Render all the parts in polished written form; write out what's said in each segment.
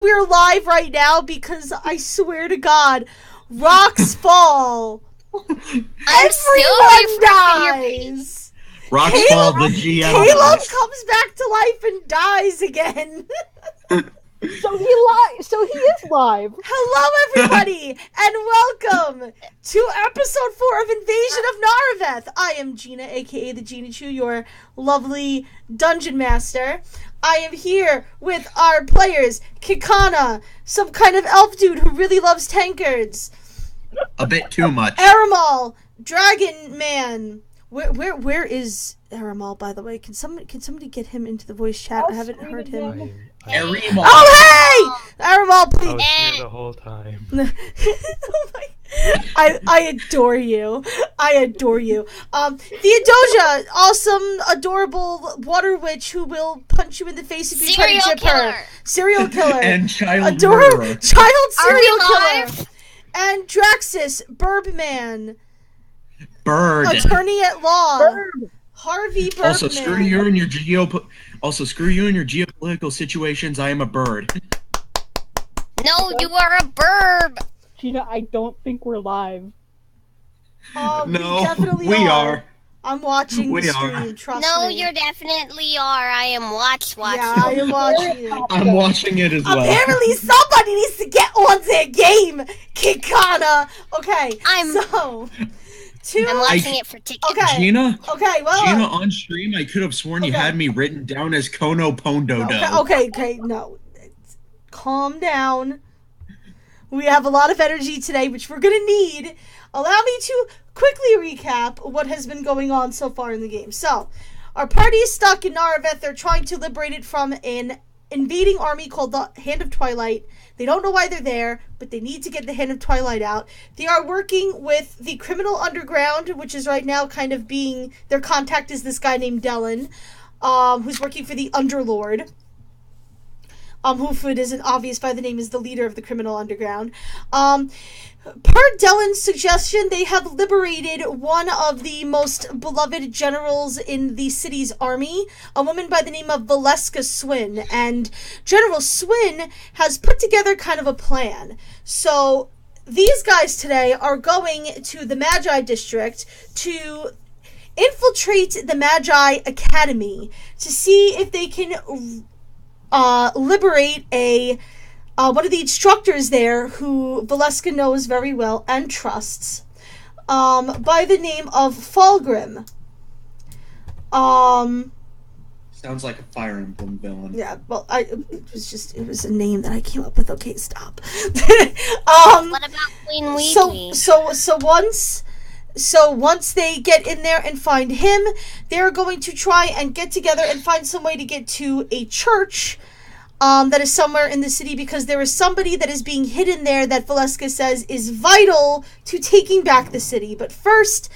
We're live right now because I swear to God, rocks fall. Everyone dies. Rocks fall, the GM. Caleb comes back to life and dies again. So he is live. Hello, everybody, and welcome to episode 4 of Invasion of Nareveth. I am Gina, aka the Gina Chu, your lovely dungeon master. I am here with our players, Kikana, some kind of elf dude who really loves tankards. A bit too much. Aramal, Dragon Man. Where is Aramal, by the way? Can somebody get him into the voice chat? I haven't heard him. Aramal. Oh, hey! Aramal, please. I was here the whole time. Oh my... I adore you. I adore you. Theodosia, awesome, adorable water witch who will punch you in the face if you try to chip her. Serial killer. And child murderer. Child serial killer. And Draxus, Birdman. Bird. Attorney at law. Bird. Harvey Birdman. Also, screw you and your geopolitical situations. I am a bird. No, you are a burb. Gina, I don't think we're live. No, we definitely are. I'm watching the stream, trust me. No, you definitely are. I am watching. Yeah, I am watching it. I'm watching it as well. Apparently somebody needs to get on their game, Kikana. Okay, I'm watching it for tickets. Okay. Gina, well... Gina, on stream, I could have sworn you had me written down as Kono Pondodo. Okay, no. Calm down. We have a lot of energy today, which we're going to need. Allow me to quickly recap what has been going on so far in the game. So, our party is stuck in Nareveth. They're trying to liberate it from an invading army called the Hand of Twilight. They don't know why they're there, but they need to get the Hand of Twilight out. They are working with the criminal underground, which is right now kind of being... Their contact is this guy named Dylan, who's working for the Underlord. Who, it isn't obvious by the name, is the leader of the criminal underground. Per Dylan's suggestion, they have liberated one of the most beloved generals in the city's army, a woman by the name of Valeska Swin. And General Swin has put together kind of a plan. So these guys today are going to the Magi district to infiltrate the Magi Academy to see if they can liberate one of the instructors there who Valeska knows very well and trusts, by the name of Falgrim. Sounds like a Fire Emblem villain. Yeah, well, it was a name that I came up with. Okay, stop. What about Queen Ouija? So once they get in there and find him, they're going to try and get together and find some way to get to a church that is somewhere in the city, because there is somebody that is being hidden there that Valeska says is vital to taking back the city. But first,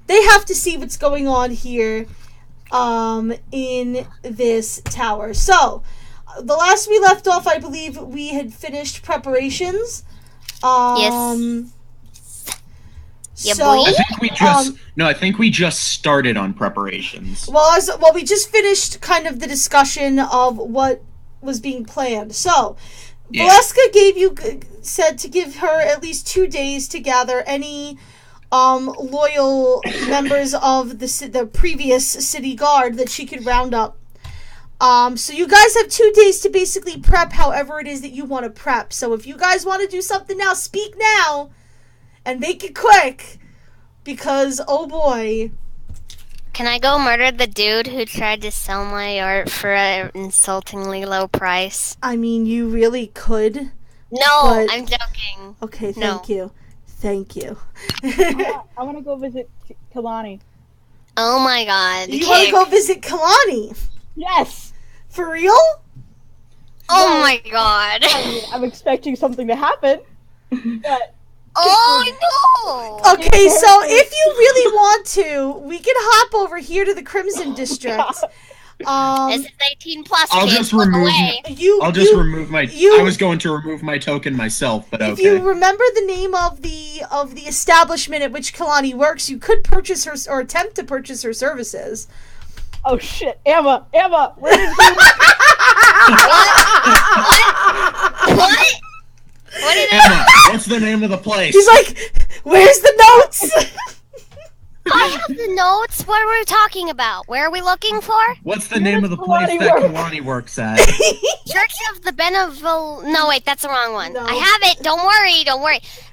they have to see what's going on here in this tower. So, the last we left off, I believe we had finished preparations. Yes. Yeah, So, boy. I think we just started on preparations. Well, we just finished kind of the discussion of what was being planned. So, yeah. Valeska said to give her at least 2 days to gather any loyal members of the previous city guard that she could round up. So you guys have 2 days to basically prep however it is that you want to prep. So if you guys want to do something now, speak now. And make it quick, because, oh boy. Can I go murder the dude who tried to sell my art for an insultingly low price? I mean, you really could. No, but... I'm joking. Okay, thank you. Thank you. I want to go visit Kalani. Oh my god. You want to go visit Kalani? Yes! For real? Oh my god. I'm expecting something to happen, but... Oh no! Okay, so if you really want to, we can hop over here to the Crimson District. This is 18 plus. I'll kids, just remove. Remove my. I was going to remove my token myself, but okay. If you remember the name of the establishment at which Kalani works, you could purchase her or attempt to purchase her services. Oh shit, Emma, where did you... What? What's the name of the place? He's like, where's the notes? I have the notes. What are we talking about? Where are we looking for? What's the name of the place that Kalani works at? Church of the Benevol... No, wait, that's the wrong one. No. I have it. Don't worry.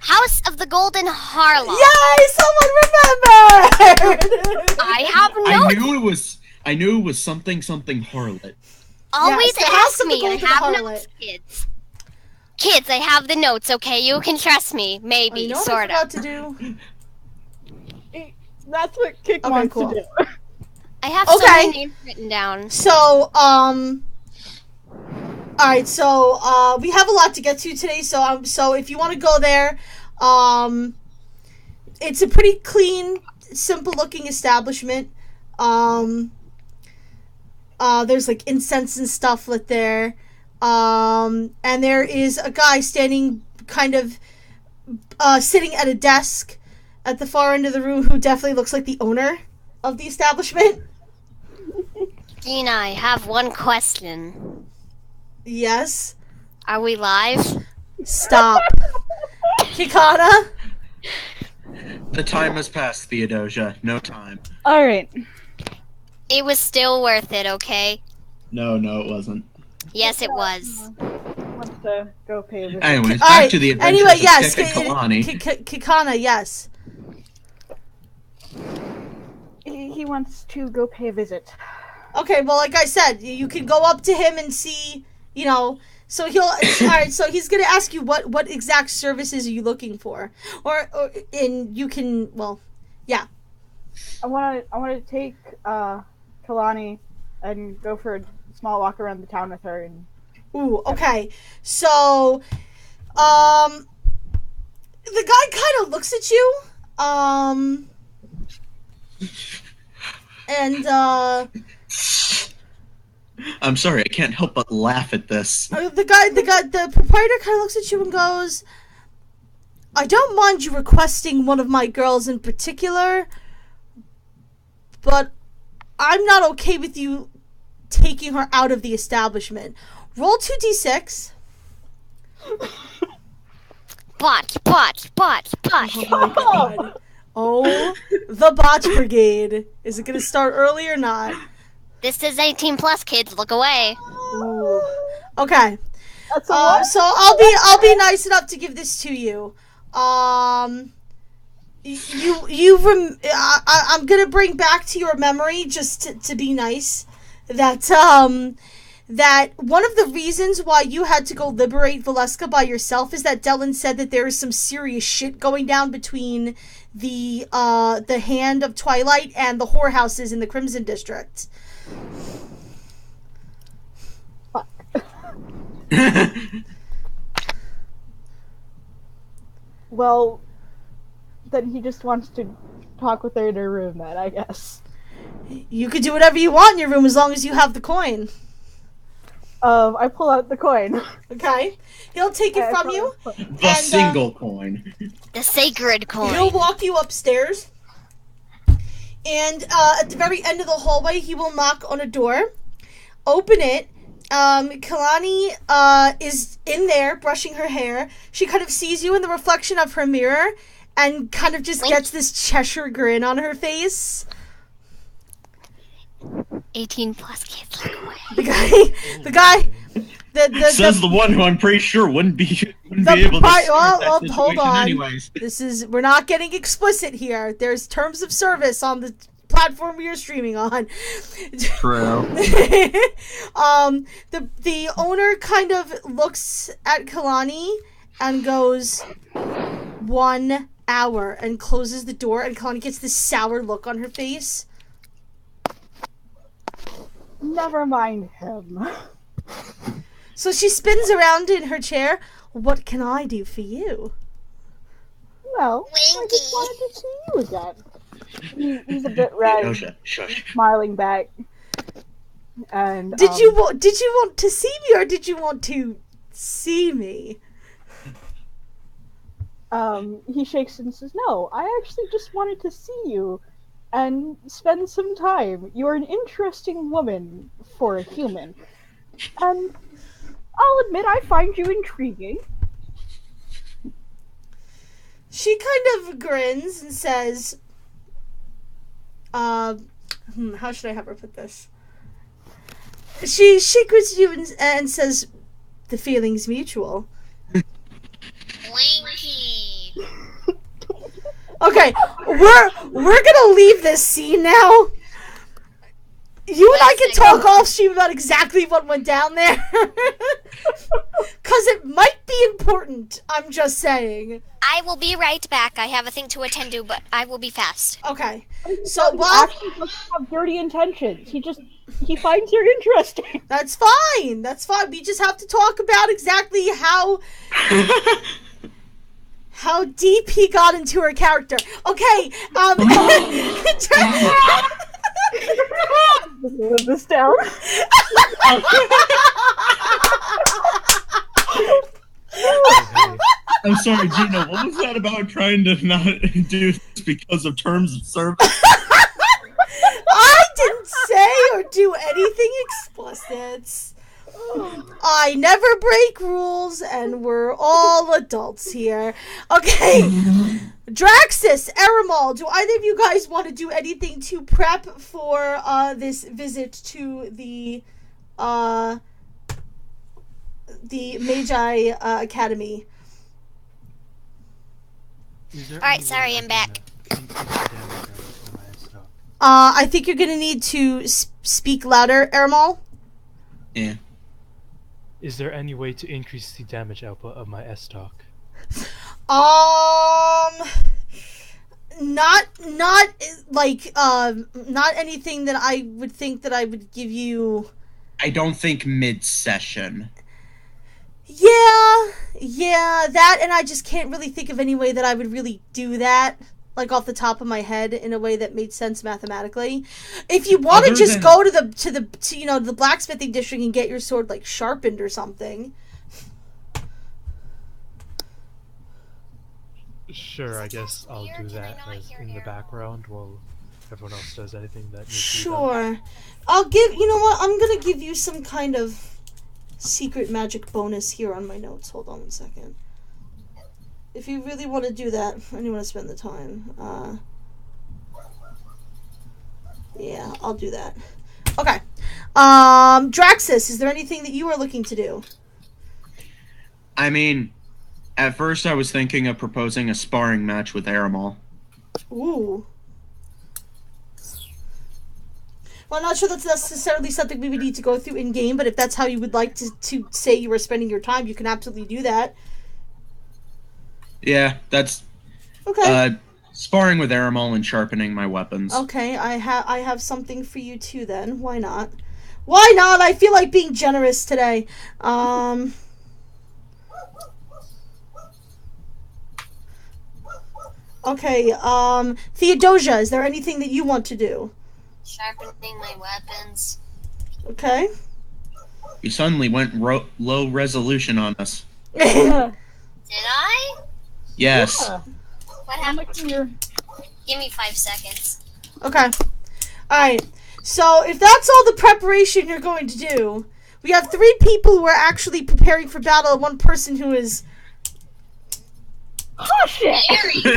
House of the Golden Harlow. Yay! Someone remembered! I have notes. I knew it was something harlot. Always Yes, the House ask of the me. I Golden have Harlot. notes, kids. Kids, I have the notes, okay? You can trust me. Maybe, You know what sort I of. forgot to do? That's what Kick wants cool. to do. I have so many names written down. So, alright, so, we have a lot to get to today, so if you want to go there, it's a pretty clean, simple-looking establishment. There's, like, incense and stuff lit there, and there is a guy standing, kind of, sitting at a desk at the far end of the room who definitely looks like the owner of the establishment. Gina, I have one question. Yes. Are we live? Stop. Kikana? The time has passed, Theodosia. No time. Alright. It was still worth it, okay? No, it wasn't. Yes, it was. Wants to go pay a visit. Anyways, All back right. to the adventures Anyway, of yes. Kik and Kalani. Kikana, yes. He wants to go pay a visit. Okay, well, like I said, you can go up to him and see, so alright, so he's gonna ask you what exact services are you looking for? And you can, well, yeah. I want to take Kalani and go for a small walk around the town with her. And Ooh, okay. So, the guy kind of looks at you, and, I'm sorry, I can't help but laugh at this. the proprietor kind of looks at you and goes, I don't mind you requesting one of my girls in particular, but I'm not okay with you taking her out of the establishment. Roll 2d6. Bot. Oh my god. Oh, the botch brigade. Is it going to start early or not? This is 18 plus, kids. Look away. Ooh. Okay. that's a lot. So I'll be nice enough to give this to you. I'm gonna bring back to your memory, just to be nice, that that one of the reasons why you had to go liberate Valeska by yourself is that Dylan said that there is some serious shit going down between the Hand of Twilight and the whorehouses in the Crimson District. Well, then he just wants to talk with her in her room then, I guess. You could do whatever you want in your room as long as you have the coin. I pull out the coin. Okay? He'll take it from you. The single coin. The sacred coin. He'll walk you upstairs. And at the very end of the hallway, he will knock on a door. Open it. Kalani is in there brushing her hair. She kind of sees you in the reflection of her mirror and kind of just gets this Cheshire grin on her face. 18 plus, kids. Look away. The guy, says the one who I'm pretty sure wouldn't be able to. Well, hold on. Anyways. We're not getting explicit here. There's terms of service on the platform we are streaming on. True. The owner kind of looks at Kalani and goes, 1 hour, and closes the door, and Kalani gets this sour look on her face. Never mind him. So she spins around in her chair. What can I do for you? Well, I just wanted to see you again. He's a bit red, Shush. smiling back. And Did you want to see me, or did you want to see me? He shakes and says, "No, I actually just wanted to see you and spend some time. You're an interesting woman for a human. And I'll admit I find you intriguing." She kind of grins and says, how should I have her put this? She grins at you and says, the feeling's mutual. Winky. Okay, we're gonna leave this scene now. You and I can talk off stream about exactly what went down there. Because it might be important, I'm just saying. I will be right back. I have a thing to attend to, but I will be fast. Okay. So, well... He doesn't have dirty intentions. He finds her interesting. That's fine. That's fine. We just have to talk about exactly how deep he got into her character. Okay. Live this down. I'm sorry, Gina. What was that about trying to not do this because of terms of service? I didn't say or do anything explicit. I never break rules, and we're all adults here. Okay. Draxus, Eramal, do either of you guys want to do anything to prep for this visit to the Magi Academy? Alright, sorry, I'm back. I think you're gonna need to speak louder, Eramal. Yeah. Is there any way to increase the damage output of my S-Talk? Not anything that I would think that I would give you. I don't think mid-session. Yeah, that, and I just can't really think of any way that I would really do that, like off the top of my head, in a way that made sense mathematically. If you want to just go to the blacksmithing district and get your sword like sharpened or something. Sure, I guess I'll do that in the background while everyone else does anything that needs to be done. Sure. You know what, I'm gonna give you some kind of secret magic bonus here on my notes. Hold on one second. If you really want to do that, and you want to spend the time, yeah, I'll do that. Okay. Draxus, is there anything that you are looking to do? I mean, at first I was thinking of proposing a sparring match with Eramal. Ooh. Well, I'm not sure that's necessarily something we would need to go through in-game, but if that's how you would like to say you were spending your time, you can absolutely do that. Yeah, that's... Okay. Sparring with Eramal and sharpening my weapons. Okay, I have something for you too then. Why not? Why not? I feel like being generous today. Okay, Theodosia, is there anything that you want to do? Sharpening my weapons. Okay. You suddenly went low resolution on us. Did I? Yes. Yeah. What happened? Give me 5 seconds. Okay. Alright. So, if that's all the preparation you're going to do, we have 3 people who are actually preparing for battle and 1 person who is... Oh, shit!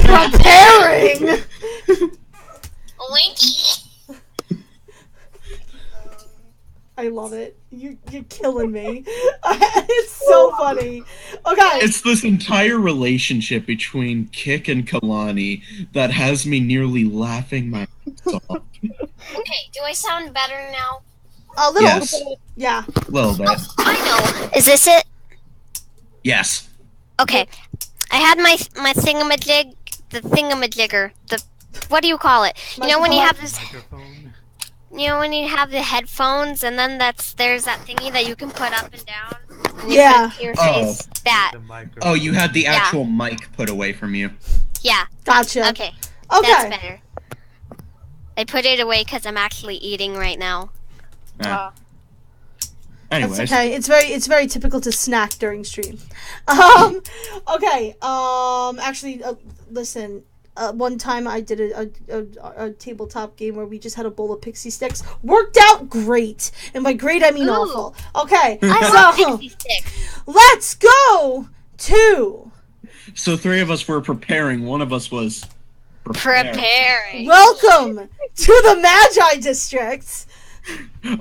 Preparing! Winky! I love it. You're killing me. It's so funny. Okay. It's this entire relationship between Kik and Kalani that has me nearly laughing my ass off. Okay, do I sound better now? A little Yes. bit. Yeah. A little bit. Oh, I know. Is this it? Yes. Okay. I had my thingamajigger. What do you call it? You know when you have this... Microphone? You know when you have the headphones and then there's that thingy that you can put up and down? And Yeah. Your face. That. The microphone. Oh, you had the actual mic put away from you. Yeah. Gotcha. Okay. Okay. That's better. I put it away because I'm actually eating right now. Anyways. That's okay. It's very typical to snack during stream. Okay. Actually, listen. One time I did a tabletop game where we just had a bowl of pixie sticks. Worked out great. And by great, I mean awful. Okay. I love pixie sticks. Let's go to So 3 of us were preparing. One of us was Preparing. Welcome to the Magi District.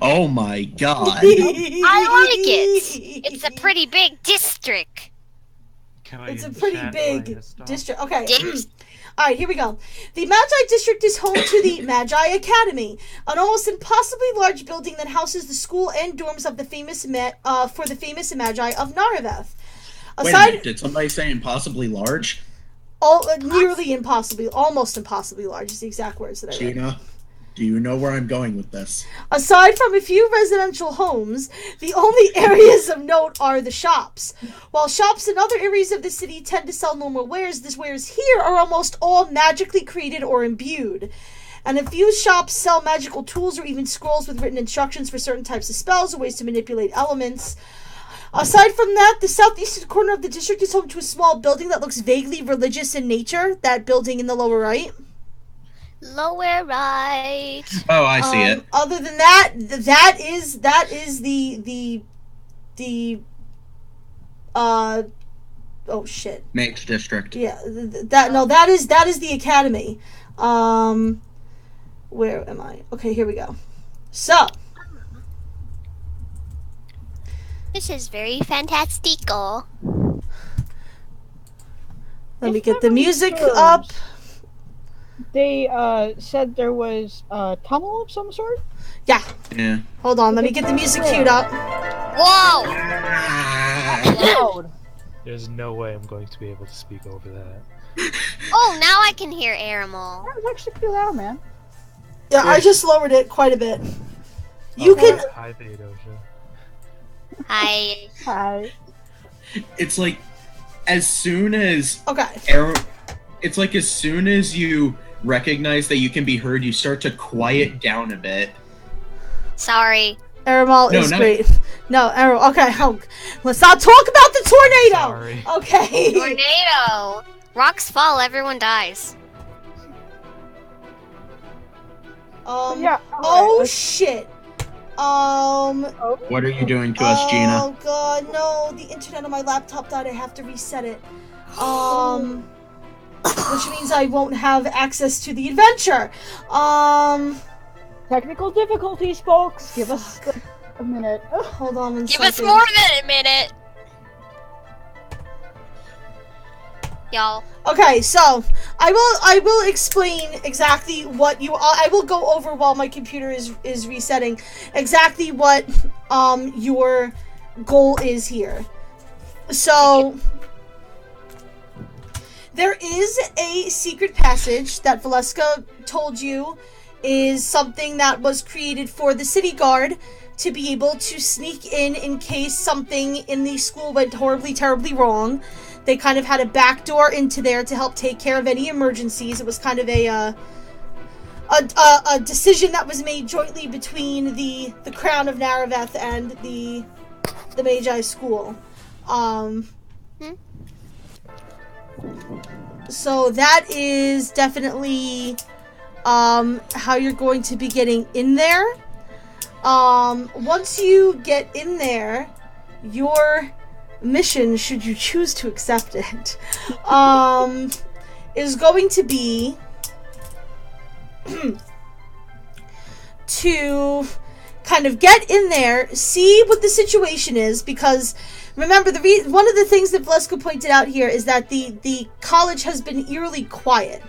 Oh my god. I like it. It's a pretty big district. It's a pretty big district. Okay. Dicks. Alright, here we go. The Magi District is home to the Magi Academy, an almost impossibly large building that houses the school and dorms of the famous for the famous Magi of Nareveth. Wait a minute, did somebody say impossibly large? Nearly impossibly, almost impossibly large is the exact words that I read. Gina, do you know where I'm going with this? Aside from a few residential homes, the only areas of note are the shops. While shops in other areas of the city tend to sell normal wares, the wares here are almost all magically created or imbued. And a few shops sell magical tools or even scrolls with written instructions for certain types of spells or ways to manipulate elements. Aside from that, the southeastern corner of the district is home to a small building that looks vaguely religious in nature. That building in the lower right. Lower right. Oh, I see it. Other than that, that is the oh shit. Mage District. Yeah, that is the academy. Where am I? Okay, here we go. So. This is very fantastical. Let me get the music up. They said there was a tunnel of some sort? Yeah. Yeah. Hold on, let me get the music queued up. Whoa! Loud. There's no way I'm going to be able to speak over that. Oh, now I can hear Aramol. That was actually pretty loud, man. Yeah, I just lowered it quite a bit. You can... Hi, Theodosia. Hi. Hi. It's like, as soon as... Okay. It's like as soon as you recognize that you can be heard, you start to quiet down a bit. Sorry. Aramol is great. No, okay, let's not talk about the tornado! Sorry. Okay. Tornado! Rocks fall, everyone dies. Yeah. Oh shit. What are you doing to us, Gina? Oh god, no, the internet on my laptop died, I have to reset it. Which means I won't have access to the adventure. Technical difficulties, folks. Give us a minute. Hold on one Give second. us more than a minute. Y'all. Okay, so I will explain exactly what I will go over while my computer is resetting exactly what your goal is here. So there is a secret passage that Valeska told you is something that was created for the city guard to be able to sneak in case something in the school went horribly, terribly wrong. They kind of had a back door into there to help take care of any emergencies. It was kind of a decision that was made jointly between the Crown of Nareveth and the Magi School. So that is definitely how you're going to be getting in there. Once you get in there, your mission, should you choose to accept it, is going to be to kind of get in there, see what the situation is, because remember, one of the things that Valeska pointed out here is that the college has been eerily quiet,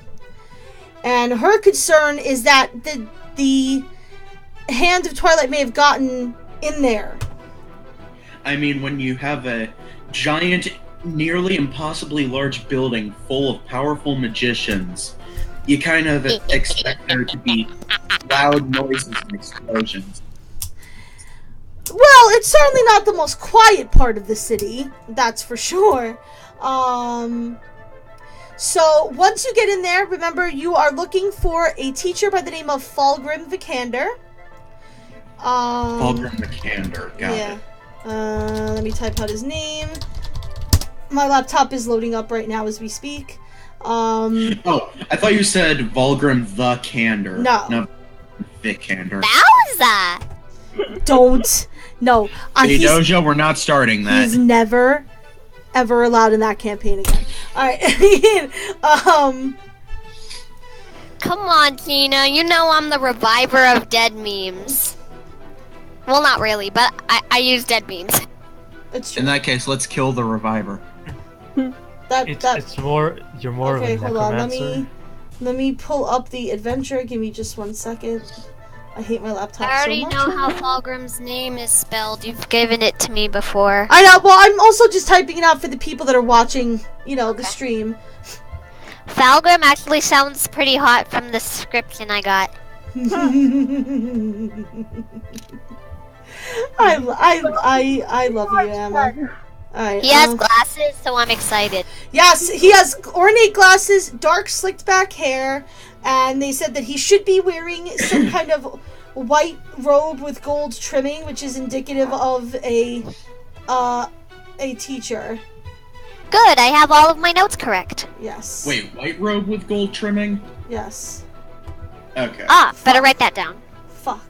and her concern is that the Hand of Twilight may have gotten in there. I mean, when you have a giant, nearly impossibly large building full of powerful magicians, you kind of expect there to be loud noises and explosions. Well, it's certainly not the most quiet part of the city, that's for sure. So, once you get in there, remember, you are looking for a teacher by the name of Falgrim Vikander. Falgrim Vikander, got it. Let me type out his name. My laptop is loading up right now as we speak. Oh, I thought you said Falgrim the Candor. No. Vikander. Bowser! Don't. No. Hey, Dojo, we're not starting that. He's never, ever allowed in that campaign again. Alright. Come on, Gina. You know I'm the reviver of dead memes. Well, not really, but I use dead memes. It's true. In that case, let's kill the reviver. It's more. You're more Okay, of a hold on. necromancer. Let me pull up the adventure. Give me just 1 second. I hate my laptop I already so much. know how Falgrim's name is spelled. You've given it to me before. I know. Well, I'm also just typing it out for the people that are watching, the stream. Falgrim actually sounds pretty hot from the description I got. I love you, Emma. Alright, He has glasses, so I'm excited. Yes, he has ornate glasses, dark slicked back hair, and they said that he should be wearing some kind of white robe with gold trimming, which is indicative of a teacher. Good, I have all of my notes correct. Yes. Wait, white robe with gold trimming? Yes. Okay. Better write that down. Fuck.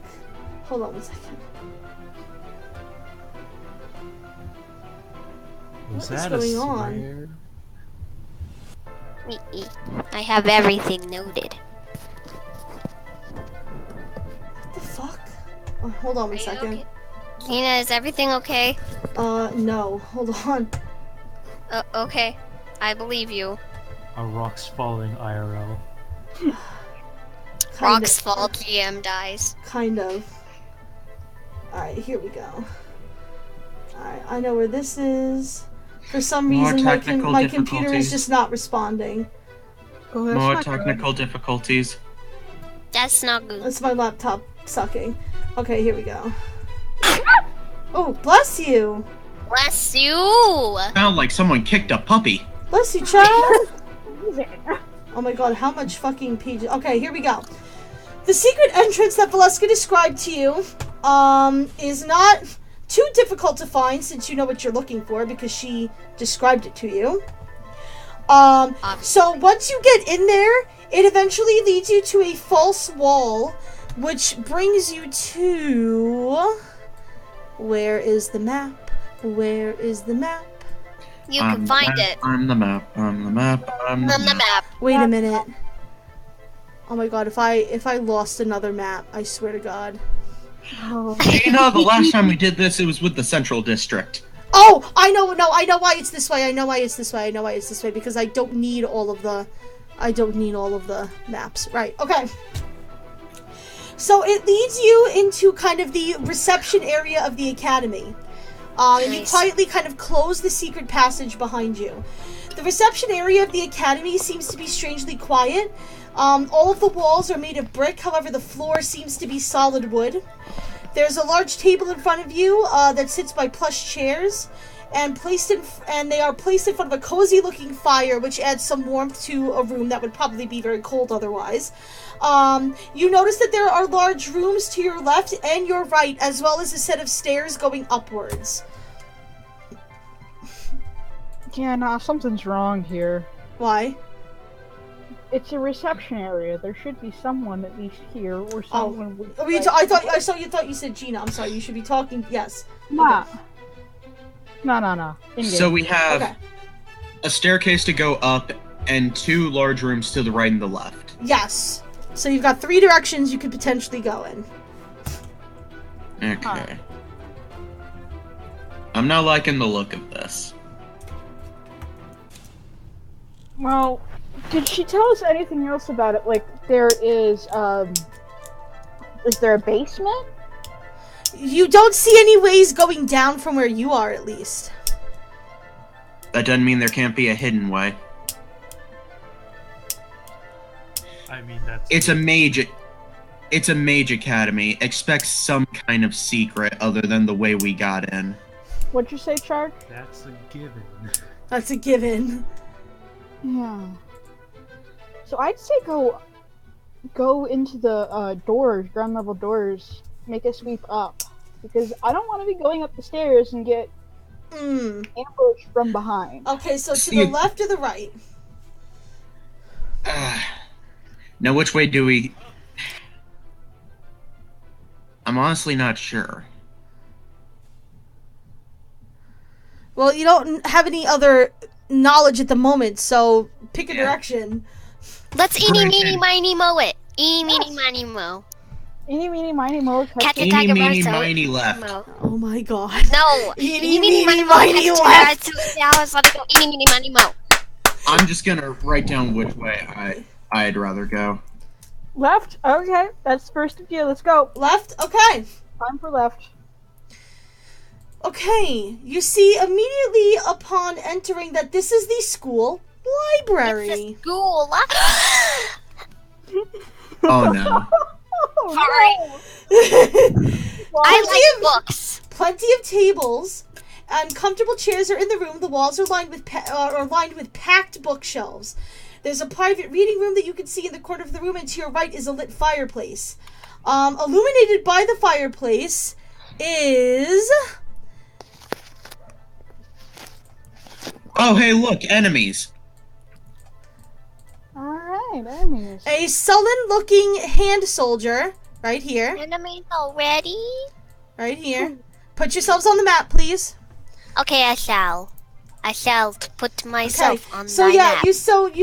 Hold on 1 second. Was What is that going a on? swear? I have everything noted. What the fuck? Oh, hold on 1 second. Okay? Gina, is everything okay? No. Hold on. Okay. I believe you. A rock's falling IRL. Rock's fall, GM dies. Kind of. Alright, here we go. Alright, I know where this is. For some More reason, my technical computer is difficulties. just not responding. Oh, that's More not technical difficulties. That's not good. That's my laptop sucking. Okay, here we go. Oh, bless you! Bless you! Sound like someone kicked a puppy. Bless you, child! good. Oh my god, how much fucking pages? Okay, here we go. The secret entrance that Valeska described to you, is not too difficult to find since you know what you're looking for because she described it to you. So once you get in there, it eventually leads you to a false wall, which brings you to... Where is the map? Where is the map? You can find it. I'm the map. I'm the map. I'm the On the map. Wait a minute. Oh my god, if I lost another map, I swear to god. Oh. Gina, the last time we did this, it was with the Central District. Oh, I know why it's this way. I know why it's this way because I don't need all of the maps. Right. Okay. So it leads you into kind of the reception area of the academy. And you Nice. quietly kind of close the secret passage behind you. The reception area of the academy seems to be strangely quiet. All of the walls are made of brick, however the floor seems to be solid wood. There's a large table in front of you that sits by plush chairs, and they are placed in front of a cozy-looking fire, which adds some warmth to a room that would probably be very cold otherwise. You notice that there are large rooms to your left and your right, as well as a set of stairs going upwards. Yeah, nah, something's wrong here. Why? It's a reception area. There should be someone at least here, or someone. I thought you said Gina. I'm sorry. You should be talking. Yes. Nah. Nah. So we have Okay. a staircase to go up and 2 large rooms to the right and the left. Yes. So you've got 3 directions you could potentially go in. Okay. I'm not liking the look of this. Well, did she tell us anything else about it? Like, there is there a basement? You don't see any ways going down from where you are, at least. That doesn't mean there can't be a hidden way. I mean, that's. It's a mage academy. Expect some kind of secret other than the way we got in. What'd you say, Chark? That's a given. That's a given. Yeah. So I'd say go into the doors, ground level doors, make a sweep up, because I don't want to be going up the stairs and get ambushed from behind. Okay, so to the left or the right? Now, which way do we... I'm honestly not sure. Well, you don't have any other knowledge at the moment, so pick a direction. Let's eeny, meeny, miny, moe it. Eeny, meeny, miny, moe. Eeny, meeny, miny, moe. Catch a Eeny, tiger, meeny, moe. miny, left. Moe. Oh my god. No. Eeny, meeny, miny, catch a left. tiger, let it go. Eeny, meeny, miny, moe. I'm just gonna write down which way I'd rather go. Left? Okay, that's first of you. Let's go. Left? Okay. Time for left. Okay. You see immediately upon entering that this is the school library. It's a school. Oh no. Sorry. I like books. Plenty of tables and comfortable chairs are in the room. The walls are lined with packed bookshelves. There's a private reading room that you can see in the corner of the room, and to your right is a lit fireplace. Illuminated by the fireplace is... Oh, hey, look, enemies. Alright, enemies. a sullen-looking hand soldier right here. Enemies already? Right here. Put yourselves on the map, please. Okay, I shall. I shall put myself on So my yeah, map. you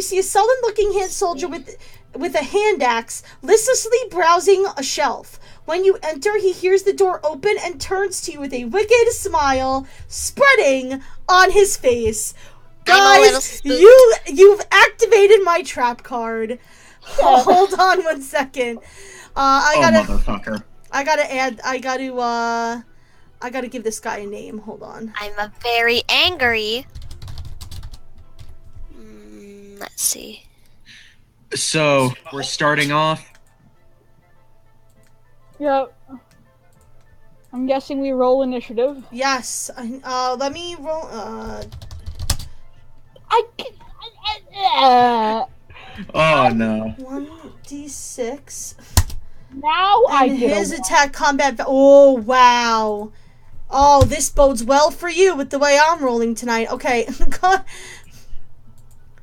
see a sullen-looking hand soldier with a hand axe listlessly browsing a shelf. When you enter, he hears the door open and turns to you with a wicked smile spreading on his face. I'm a little Guys, spooked. you've activated my trap card. Hold on one second. Motherfucker. I gotta give this guy a name. Hold on. I'm a very angry. Let's see. So, we're starting off. Yep. I'm guessing we roll initiative. Yes. Let me roll. Oh no. 1d6. Now I And get his a attack combat. Oh wow. Oh, this bodes well for you with the way I'm rolling tonight. Okay.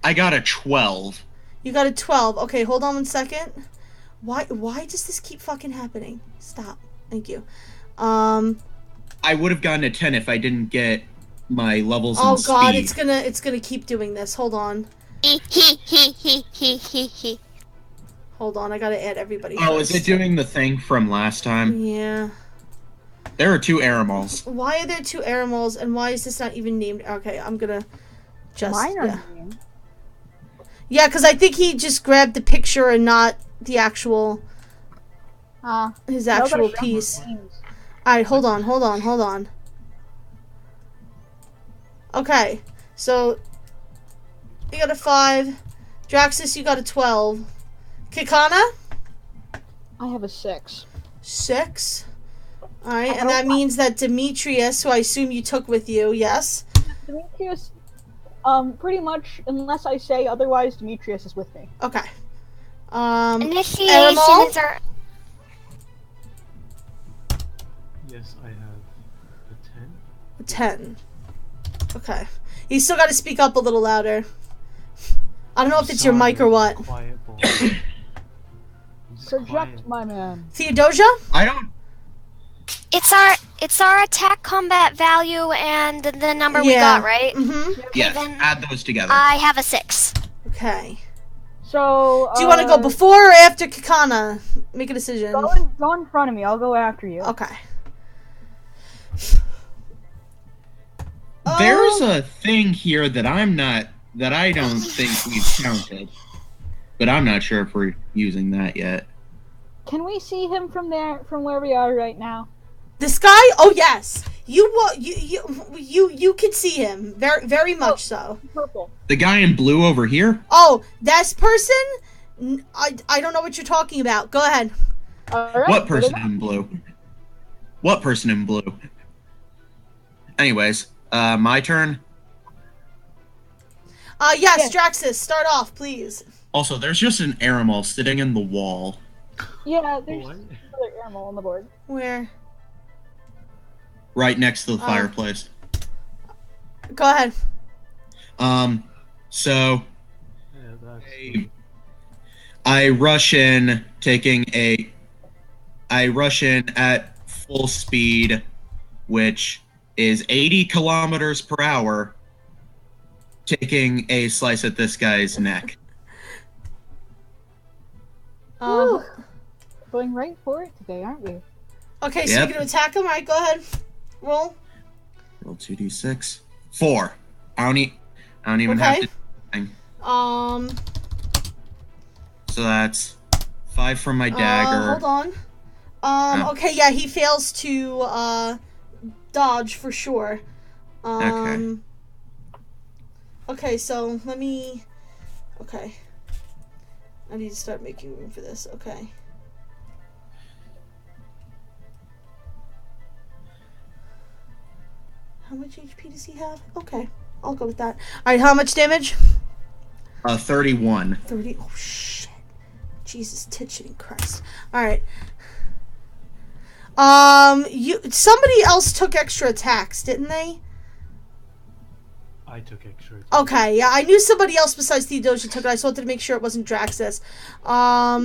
I got a 12. You got a 12. Okay, hold on one second. Why does this keep fucking happening? Stop. Thank you. I would have gotten a 10 if I didn't get my levels in Oh god, speed. it's gonna keep doing this. Hold on. Hold on, I gotta add everybody. Oh, first. is it doing the thing from last time? Yeah. There are 2 Aramals. Why are there 2 Aramals and why is this not even named? Okay, I'm gonna just Mine are yeah. named. Yeah, because I think he just grabbed the picture and not the actual his actual Nobody piece. knows names. Alright, hold on. Okay, so you got a 5. Draxus, you got a 12. Kikana? I have a 6. 6. Alright, and that means that Demetrius, who I assume you took with you, yes? Demetrius, pretty much, unless I say otherwise, Demetrius is with me. Okay. Initiation Animal? is our... Yes, I have a 10. 10. Okay. You still gotta speak up a little louder. I don't know if it's your mic or what. Quiet boy. Project, my man. Theodosia? I don't... It's our attack combat value and the number we got, right? Mm-hmm. Yes, then- add those together. I have a 6. Okay. So, Do you want to go before or after Kikana? Make a decision. Go in front of me. I'll go after you. Okay. There's a thing here that I don't think we've counted. But I'm not sure if we're using that yet. Can we see him from where we are right now? This guy? Oh yes. You can see him very very much so. Purple. The guy in blue over here? Oh, this person? I don't know what you're talking about. Go ahead. Alright. What person in blue? What person in blue? Anyways, my turn. Yes, Draxus, start off, please. Also, there's just an Aramal sitting in the wall. Yeah, there's What? another animal on the board. Where? Right next to the fireplace. Go ahead. So Yeah, that's... I rush in at full speed, which is 80 kilometers per hour, taking a slice at this guy's neck. Whew. Going right for it today, aren't we? Okay, so you're gonna attack him. All right, go ahead. Roll. Roll 2d6. 4. I don't even have to do anything. So that's 5 from my dagger. Hold on. Okay, yeah, he fails to dodge for sure. Okay, so let me. Okay. I need to start making room for this. Okay. How much HP does he have? Okay, I'll go with that. Alright, how much damage? 31. 30. Oh, shit. Jesus, titching Christ. Alright. Somebody else took extra attacks, didn't they? I took extra attacks. Okay, yeah, I knew somebody else besides Theodosia took it. I just wanted to make sure it wasn't Draxus. How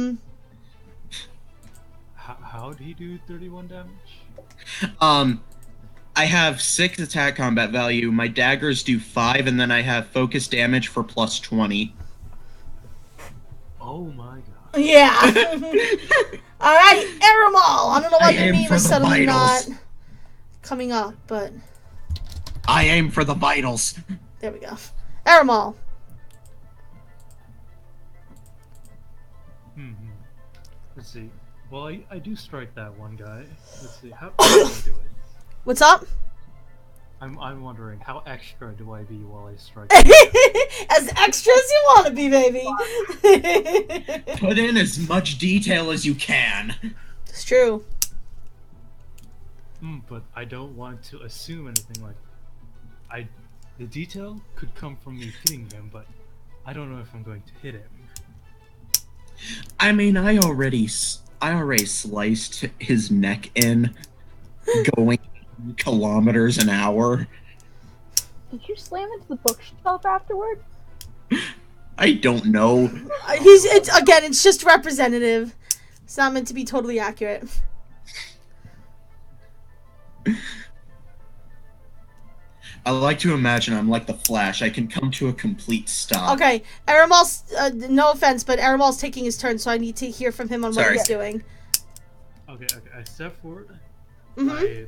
do you do 31 damage? I have 6 attack combat value. My daggers do 5, and then I have focus damage for plus 20. Oh my god. Yeah. Alright, Aramal. I don't know why your name is suddenly not coming up, but... I aim for the vitals. There we go. Aramal. Let's see. Well, I do strike that one guy. Let's see. How do I do it? What's up? I'm wondering, how extra do I be while I strike? As extra as you want to be, baby. Put in as much detail as you can. It's true. But I don't want to assume anything like... The detail could come from me hitting him, but I don't know if I'm going to hit him. I mean, I already sliced his neck in, going kilometers an hour. Did you slam into the bookshelf afterward? I don't know. It's just representative. It's not meant to be totally accurate. I like to imagine I'm like the Flash. I can come to a complete stop. Okay, Aramal's, no offense, but Aramal's taking his turn, so I need to hear from him on what he's doing. Okay, I step forward. Mm-hmm. I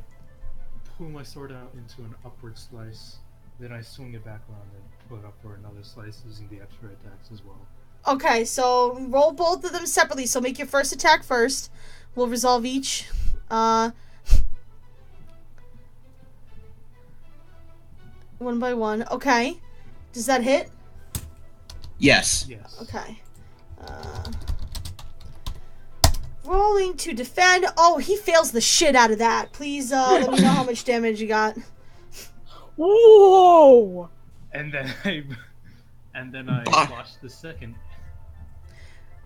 pull my sword out into an upward slice. Then I swing it back around and put up for another slice using the extra attacks as well. Okay, so roll both of them separately. So make your first attack first. We'll resolve each. One by one. Okay. Does that hit? Yes. Yes. Okay. Rolling to defend. Oh, he fails the shit out of that. Please let me know how much damage you got. Whoa! And then I botched the second.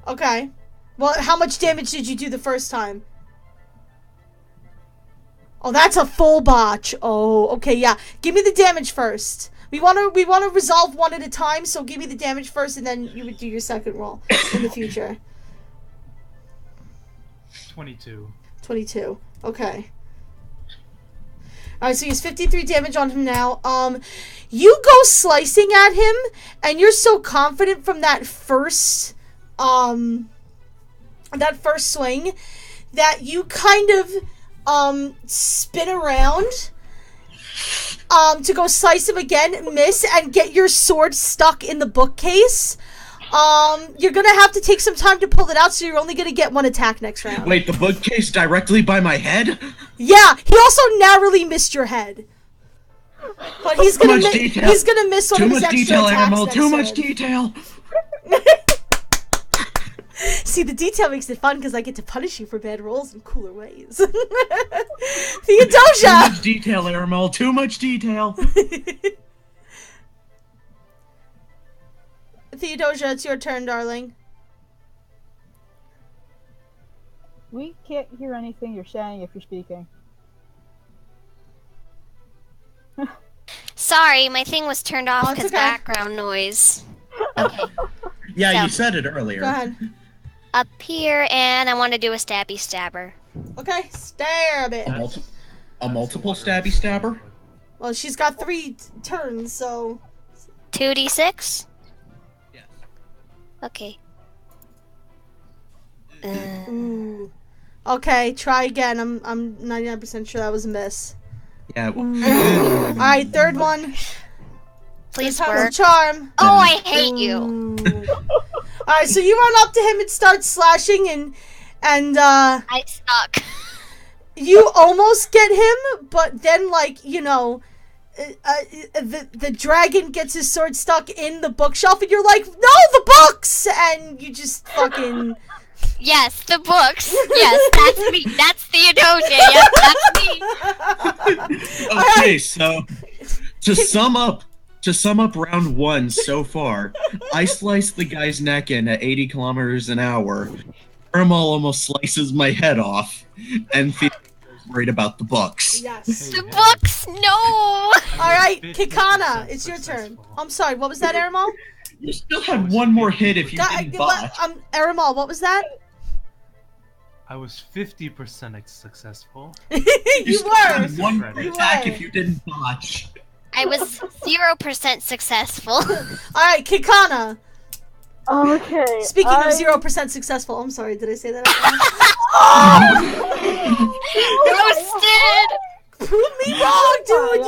Okay. Well, how much damage did you do the first time? Oh, that's a full botch. Oh, okay, yeah. Give me the damage first. We want to resolve one at a time, so give me the damage first, and then you would do your second roll in the future. 22. 22. Okay. Alright, so he has 53 damage on him now. You go slicing at him, and you're so confident from that first swing that you kind of spin around to go slice him again, miss, and get your sword stuck in the bookcase. You're gonna have to take some time to pull it out, so you're only gonna get one attack next round. Wait, the bookcase directly by my head? Yeah, he also narrowly missed your head. But he's gonna miss one of his extra attacks. Too much detail. See, the detail makes it fun because I get to punish you for bad rolls in cooler ways. Theodosia! Too much detail, Aramel. Too much detail. Theodosia, it's your turn, darling. We can't hear anything you're saying if you're speaking. Sorry, my thing was turned off it's because okay. background noise. Okay. Yeah, So- you said it earlier. Go ahead. Up here, and I want to do a stabby stabber. Okay, stab it. A multiple stabby stabber? Well, she's got 3 turns, so... 2d6? Yes. Okay. Ooh. Okay, try again. I'm 99% sure that was a miss. Yeah. Alright, third one. Please This work. charm. Oh, I hate you. Alright, so you run up to him and start slashing and I suck. you almost get him, but then the dragon gets his sword stuck in the bookshelf and you're like, no, the books! And you just fucking... Yes, the books. Yes, that's me. That's Theodosia. Yes, that's me. Okay, so to sum up round 1 so far, I sliced the guy's neck in at 80 kilometers an hour. Irma almost slices my head off, and Theodosia is worried about the books. Yes. The books, no. Alright, Kikana, it's your turn. I'm sorry, what was that, Aramal? You still had one more hit if you didn't botch. Aramal, what was that? I was 50% successful. You still had were! one more You attack were. if you didn't botch. I was 0% successful. Alright, Kikana. Okay. Speaking of 0% successful, I'm sorry, did I say that Roasted. Prove me wrong, dude!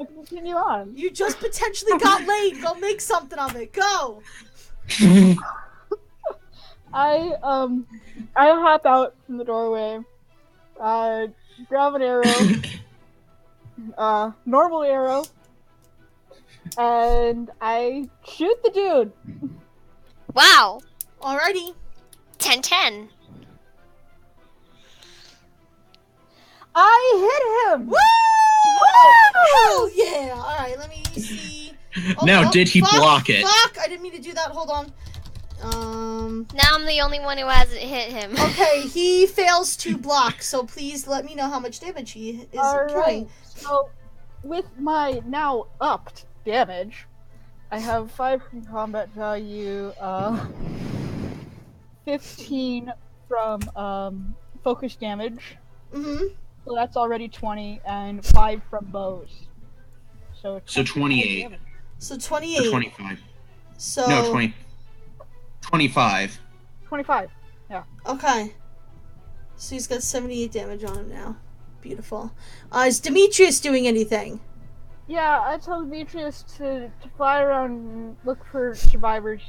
Continue on. You just potentially got laid. Go make something of it. Go! I hop out from the doorway, grab an arrow, normal arrow, and I shoot the dude. Wow. Alrighty. 10-10. I hit him! Woo! Hell yeah! Alright, let me see. Now, did he fuck, block it? Fuck! I didn't mean to do that. Hold on. Now I'm the only one who hasn't hit him. Okay, he fails to block, so please let me know how much damage he is doing. Alright, so with my now upped damage, I have 5 from combat value, 15 from focus damage. Mm-hmm. So that's already 20, and 5 from bows. So 28. damage. So Or 28. 25. So No, 25. 25. Okay. So he's got 78 damage on him now. Beautiful. Is Demetrius doing anything? Yeah, I told Demetrius to fly around and look for survivors.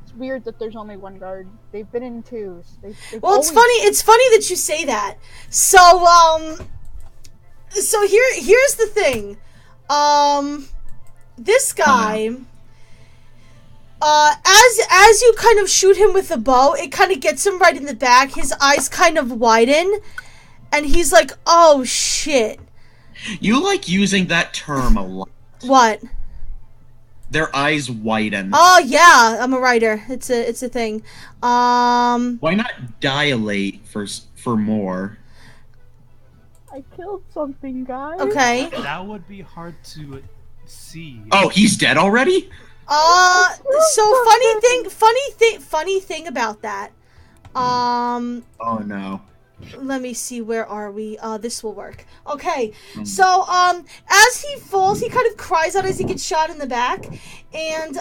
It's weird that there's only one guard. They've been in 2s. They've Well, it's always- funny that you say that. So, so here's the thing. This guy, as you kind of shoot him with the bow, it kind of gets him right in the back. His eyes kind of widen, and he's like, "Oh shit!" You like using that term a lot. What? Their eyes widen. Oh yeah, I'm a writer. It's a thing. Why not dilate for more? I killed something, guys. Okay. That would be hard to see. Oh, he's dead already? So funny thing about that. Oh no. Let me see, where are we? This will work. Okay, so, as he falls, he kind of cries out as he gets shot in the back, and,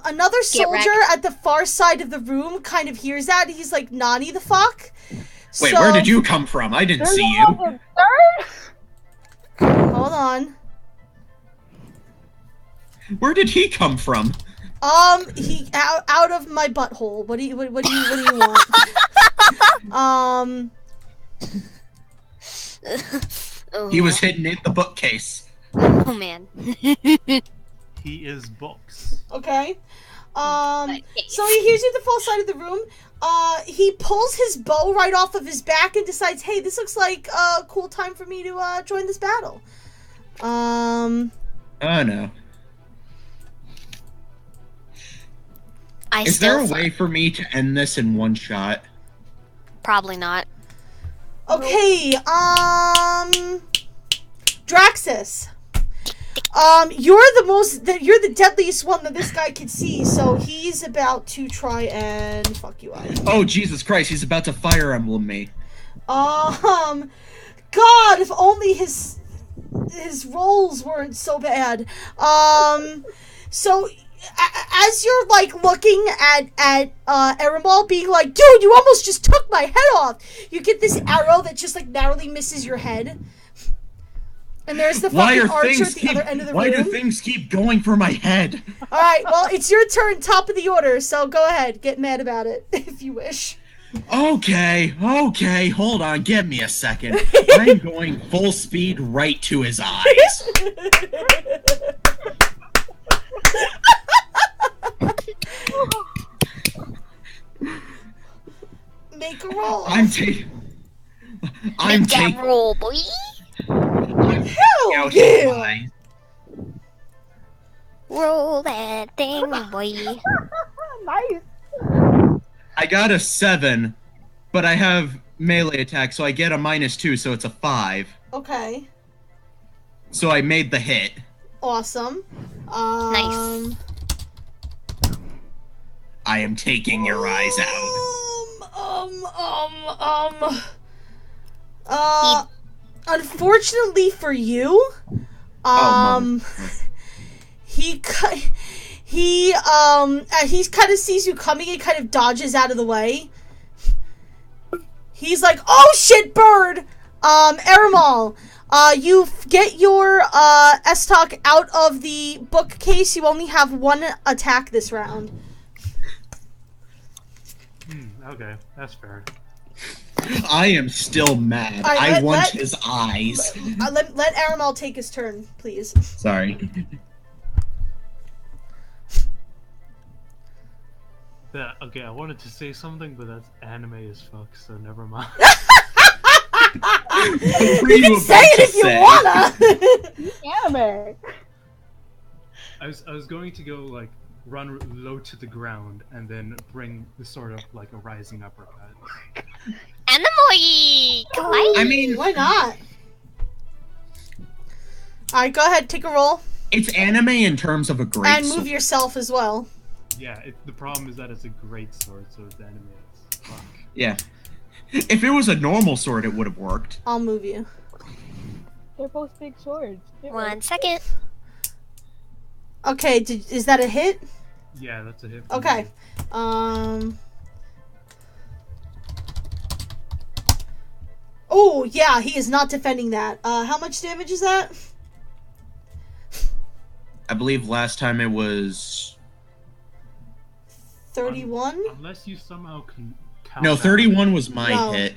another soldier at the far side of the room kind of hears that, and he's like, Nani the fuck? Wait, So- where did you come from? I didn't There's see a you. level 3rd? Hold on. Where did he come from? He, out of my butthole. What do you want? Oh, He was hidden in the bookcase. Oh man. He is books. Okay. So he hears you at the full side of the room. He pulls his bow right off of his back and decides, hey, this looks like a cool time for me to, join this battle. Oh no. Is there a way for me to end this in one shot? Probably not. Okay, Draxus. You're the deadliest one that this guy could see, so he's about to try and fuck you up. Oh, Jesus Christ, he's about to Fire Emblem me. God, if only his his rolls weren't so bad. So as you're like looking at Eremal being like, dude, you almost just took my head off. You get this arrow that just like narrowly misses your head. And there's the fucking archer at the other end of the room. Why do things keep going for my head? Alright, well, it's your turn, top of the order, so go ahead. Get mad about it, if you wish. Okay, hold on, give me a second. I'm going full speed right to his eyes. Make a roll. I'm taking roll, boy. Hell yeah! Roll that thing, boy. Nice. I got a 7, but I have melee attack, so I get a -2, so it's a 5. Okay. So I made the hit. Awesome. Nice. I am taking your eyes out. Unfortunately for you, he kind of sees you coming and kind of dodges out of the way. He's like, "Oh shit, bird!" Eremal, you get your S-Talk out of the bookcase. You only have one attack this round. Okay, that's fair. I am still mad. Right, I want his eyes. Let Eremal take his turn, please. Sorry. Yeah, okay, I wanted to say something, but that's anime as fuck, so never mind. You can say it if you wanna. Anime. I was going to go like run low to the ground and then bring the sort of like a rising uppercut. Anime! Kawaii! I mean, Why not? Alright, go ahead, take a roll. it's anime in terms of a great And move sword. yourself as well. Yeah, the problem is that it's a great sword, so it's anime as fuck. Yeah. If it was a normal sword, it would have worked. I'll move you. They're both big swords. 1 second. Okay, is that a hit? Yeah, that's a hit. For Okay. me. Oh, yeah, he is not defending that. How much damage is that? I believe last time it was... 31? Unless you somehow can count No, that- 31 was my No. hit.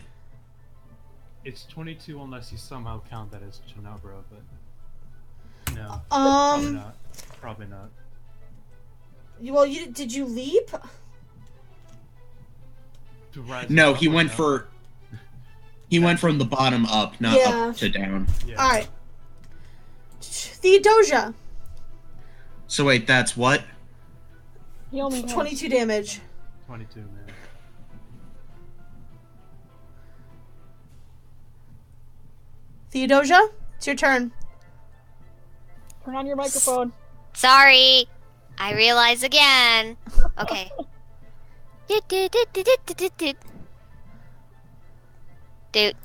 It's 22 unless you somehow count that as Chinabra, but no. Probably not. Well, did you leap? To rise No, above he or went down? for... He went from the bottom up, not Yeah. up to down. Yeah. Alright. Theodosia, So wait, that's what? He only has 22 damage. 22, man. Theodosia, it's your turn. Turn on your microphone. Sorry. I realize again. Okay. Dude.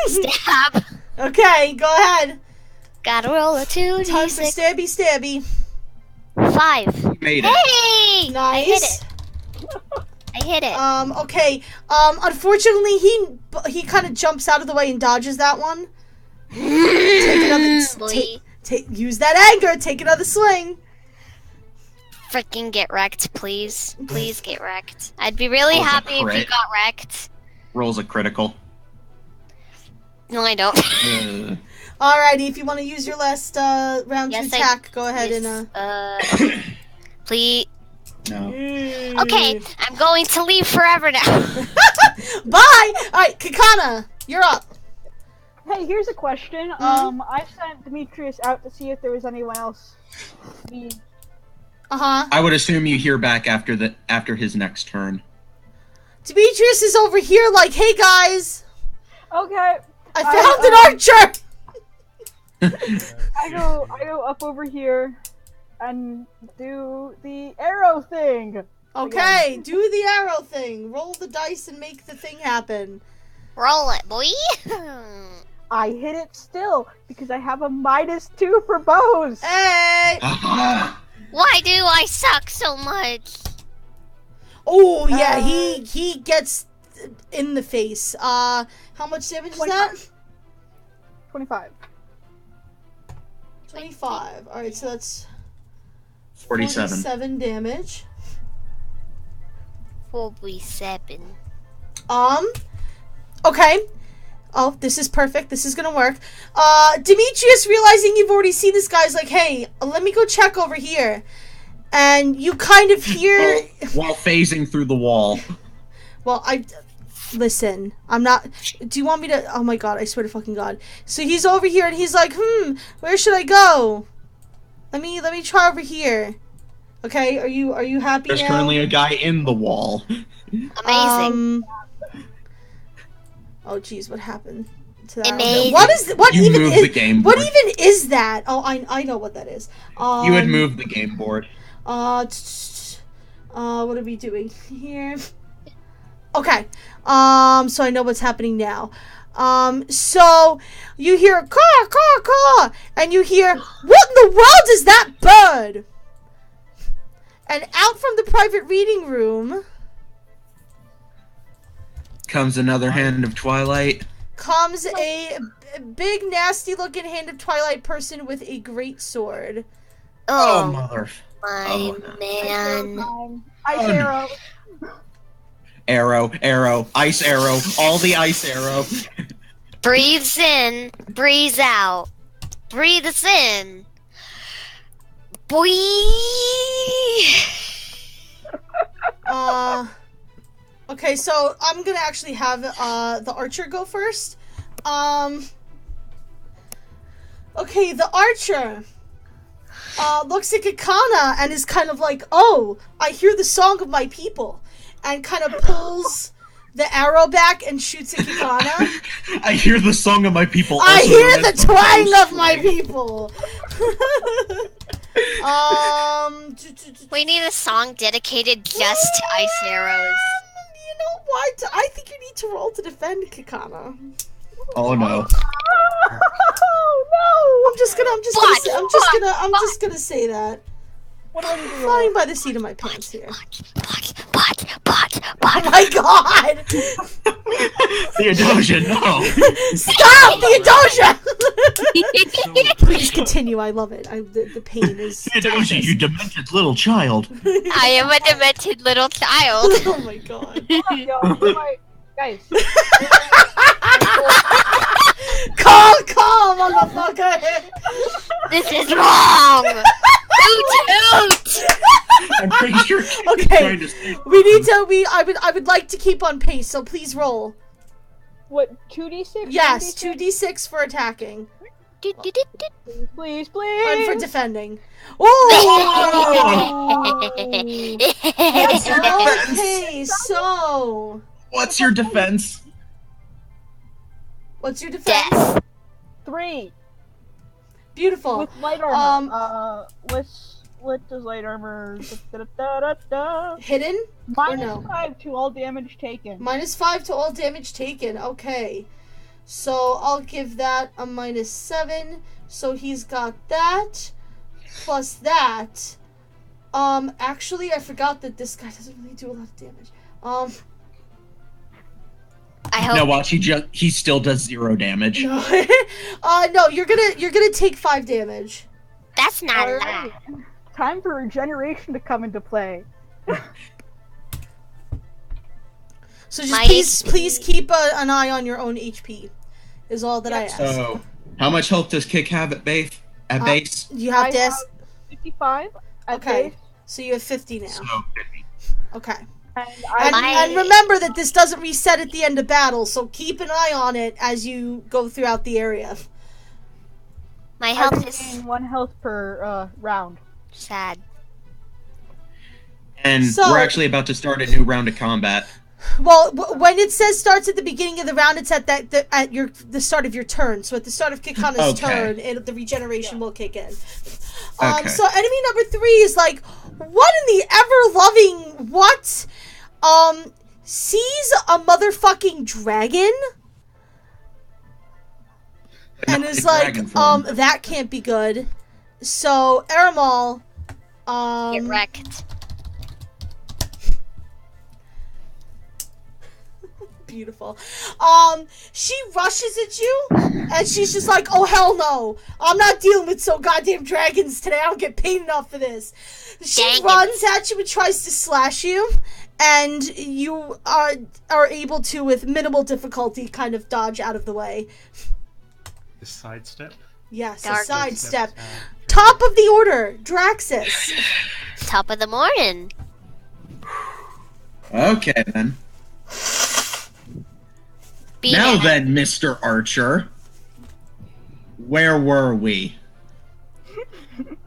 Stab. Okay, go ahead. Gotta roll a Time for 2d6. stabby. 5. You made it. Hey! I hit Nice. it. I hit it. Okay. Unfortunately, he kind of jumps out of the way and dodges that one. Take another. Boy. Use that anger. Take another swing. Freaking get wrecked, please. Please get wrecked. I'd be really Oh, happy if you crit. got wrecked. Rolls a critical. No, I don't. Alrighty, if you want to use your last round Yes, to I- attack, go ahead Yes, and. please. No. Okay, I'm going to leave forever now. Bye. All right, Kakana, you're up. Hey, here's a question. I sent Demetrius out to see if there was anyone else. I would assume you hear back after his next turn. Demetrius is over here, like, hey guys, Okay. I found an archer. I go up over here and do the arrow thing. Okay, do the arrow thing. Roll the dice and make the thing happen. Roll it, boy. I hit it still because I have a -2 for bows. Hey! Why do I suck so much? Oh yeah, he gets in the face. How much damage is that? 25. 25. All right, so that's 47. 47 damage. 47. Okay. Oh, this is perfect. This is gonna work. Demetrius, realizing you've already seen this guy's like, hey, let me go check over here. And you kind of hear... While phasing through the wall. Well, listen, I'm not... Do you want me to... Oh my god, I swear to fucking god. So he's over here and he's like, where should I go? Let me try over here. Okay, are you happy There's now? currently a guy in the wall. Amazing. Oh jeez, what happened to that? Amazing. What You even moved is the game what board. even is that? Oh, I know what that is. You had moved the game board. What are we doing here? Okay. So I know what's happening now. So you hear caw caw caw, and you hear, what in the world is that bird? And out from the private reading room Comes another Hand of Twilight. comes a big, nasty-looking Hand of Twilight person with a great sword. Oh, mother. My man. Ice arrow. Arrow, ice arrow, all the ice arrow. Breathes in, breathes out. Breathes in. Boy. Okay, so I'm gonna actually have the archer go first. Okay, the archer looks at Kikana and is kind of like, oh, I hear the song of my people, and kind of pulls the arrow back and shoots at Kikana. I hear the song of my people. I also hear known the as twang of my people. We need a song dedicated just to ice arrows. You know what? I think you need to roll to defend Kikana. Oh no. Oh I'm just gonna say that. What do I need to roll? Flying by the seat of my pants here. But. Oh my god! Theodosia, no! Stop, Theodosia! Please continue. I love it. The pain is. Theodosia, you demented little child. I am a demented little child. Oh my god. Guys. Calm, motherfucker! This is wrong. Toot. I'm pretty sure he's Okay, trying to say we need to. I would like to keep on pace, so please roll. What, 2d6? Yes, 2d6 for attacking. Please. And for defending. Oh! Okay, so... What's your defense? What's your defense? Death. 3. Beautiful. With light armor. What does light armor? Hidden? no? -5 to all damage taken. -5 to all damage taken. Okay. So I'll give that a -7. So he's got that. Plus that. Actually, I forgot that this guy doesn't really do a lot of damage. I hope. No, watch, he still does 0 damage. No, no, you're gonna take 5 damage. That's not a lot. Alright. Time for regeneration to come into play. So just My please keep an eye on your own HP. Is all that I ask. So, how much health does Kick have at base? You have to ask. 55. At Okay, base, so you have 50 now. So, Okay. and And remember that this doesn't reset at the end of battle, so keep an eye on it as you go throughout the area. My I health is gain 1 health per round. sad. And So- we're actually about to start a new round of combat. Well, when it says starts at the beginning of the round, it's at the start of your turn. So at the start of Kikana's Okay. turn, the regeneration will kick in. Okay. So enemy number 3 is like, what in the ever-loving what? Sees a motherfucking dragon and not is in like, dragon form. that can't be good. So Aramal, Get wrecked. beautiful. She rushes at you, and she's just like, "Oh hell no! I'm not dealing with so goddamn dragons today. I don't get paid enough for this." She Dang it. runs at you and tries to slash you, and you are able to, with minimal difficulty, kind of dodge out of the way. The sidestep. Yes, a Dark. sidestep. Top of the order, Draxus. Top of the morning. Okay, then. Beat Now it. then, Mr. Archer. Where were we?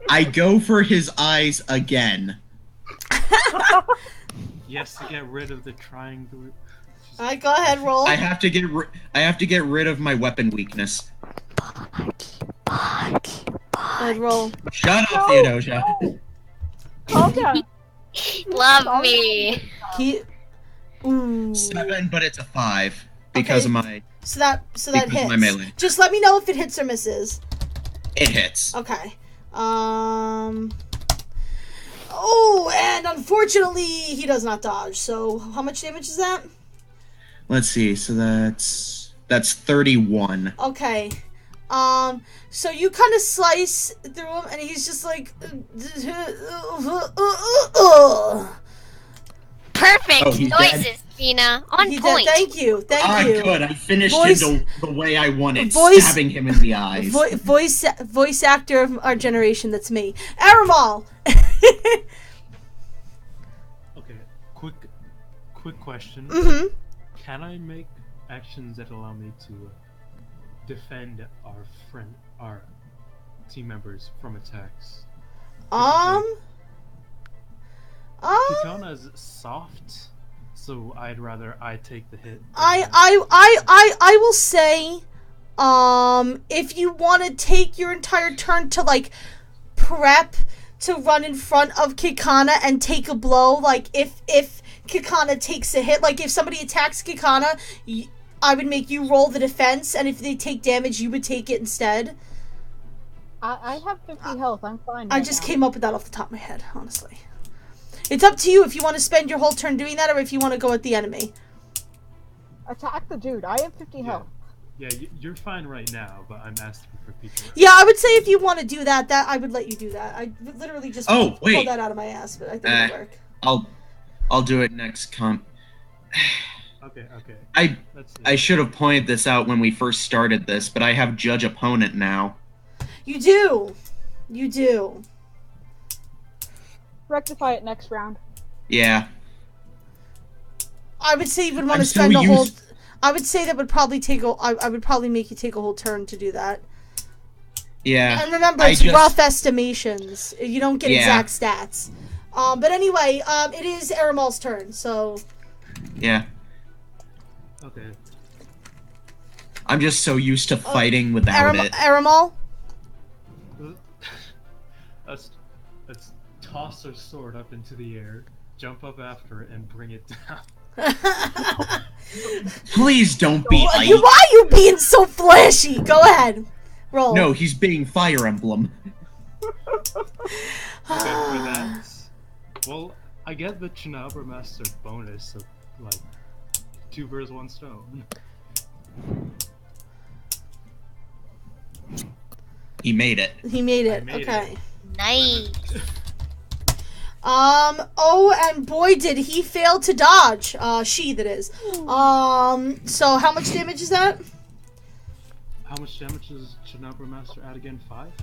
I go for his eyes again. Yes, to get rid of the triangle. Alright, go ahead, roll. I have to get rid of my weapon weakness. Go ahead, roll. Shut up, No, Theodosia. no. Calm down. Love me. Ooh. 7, but it's a 5 because Okay. of my. So that Because of hits. my melee. Just let me know if it hits or misses. It hits. Okay. Oh, and unfortunately, he does not dodge. So, how much damage is that? Let's see. So that's 31. Okay. So you kind of slice through him, and he's just like, Perfect Oh, he's noises, dead. Tina. On he point. did. Thank you. Good. I finished Voice- him the way I wanted, voice- stabbing him in the eyes. Voice actor of our generation. That's me, Aramal. Okay, quick question. Mm-hmm. Can I make actions that allow me to defend our team members from attacks? Kitana is soft, so I'd rather I take the hit. I will say, if you want to take your entire turn to like prep to run in front of Kikana and take a blow, like if Kikana takes a hit, like if somebody attacks Kikana, I would make you roll the defense, and if they take damage, you would take it instead. I have 50 health. I'm fine. I just came up with that off the top of my head, honestly. It's up to you if you want to spend your whole turn doing that, or if you want to go at the enemy. Attack the dude. I have 50 health. Yeah, you're fine right now, but I'm asking for future. Yeah, I would say if you want to do that, I would let you do that. I would literally just pulled that out of my ass, but I think it'll work. I'll do it next comp. Okay. I should have pointed this out when we first started this, but I have judge opponent now. You do. You do. Rectify it next round. Yeah. I would say you would want I'm to so spend a whole. used- I would say that would probably take a. I would probably make you take a whole turn to do that. Yeah. And remember, I it's just- rough estimations. You don't get Yeah. exact stats. But anyway, it is Aramal's turn, so. Yeah. Okay. I'm just so used to fighting without it. Aramal? Let's toss our sword up into the air, jump up after it, and bring it down. Please don't be Why Ike. are you being so flashy? Go ahead. Roll. No, he's being Fire Emblem. Okay, for that. Well, I get the Chinabra Master bonus, so, like, 2 birds, 1 stone. He made it. He made it. I made Okay. it. Nice. Oh, and boy, did he fail to dodge. She, that is. So how much damage is that? How much damage does Chinabra Master add again? 5?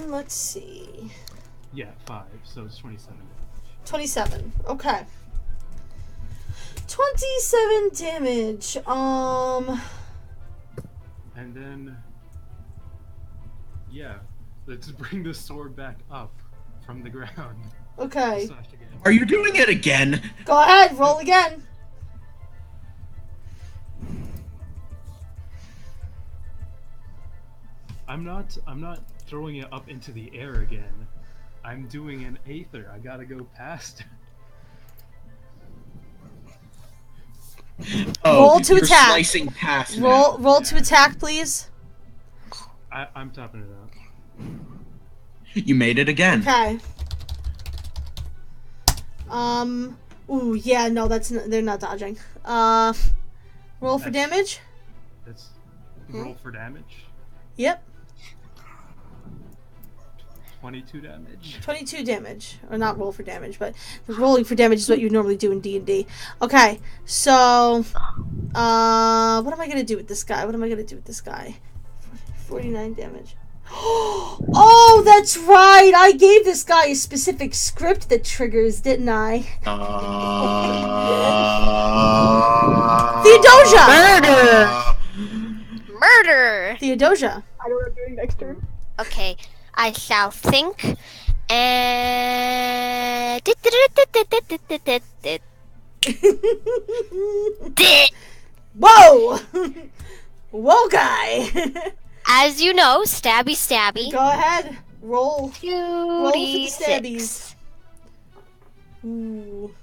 Let's see. Yeah, 5, so it's 27 damage. 27. Okay. 27 damage. And then, yeah, let's bring the sword back up from the ground. Okay. Slash again. Are you doing it again? Go ahead, roll again. I'm not throwing it up into the air again. I'm doing an aether. I gotta go past. Oh, Roll to you're attack. slicing past Roll now. to attack, please. I'm topping it out. You made it again. Okay. Ooh, yeah, no, they're not dodging. Roll for damage? That's roll for damage. Yep. 22 damage. 22 damage. Or not roll for damage, but rolling for damage is what you normally do in D&D. Okay, so... what am I gonna do with this guy? 49 damage. Oh, that's right! I gave this guy a specific script that triggers, didn't I? Theodosia! Murder! Theodosia. I don't know what I'm doing next turn. Okay, I shall think and Whoa! Whoa, guy! as you know, stabby stabby. Go ahead. Roll for the 2d6. stabbies. Ooh.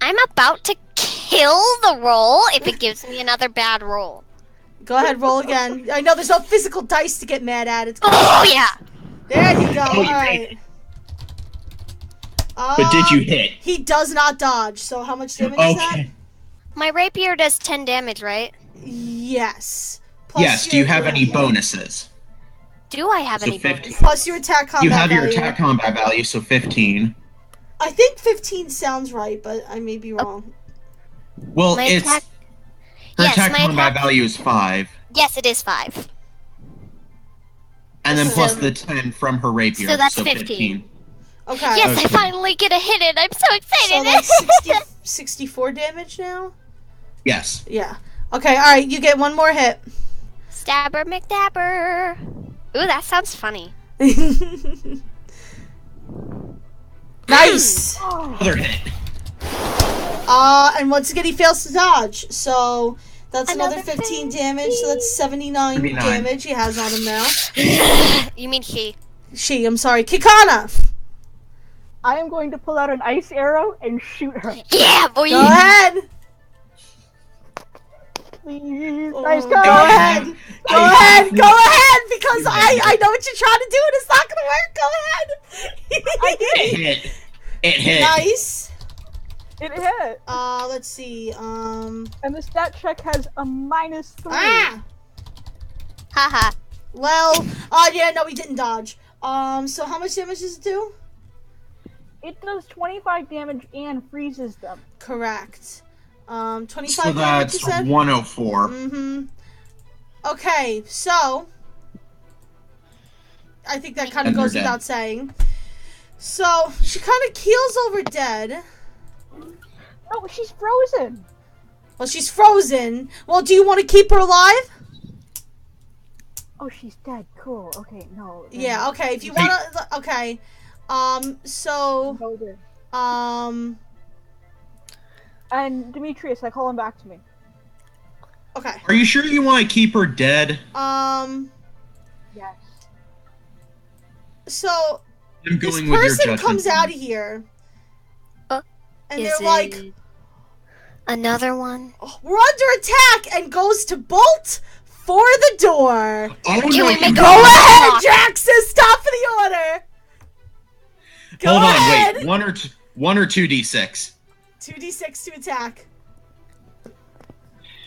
I'm about to kill the roll if it gives me another bad roll. Go ahead, roll again. I know there's no physical dice to get mad at. It's Oh yeah! There you go. Oh, you Alright. But did you hit? He does not dodge, so how much damage is that? Okay. My rapier does 10 damage, right? Yes. Plus Yes, do you your- have any bonuses? Do I have So any 50. bonus? Plus your attack combat You have your value. attack combat value, so 15. I think 15 sounds right, but I may be wrong. Well, My it's... attack- Her Yes, attack my combat attack- value is 5. Yes, it is 5. And then So- plus the 10 from her rapier, So that's 15. 15. Okay. Yes, I Okay. finally get to hit it. I'm so So excited. that's 64 damage now? Yes. Yeah. Okay, alright, you get one more hit. Stabber McDabber. Ooh, that sounds funny. Nice! Another hit. And once again he fails to dodge, so that's another Another 15 damage, so that's 79 79. damage he has on him now. You mean she? I'm sorry. Kikana! I am going to pull out an ice arrow and shoot her. Yeah, boy. Go ahead! Please, Oh, nice go go. ahead! Go I ahead! have Go ahead! Because You I have know what you're trying to do and it's not gonna work. Go It ahead! hit. It hit. Nice. It hit. Let's see. And the stat check has a -3. Ah! Haha. Well, yeah, no, he didn't dodge. So how much damage does it do? It does 25 damage and freezes them. Correct. 25 So damage, that's you said? 104. Mm-hmm. Okay, so I think that kind of And they're goes dead. without saying. So she kind of keels over dead. No, she's frozen. Well, she's frozen. Well, do you want to keep her alive? Oh, she's dead. Cool. Okay, no. then- Yeah. Okay. If you Hey. want to. Okay. So. No, then. And Demetrius, I call him back to me. Okay. Are you sure you want to keep her dead? Yes. So I'm this going with your person judgment. comes out of here, and Is they're like, it another one? "Oh, "We're under attack," and goes to bolt for the door. Oh, Can no, we make you- a- Go ahead, Lock. Jaxus. Top of the order. Go Hold ahead. on, wait. One or two d6. 2d6 to attack.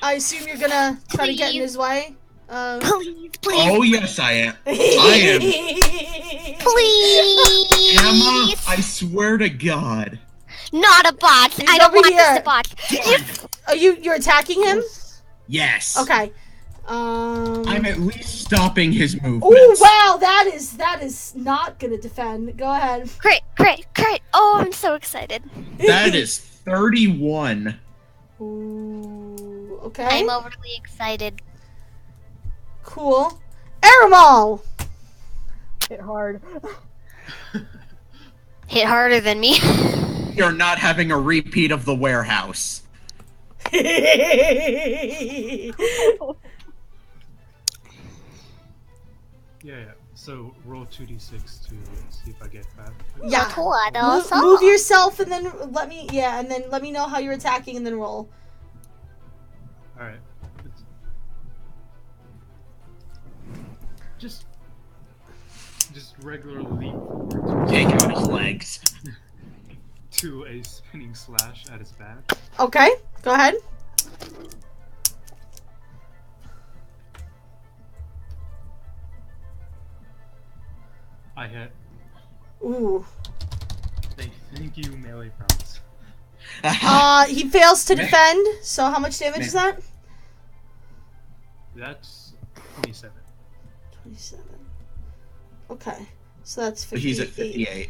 I assume you're gonna try to get in Please. his way. Please, please, Oh yes, I am. please. Emma, I swear to God. Not a bot. He's I don't over want here. this to bot. If Are you're attacking him? Yes. Okay. I'm at least stopping his movements. Oh wow, that is not gonna defend. Go ahead. great, great, great. Oh, I'm so excited. That is 31. Ooh, okay. I'm overly excited. Cool. Aramal! Hit hard. Hit harder than me. You're not having a repeat of the warehouse. Yeah. So roll 2d6 to see if I get back. Yeah. Move yourself and then let me know how you're attacking and then roll. All right. Just just regular leap forward Take out his legs. to a spinning slash at his back. Okay, go ahead. I hit. Ooh. Thank you, melee prowess. He fails to defend, so how much damage is that? That's 27. 27. Okay, so that's 58. He's at 58.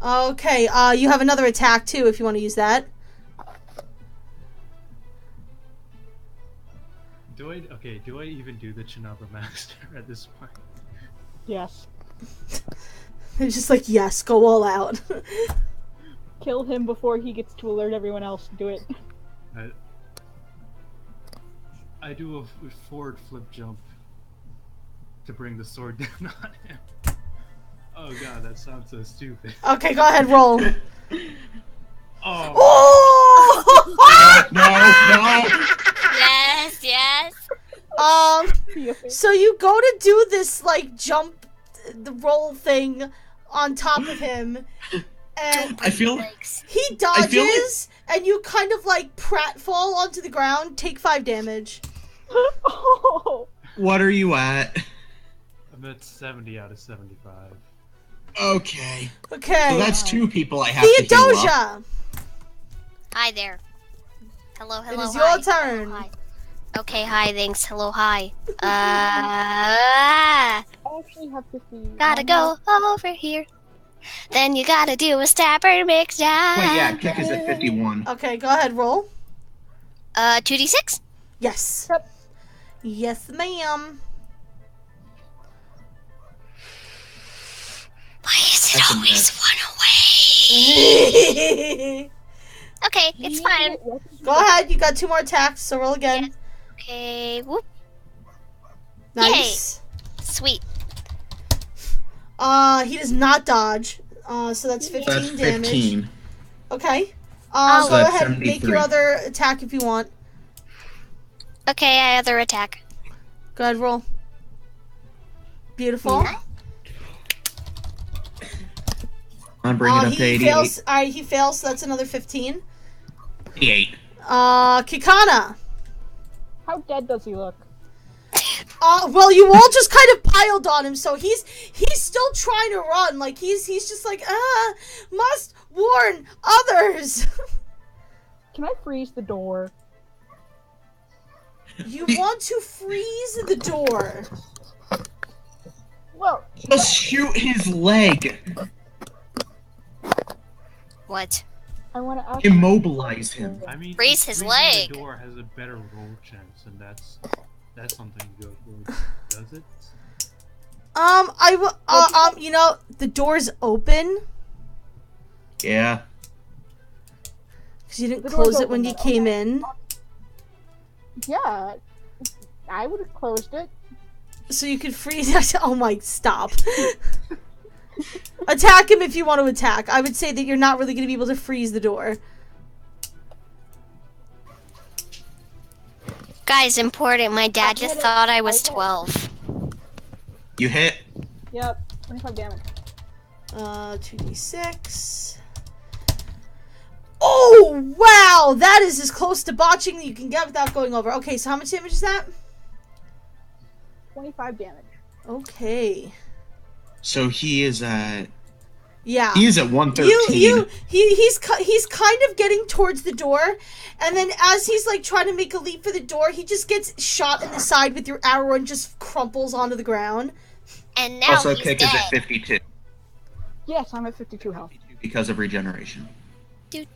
Okay, you have another attack too if you want to use that. Do I even do the Chinabra Master at this point? Yes. They're just like, yes, go all out. Kill him before he gets to alert everyone else to do it. I do a forward flip jump to bring the sword down on him. Oh god, that sounds so stupid. Okay, go ahead, roll. Oh! No! Yes. So you go to do this, like, jump, the roll thing on top of him, and I feel he dodges, and you kind of, like, pratfall onto the ground, take 5 damage. Oh! What are you at? I'm at 70 out of 75. Okay. Okay. So that's 2 people I have to heal up. Theodosia! Hi there. Hello, It hello, is hi. your turn. Hi. Okay, hi, thanks. Hello, hi. I actually have 50. Gotta go over here. Then you gotta do a stabber mix down. Wait, yeah, kick is at 51. Okay, go ahead, roll. 2d6? Yes. Yep. Yes, ma'am. Why is it That's a always miss. one away? Okay, it's fine. Go ahead, you got 2 more attacks, so roll again. Okay, whoop. Nice. Sweet. He does not dodge. So that's 15 That's damage. 15. Okay. Oh. Go So that's ahead and make your 73. other attack if you want. Okay, I other attack. Go ahead, roll. Beautiful. I'm bringing it up to He 88. fails. Alright, he fails, so that's another 15. 88. Kikana. How dead does he look? Well, you all just kind of piled on him, so he's still trying to run. Like, he's just like, must warn others. Can I freeze the door? You want to freeze the door. Well, Just shoot his leg. What? I want to ask. Immobilize him. I mean, Freeze his freezing leg. The door has a better roll chance, and that's something good. Does it? You know, the door's open. Yeah. Because you didn't The door's close it open, when you then, came okay. in. Yeah, I would have closed it. So you could freeze. Oh my, stop. Attack him if you want to attack. I would say that you're not really going to be able to freeze the door. Guys, important. My dad just thought I was 12. You hit. Yep, 25 damage. 2d6. Oh, wow! That is as close to botching that you can get without going over. Okay, so how much damage is that? 25 damage. Okay. So he is at. Yeah. He is at 113. He's kind of getting towards the door, and then as he's like trying to make a leap for the door, he just gets shot in the side with your arrow and just crumples onto the ground. And now Also, he's kick dead. is at 52 Yes, I'm at 52 health. because of regeneration. Yes.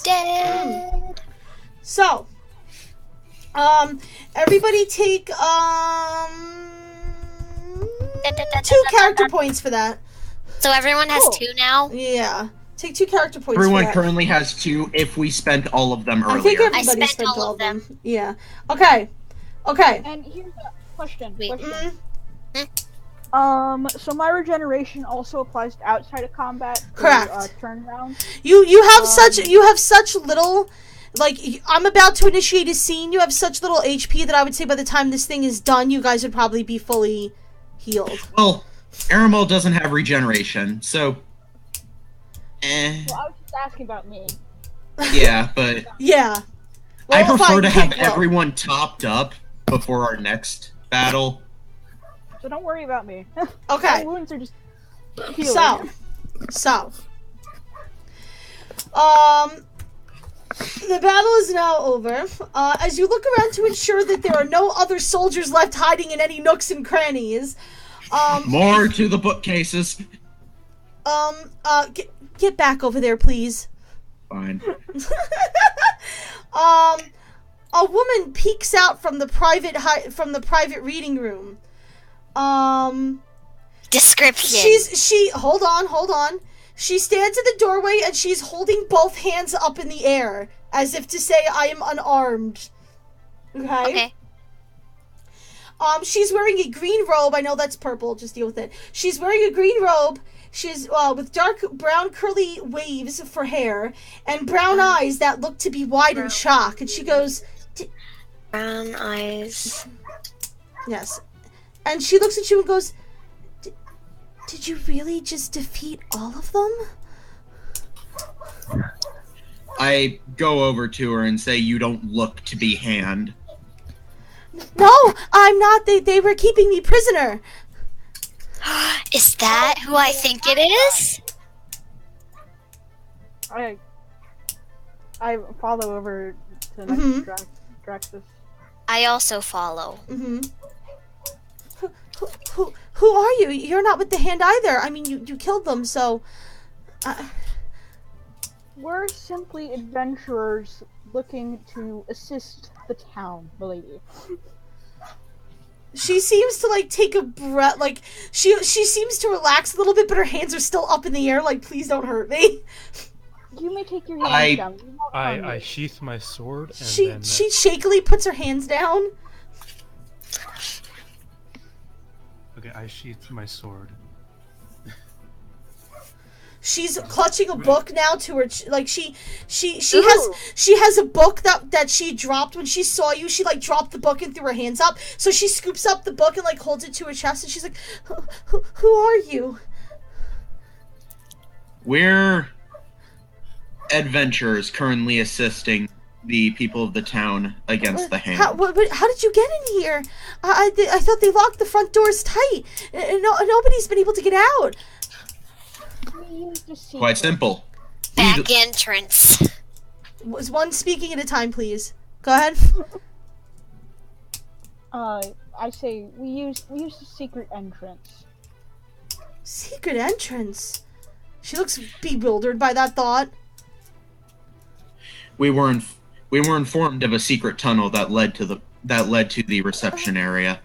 Dead. So, everybody take 2 character points for that. So everyone has Cool. 2 now? Yeah, take 2 character points. Everyone for that. currently has 2 if we spent all of them I think earlier. everybody spent spent all all of of them. Yeah. Okay. And here's a question. Wait. So my regeneration also applies to outside of combat. Correct. Turn round. You have such little, like, I'm about to initiate a scene. You have such little HP that I would say by the time this thing is done, you guys would probably be fully healed. Well, Aramol doesn't have regeneration, so... Eh. Well, I was just asking about me. Yeah, but... Yeah. I Well, prefer fine, to have pick one. everyone topped up before our next battle. So don't worry about me. Okay. My wounds are just healing. So. The battle is now over. As you look around to ensure that there are no other soldiers left hiding in any nooks and crannies, More to the bookcases. get back over there, please. Fine. A woman peeks out from the private reading room. Description. Hold on. She stands in the doorway and she's holding both hands up in the air as if to say, I am unarmed. Okay. She's wearing a green robe. I know that's purple, just deal with it. She's wearing a green robe. She's with dark brown curly waves for hair and brown eyes that look to be wide in shock. And she goes, Brown eyes. Yes. And she looks at you and goes, did you really just defeat all of them? I go over to her and say, you don't look to be Hand. No, I'm not. They were keeping me prisoner. Is that who I think it is? I follow over to next to Draxus. I also follow. Who are you? You're not with the Hand either. I mean, you killed them, so... We're simply adventurers looking to assist the town, milady. She seems to, like, take a breath, like, she seems to relax a little bit, but her hands are still up in the air, like, please don't hurt me. You may take your hands down. You won't harm I me. sheath my sword and She then... shakily puts her hands down. Okay, I sheath my sword. She's clutching a book now to her, like she has a book that she dropped when she saw you. She like dropped the book and threw her hands up. So she scoops up the book and like holds it to her chest and she's like, who are you? We're adventurers currently assisting the people of the town against the Hand. How did you get in here? I thought they locked the front doors tight. Nobody's been able to get out. Quite simple. Back entrance. Was one speaking at a time, please? Go ahead. I say we use the secret entrance. Secret entrance? She looks bewildered by that thought. We were informed of a secret tunnel that led to the reception area.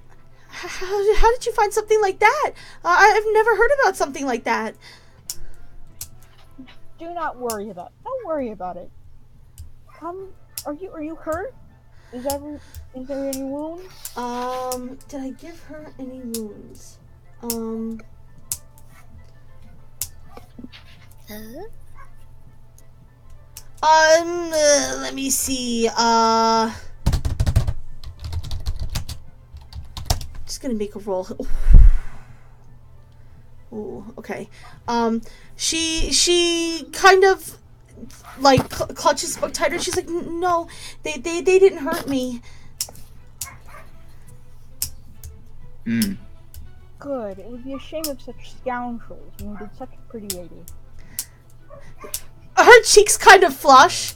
How did you find something like that? I've never heard about something like that. Do not worry about it. Don't worry about it. Are you hurt? Is there any wounds? Did I give her any wounds? Let me see. Just gonna make a roll. Ooh, okay. She kind of like clutches the book tighter. She's like, no, they didn't hurt me. Good. It would be a shame of such scoundrels wounded such a pretty lady. Her cheeks kind of flush.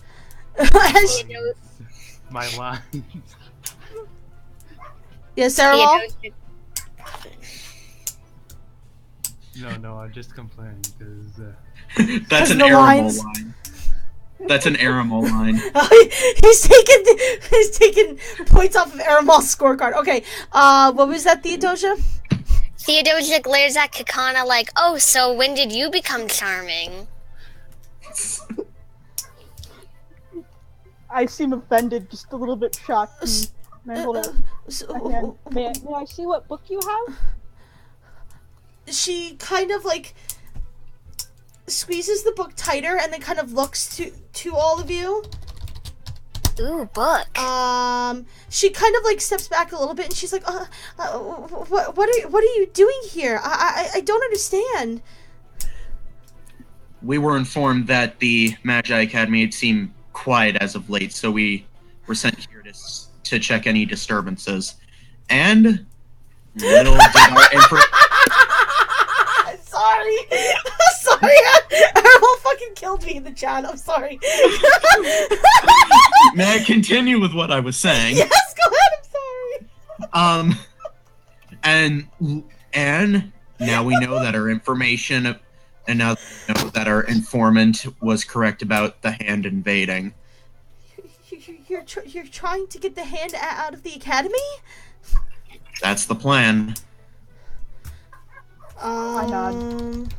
My line. Yes, Sarah. No, I'm just complaining because. That's an the Aramol lines. line. That's an Aramol line. He's taking points off of Aramol's scorecard. Okay, what was that, Theodosia? Theodosia glares at Kakana like, oh, so when did you become charming? I seem offended, just a little bit shocked. Hold on. May I see what book you have? She kind of like squeezes the book tighter and then kind of looks to all of you. Ooh, book. She kind of like steps back a little bit and she's like, what are you doing here? I don't understand. We were informed that the Magi Academy had seemed quiet as of late, so we were sent here to check any disturbances. And little did our Sorry. Sorry. Errol fucking killed me in the chat. I'm sorry. May I continue with what I was saying? Yes, go ahead. I'm sorry. And now we know that our information, and now we know that our informant was correct about the Hand invading. You're trying to get the Hand out of the academy? That's the plan. I nod.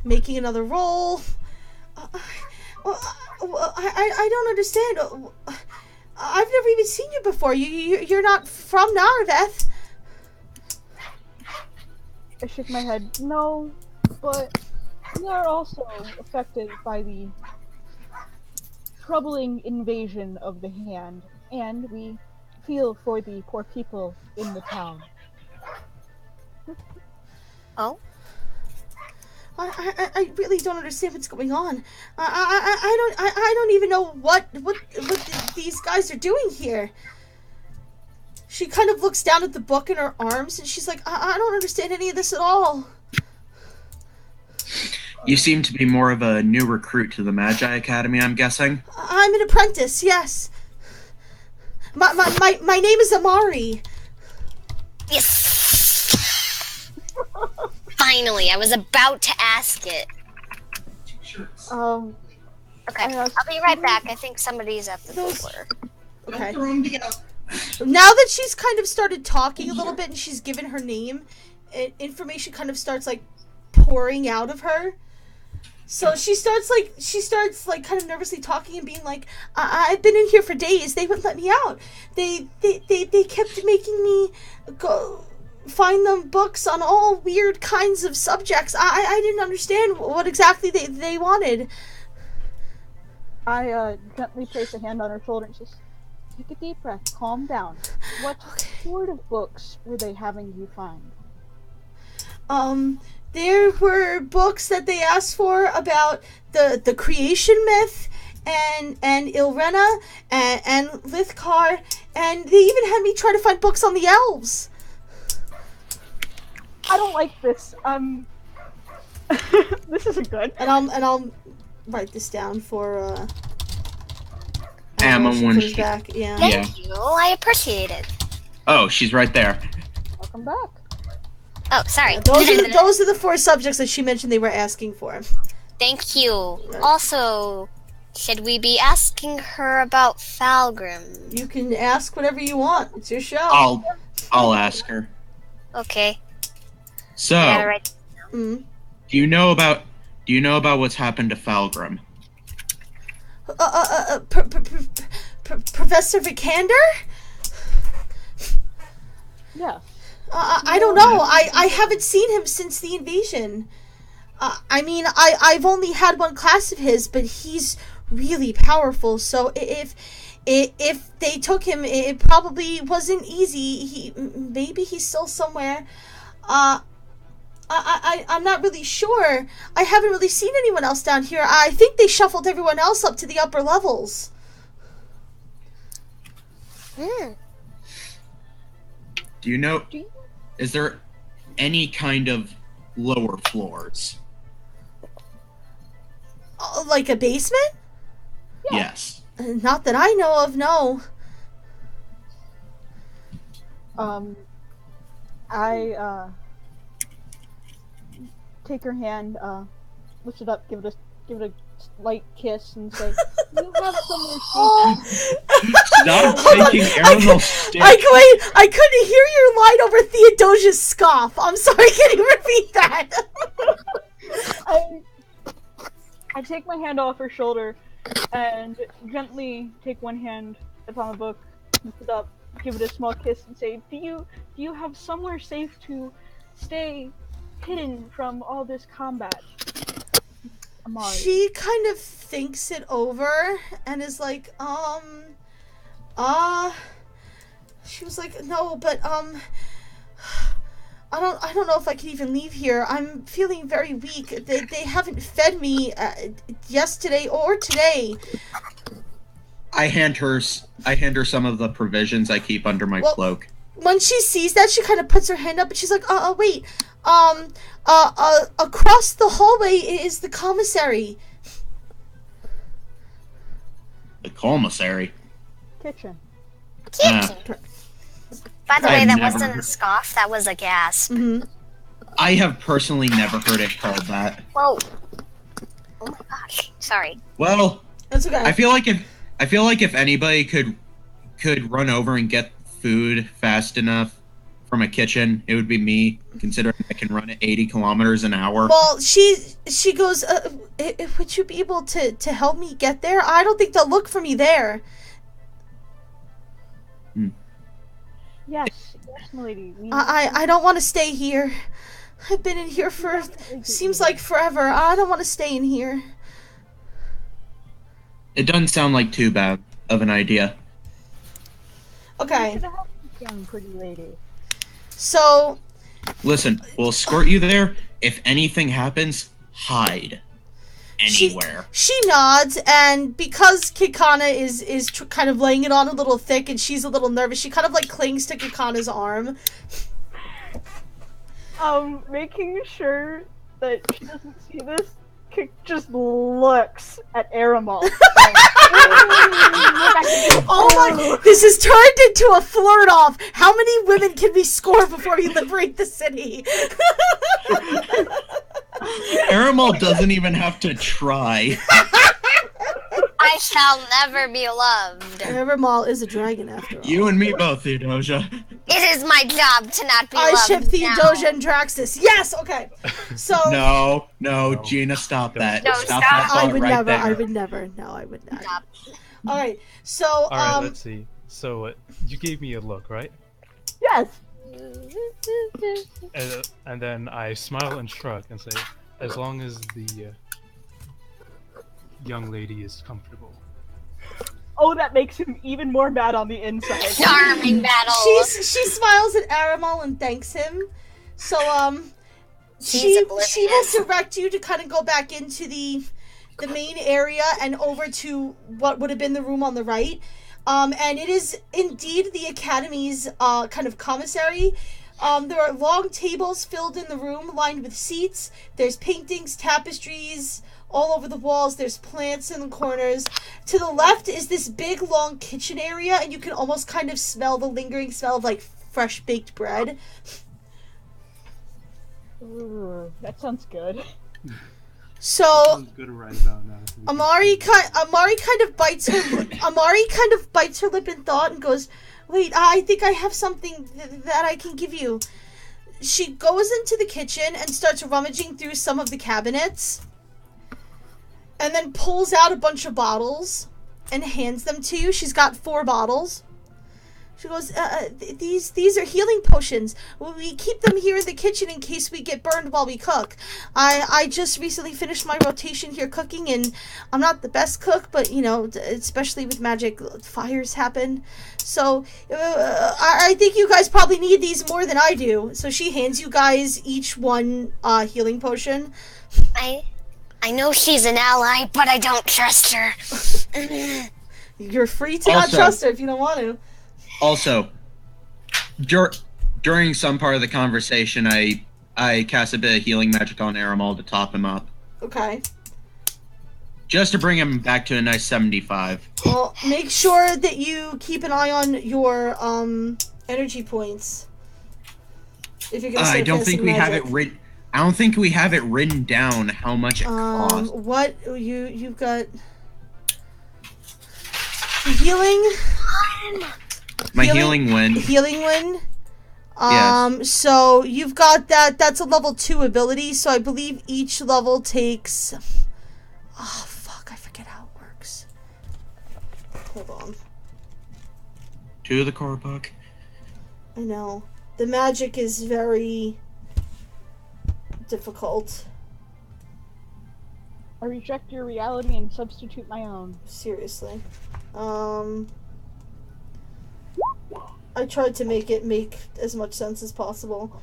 Making another roll. I don't understand. I've never even seen you before. You're not from Nareveth. I shake my head. No, but we are also affected by the troubling invasion of the Hand, and we feel for the poor people in the town. Oh? I really don't understand what's going on. I don't even know what these guys are doing here. She kind of looks down at the book in her arms and she's like, I don't understand any of this at all. You seem to be more of a new recruit to the Magi Academy, I'm guessing? I'm an apprentice, yes. My name is Amari. Yes! Finally, I was about to ask it. Okay, I'll be right back. I think somebody's at the door. Okay. Now that she's kind of started talking a little bit and she's given her name, information kind of starts like pouring out of her. So she starts kind of nervously talking and being like, I've been in here for days. They wouldn't let me out. They kept making me go find them books on all weird kinds of subjects. I didn't understand what exactly they wanted. I gently place a hand on her shoulder and says, take a deep breath, calm down. What sort of books were they having you find? There were books that they asked for about the creation myth and Ilrena and Lithkar, and they even had me try to find books on the elves. I don't like this. This isn't good. And I'll write this down for Emma when she back. Yeah. Thank you. I appreciate it. Oh, she's right there. Welcome back. Oh, sorry. Those are the 4 subjects that she mentioned they were asking for. Thank you. Also, should we be asking her about Falgrim? You can ask whatever you want. It's your show. I'll ask her. Okay. So, do you know about what's happened to Falgrim? Professor Vikander? Yeah. I don't know. I haven't seen him since the invasion. I mean, I've only had one class of his, but he's really powerful. So if they took him, it probably wasn't easy. Maybe he's still somewhere. I'm not really sure. I haven't really seen anyone else down here. I think they shuffled everyone else up to the upper levels. Do you know? Is there any kind of lower floors? Like a basement? Yes. Not that I know of, no. I take her hand, lift it up, give it a light kiss, and say, "You have somewhere safe." Stop taking Ariel's stick. I couldn't hear your line over Theodosia's scoff. I'm sorry, can you repeat that? I take my hand off her shoulder and gently take one hand upon the book, lift it up, give it a small kiss, and say, Do you have somewhere safe to stay hidden from all this combat?" Amari. She kind of thinks it over and is like, She was like, no, but, I don't know if I can even leave here. I'm feeling very weak. They haven't fed me, yesterday or today. I hand her some of the provisions I keep under my cloak. When she sees that, she kind of puts her hand up and she's like, wait. Across the hallway is the commissary. The commissary? Kitchen. By the way, I've that never wasn't a scoff, that was a gasp. Mm-hmm. I have personally never heard it called that. Whoa. Oh my gosh. Sorry. Well, That's okay. I feel like if anybody could run over and get food fast enough from a kitchen, it would be me, considering I can run at 80 kilometers an hour. Well, she goes, would you be able to help me get there? I don't think they'll look for me there. Yes, milady. I don't want to stay here. I've been in here for, seems like forever. I don't want to stay in here. It doesn't sound like too bad of an idea. Okay. Young pretty lady. So, Listen, we'll escort you there. If anything happens, hide. Anywhere. She nods, and because Kikana is kind of laying it on a little thick, and she's a little nervous, she kind of like clings to Kikana's arm. Making sure that she doesn't see this, Kik just looks at Aramal. Oh my! This has turned into a flirt-off. How many women can we score before we liberate the city? Aramal doesn't even have to try. I shall never be loved. Aramal is a dragon after all. You and me both, Theodosia. It is my job to not be I loved ship Theodosia and Draxus. Yes, okay. So No, Gina, stop that. No, stop stop. that thought I would right never. there. I would never. No, I would not. Stop. All right. So Alright, let's see. So, you gave me a look, right? Yes. And then I smile and shrug and say, as long as the young lady is comfortable. Oh, that makes him even more mad on the inside. Charming battle. she smiles at Aramal and thanks him. So she She's will oblivious. direct you to kind of go back into the main area and over to what would have been the room on the right. And it is indeed the Academy's kind of commissary. There are long tables filled in the room lined with seats. There's paintings, tapestries all over the walls. There's plants in the corners. To the left is this big long kitchen area, and you can almost kind of smell the lingering smell of like fresh baked bread. Ooh, that sounds good. So Sounds good right about now. Amari kind of bites her lip in thought and goes, "Wait, I think I have something that I can give you." She goes into the kitchen and starts rummaging through some of the cabinets, and then pulls out a bunch of bottles and hands them to you. She's got 4 bottles. She goes, these are healing potions. We keep them here in the kitchen in case we get burned while we cook. I just recently finished my rotation here cooking, and I'm not the best cook, but, you know, especially with magic, fires happen. So, I think you guys probably need these more than I do. So she hands you guys each one healing potion. I know she's an ally, but I don't trust her. You're free to not Also- trust her if you don't want to. Also, during some part of the conversation, I cast a bit of healing magic on Aramal to top him up. Okay. Just to bring him back to a nice 75. Well, make sure that you keep an eye on your energy points. If you're gonna start I don't think casting we have magic. it written. I don't think we have it written down how much it costs. What you've got healing. My healing wind. Healing wind. Yes. So you've got that. That's a level 2 ability. So I believe each level takes. Oh fuck! I forget how it works. Hold on. 2 of the core book. I know. The magic is very difficult. I reject your reality and substitute my own. Seriously. I tried to make it make as much sense as possible.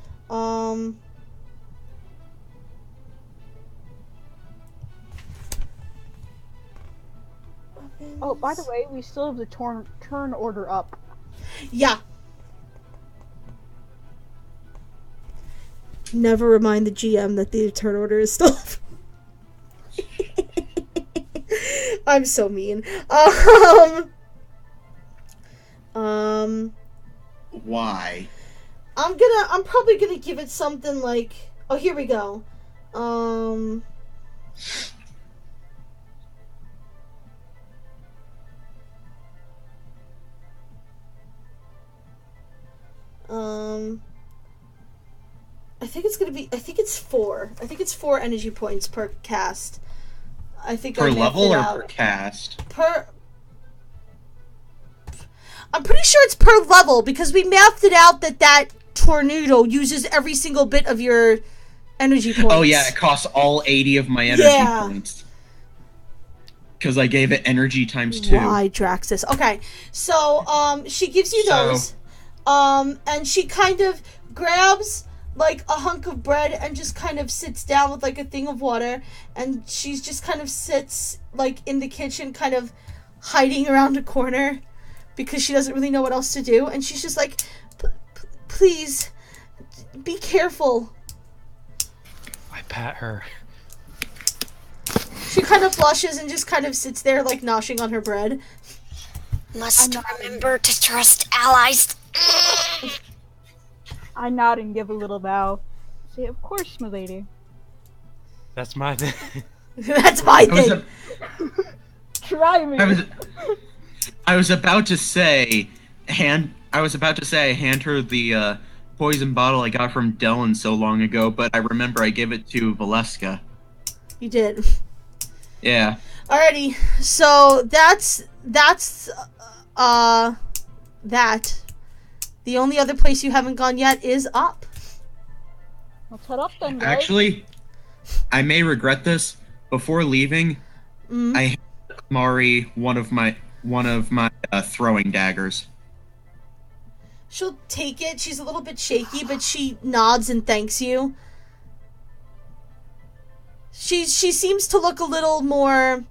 Oh, by the way, we still have the turn order up. Yeah. Never remind the GM that the turn order is still up. I'm so mean. Why? I'm probably gonna give it something like, oh, here we go. I think it's 4. I think it's 4 energy points per cast. I think Per I mapped level it or out. per cast? I'm pretty sure it's per level because we mapped it out that tornado uses every single bit of your energy points. Oh yeah, it costs all 80 of my energy points. Because I gave it energy times 2. Why, Draxus? Okay, so she gives you those, and she kind of grabs like a hunk of bread and just kind of sits down with like a thing of water, and she's just kind of sits like in the kitchen, kind of hiding around a corner because she doesn't really know what else to do, and she's just like, please, be careful. I pat her. She kind of blushes and just kind of sits there like noshing on her bread. Must remember to trust allies. I nod and give a little bow. Say, of course, milady. That's my thing. That's my thing. Try me. I was about to say, I hand her the poison bottle I got from Dylan so long ago, but I remember I gave it to Valeska. You did. Yeah. Alrighty, so that's that. The only other place you haven't gone yet is up. Let's head up then, guys. Actually, I may regret this. Before leaving, I handed Mari one of my throwing daggers. She'll take it. She's a little bit shaky, but she nods and thanks you. She seems to look a little more...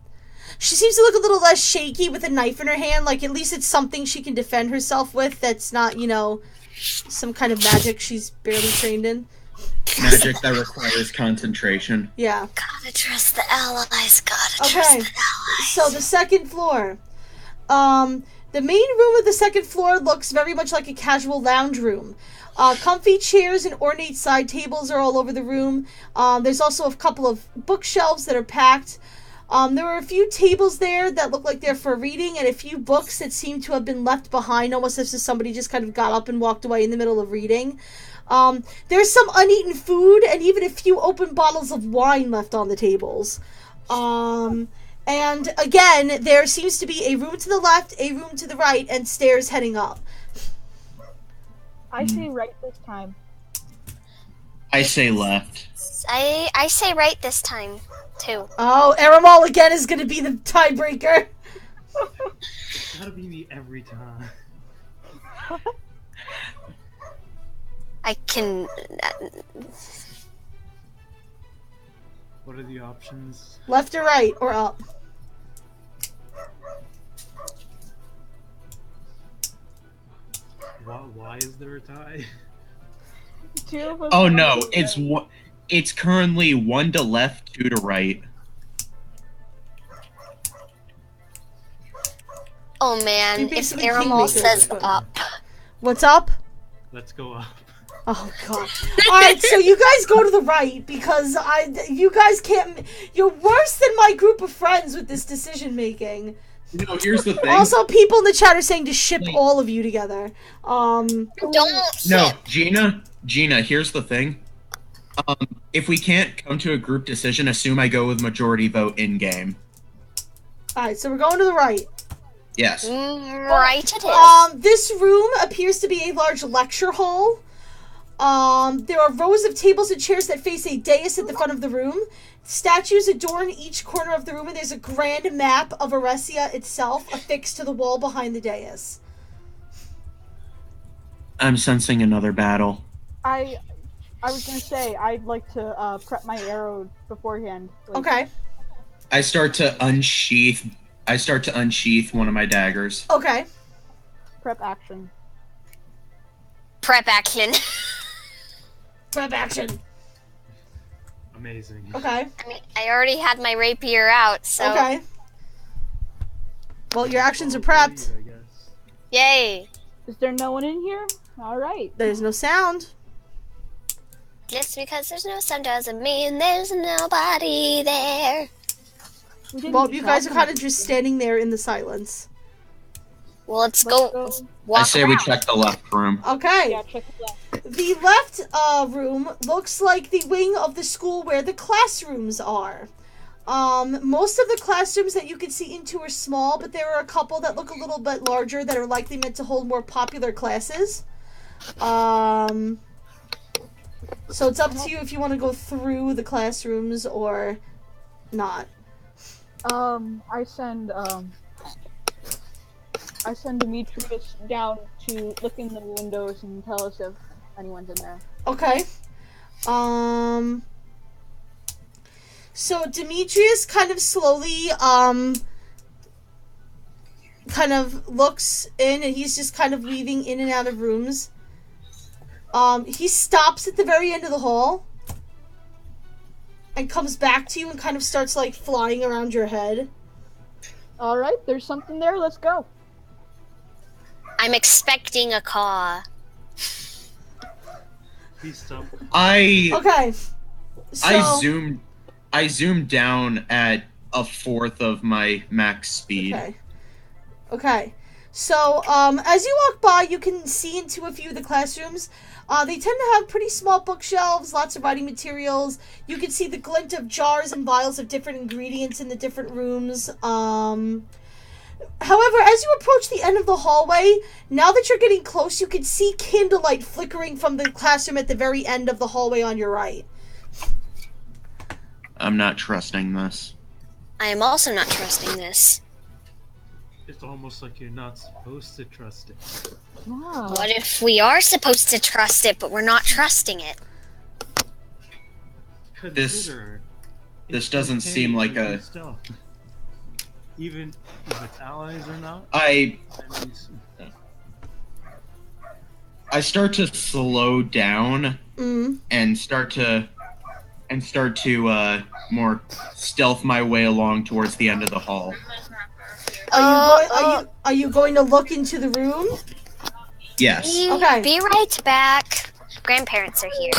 She seems to look a little less shaky with a knife in her hand. Like, at least it's something she can defend herself with that's not, you know, some kind of magic she's barely trained in. Magic that requires concentration. Yeah. Gotta trust the allies. Trust the allies. So the second floor. The main room of the second floor looks very much like a casual lounge room. Comfy chairs and ornate side tables are all over the room. There's also a couple of bookshelves that are packed. There were a few tables there that look like they're for reading, and a few books that seem to have been left behind, almost as if somebody just kind of got up and walked away in the middle of reading. There's some uneaten food, and even a few open bottles of wine left on the tables. And again, there seems to be a room to the left, a room to the right, and stairs heading up. I say right this time. I say left. I say right this time, too. Oh, Aramal again is going to be the tiebreaker. It's gotta be me every time. I can... What are the options? Left or right, or up. Why is there a tie? Two of us Oh no, it's currently 1 to left, 2 to right. Oh man, You if basically Aramal kingmakers, says but- up. What's up? Let's go up. Oh god. Alright, so you guys go to the right because you guys can't... You're worse than my group of friends with this decision making. No, here's the thing. Also, people in the chat are saying to ship all of you together. Don't No, ship. Gina, here's the thing. If we can't come to a group decision, assume I go with majority vote in-game. Alright, so we're going to the right. Yes. Right it is. This room appears to be a large lecture hall. There are rows of tables and chairs that face a dais at the front of the room. Statues adorn each corner of the room, and there's a grand map of Aresia itself affixed to the wall behind the dais. I'm sensing another battle. I was gonna say I'd like to prep my arrow beforehand. Like, Okay. I start to unsheath one of my daggers. Okay. Prep action. Prep action. Prep action. Amazing. Okay. I mean, I already had my rapier out, so. Okay. Well, your actions are prepped. I guess. Yay. Is there no one in here? All right. There's no sound. Just because there's no sound doesn't mean there's nobody there. We didn't Well, get you guys are to kind of just standing there in the silence. Well, let's go. go. Walk I say around. we check the left room. Okay. Yeah, check the left. The left room looks like the wing of the school where the classrooms are. Most of the classrooms that you can see into are small, but there are a couple that look a little bit larger that are likely meant to hold more popular classes. So it's up to you if you want to go through the classrooms or not. I send Demetrius down to look in the windows and tell us if anyone's in there. Okay. So Demetrius kind of slowly, kind of looks in, and he's just kind of weaving in and out of rooms. He stops at the very end of the hall and comes back to you and kind of starts, like, flying around your head. All right, there's something there. Let's go. I'm expecting a caw. Please stop. Okay. So, I zoomed down at a fourth of my max speed. Okay. So, as you walk by, you can see into a few of the classrooms. They tend to have pretty small bookshelves, lots of writing materials. You can see the glint of jars and vials of different ingredients in the different rooms. However, as you approach the end of the hallway, now that you're getting close, you can see candlelight flickering from the classroom at the very end of the hallway on your right. I'm not trusting this. I am also not trusting this. It's almost like you're not supposed to trust it. Wow. What if we are supposed to trust it, but we're not trusting it? Consider This it's doesn't okay seem like to a... do stuff. Even if it's allies or not. I mean, start to slow down and start to more stealth my way along towards the end of the hall. Are you going to look into the room? Yes. Okay. Be right back. Grandparents are here.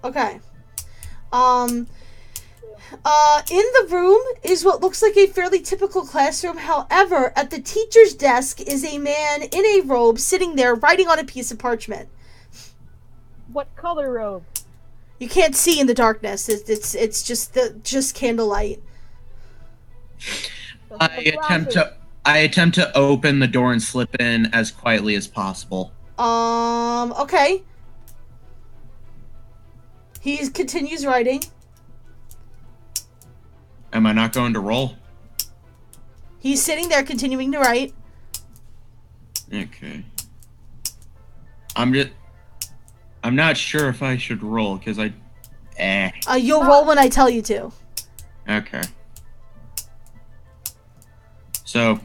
Okay. In the room is what looks like a fairly typical classroom. However, at the teacher's desk is a man in a robe sitting there writing on a piece of parchment. What color robe? You can't see in the darkness. It's just candlelight. I attempt to open the door and slip in as quietly as possible. Okay. He continues writing. Am I not going to roll? He's sitting there continuing to write. Okay. I'm not sure if I should roll, because You'll roll when I tell you to. Okay. So,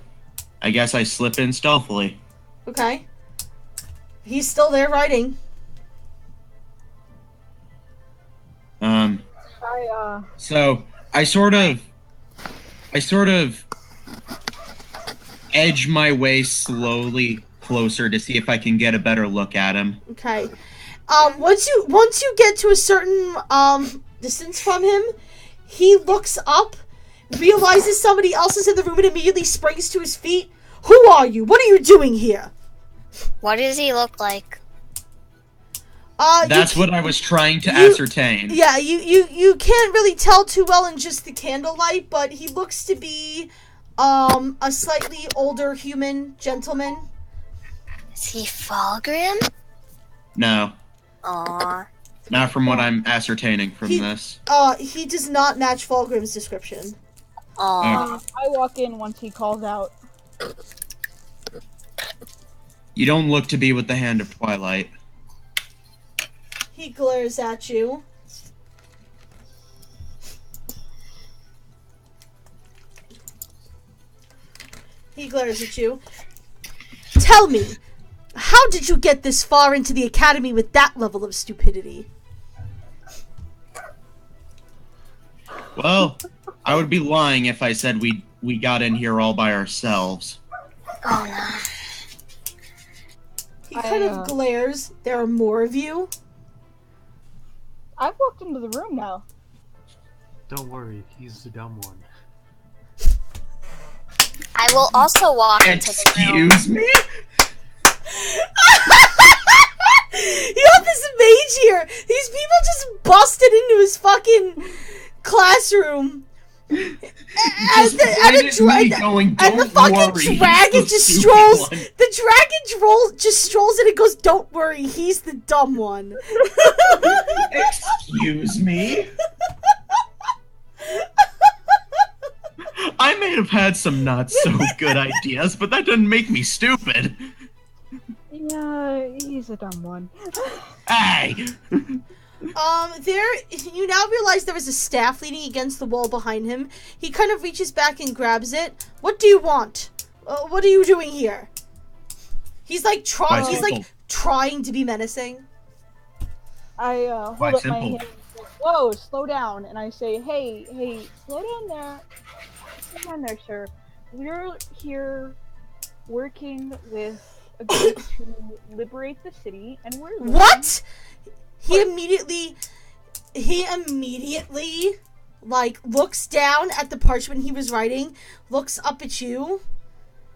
I guess I slip in stealthily. Okay. He's still there writing. So, I sort of edge my way slowly closer to see if I can get a better look at him. Okay. Once you get to a certain distance from him, he looks up, realizes somebody else is in the room, and immediately springs to his feet. Who are you? What are you doing here? What does he look like? That's what I was trying to ascertain. Yeah, you can't really tell too well in just the candlelight, but he looks to be a slightly older human gentleman. Is he Falgrim? No. Aww. Not from what I'm ascertaining from this. He does not match Falgrim's description. Aww. I walk in once he calls out. You don't look to be with the Hand of Twilight. He glares at you. He glares at you. Tell me, how did you get this far into the academy with that level of stupidity? Well, I would be lying if I said we got in here all by ourselves. Oh no. He kind of glares. There are more of you. I've walked into the room now. Don't worry, he's the dumb one. I will also walk into the room. Excuse me? You have this mage here. These people just busted into his fucking classroom. And the fucking dragon just strolls. The dragon just strolls in and goes, "Don't worry, he's the dumb one." Excuse me? I may have had some not so good ideas, but that didn't make me stupid. Yeah, he's a dumb one. Hey! You now realize there is a staff leaning against the wall behind him. He kind of reaches back and grabs it. What do you want? What are you doing here? He's like trying to be menacing. I hold up my hand and say, "Whoa, slow down!" And I say, "Hey, slow down there, sir. We're here working with a group to liberate the city, and we're what?" He immediately, like, looks down at the parchment he was writing, looks up at you,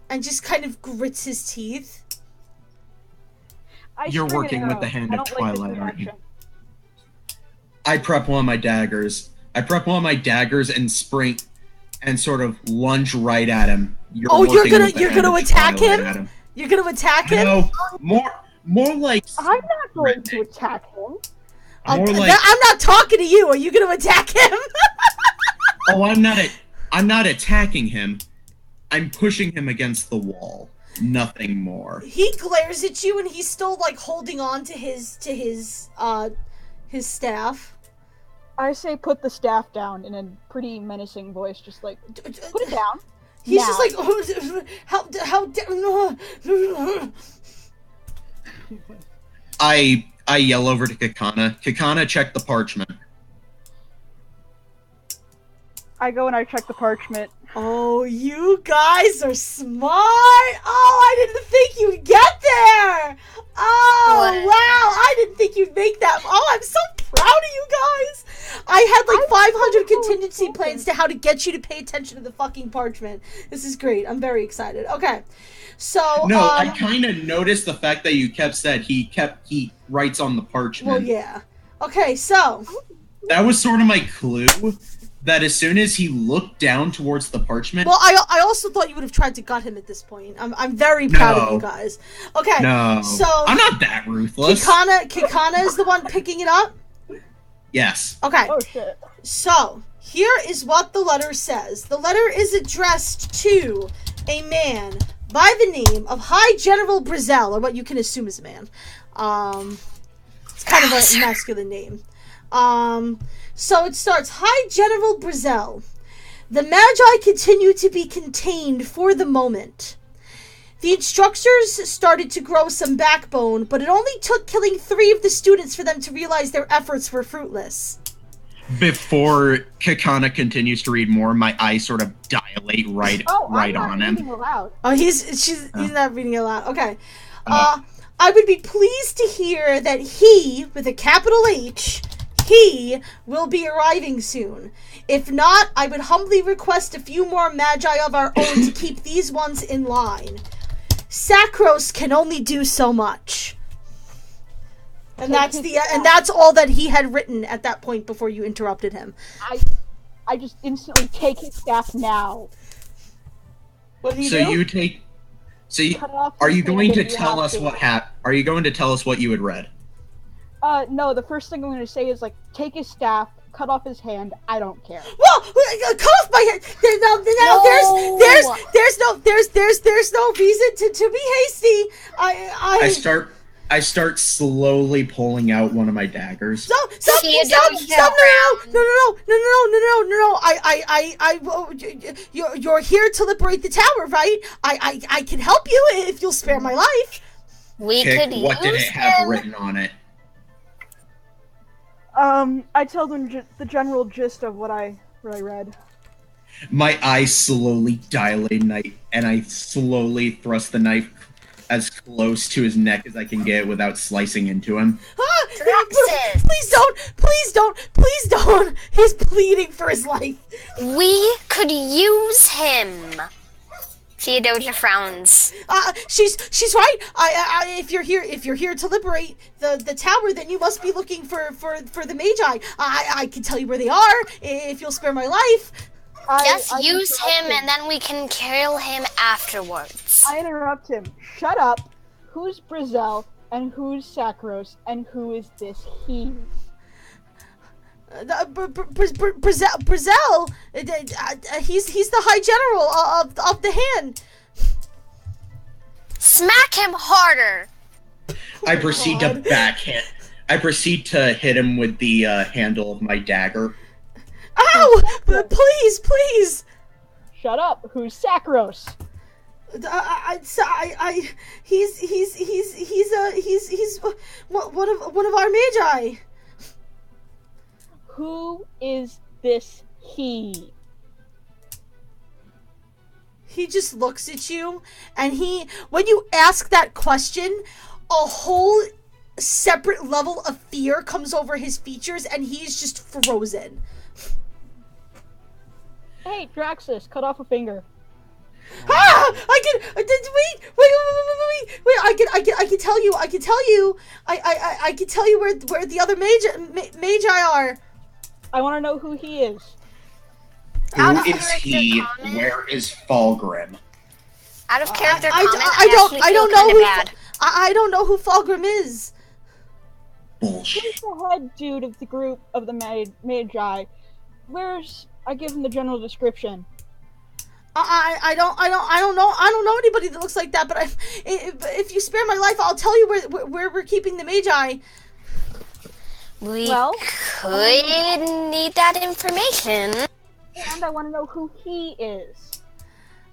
and just kind of grits his teeth. You're working with the Hand of Twilight, aren't you? I prep one of my daggers. And spring and sort of lunge right at him. You're gonna attack him? You're gonna attack him? No, more like... I'm not going to attack him. I'm not talking to you. Are you gonna attack him? Oh, I'm not attacking him. I'm pushing him against the wall. Nothing more. He glares at you and he's still like holding on to his staff. I say put the staff down in a pretty menacing voice, just like, put it down. He's now. just like, oh, how I yell over to Kakana. Kakana, check the parchment. I go and I check the parchment. Oh, you guys are smart! Oh, I didn't think you'd get there! Oh, What? wow! I didn't think you'd make that. Oh, I'm so proud of you guys! I had like 500 contingency plans to how to get you to pay attention to the fucking parchment. This is great. I'm very excited. Okay. So, no, I kind of noticed the fact that you kept said he writes on the parchment. Well, yeah. Okay, so. That was sort of my clue. That as soon as he looked down towards the parchment... Well, I also thought you would have tried to gut him at this point. I'm very proud of you guys. Okay, no. So... I'm not that ruthless. Kikana is the one picking it up? Yes. Okay. Oh, shit. So, here is what the letter says. The letter is addressed to a man by the name of High General Brazel, or what you can assume is a man. It's kind of a masculine name. So it starts, High General Brazel. The Magi continue to be contained for the moment. The instructors started to grow some backbone, but it only took killing 3 of the students for them to realize their efforts were fruitless. Before Kakana continues to read more, my eyes sort of dilate right on him. Oh, he's not reading aloud. Okay. I would be pleased to hear that he, with a capital H, he will be arriving soon. If not, I would humbly request a few more Magi of our own to keep these ones in line. Sacros can only do so much. And that's all that he had written at that point before you interrupted him. I just instantly take his staff now. What do you do? Are you going to tell us what Are you going to tell us what you had read? No, the first thing I'm going to say is, like, take his staff, cut off his hand, I don't care. Well, cut off my hand! there's no reason to be hasty. I start slowly pulling out one of my daggers. Stop! No! You're here to liberate the tower, right? I can help you if you'll spare my life. We Kick, could what did use it have him. written on it? I tell them the general gist of what I read. My eyes slowly dilate, and I slowly thrust the knife as close to his neck as I can get without slicing into him. Draxus! Please don't! He's pleading for his life. We could use him. Theodosia frowns. She's right. If you're here to liberate the tower, then you must be looking for the Magi. I can tell you where they are if you'll spare my life. Just use him and then we can kill him afterwards. I interrupt him. Shut up. Who's Brizel and who's Sacros and who is this he? Brizel, he's the High General of the Hand. Smack him harder. I proceed to backhand. I proceed to hit him with the handle of my dagger. Ow! Please! Shut up. Who's Sacros? He's one of our Magi. Who is this he? He just looks at you, and when you ask that question, a whole separate level of fear comes over his features, and he's just frozen. Hey, Draxus, cut off a finger. Wait, I can tell you, I can tell you where the other Magi are. I want to know who he is. Who is he? Where is Falgrim? Out of character I don't know who Falgrim is. Bullshit. He's the head dude of the group of the Magi. I give him the general description. I don't know anybody that looks like that. But if you spare my life, I'll tell you where we're keeping the Magi. We could need that information. And I want to know who he is.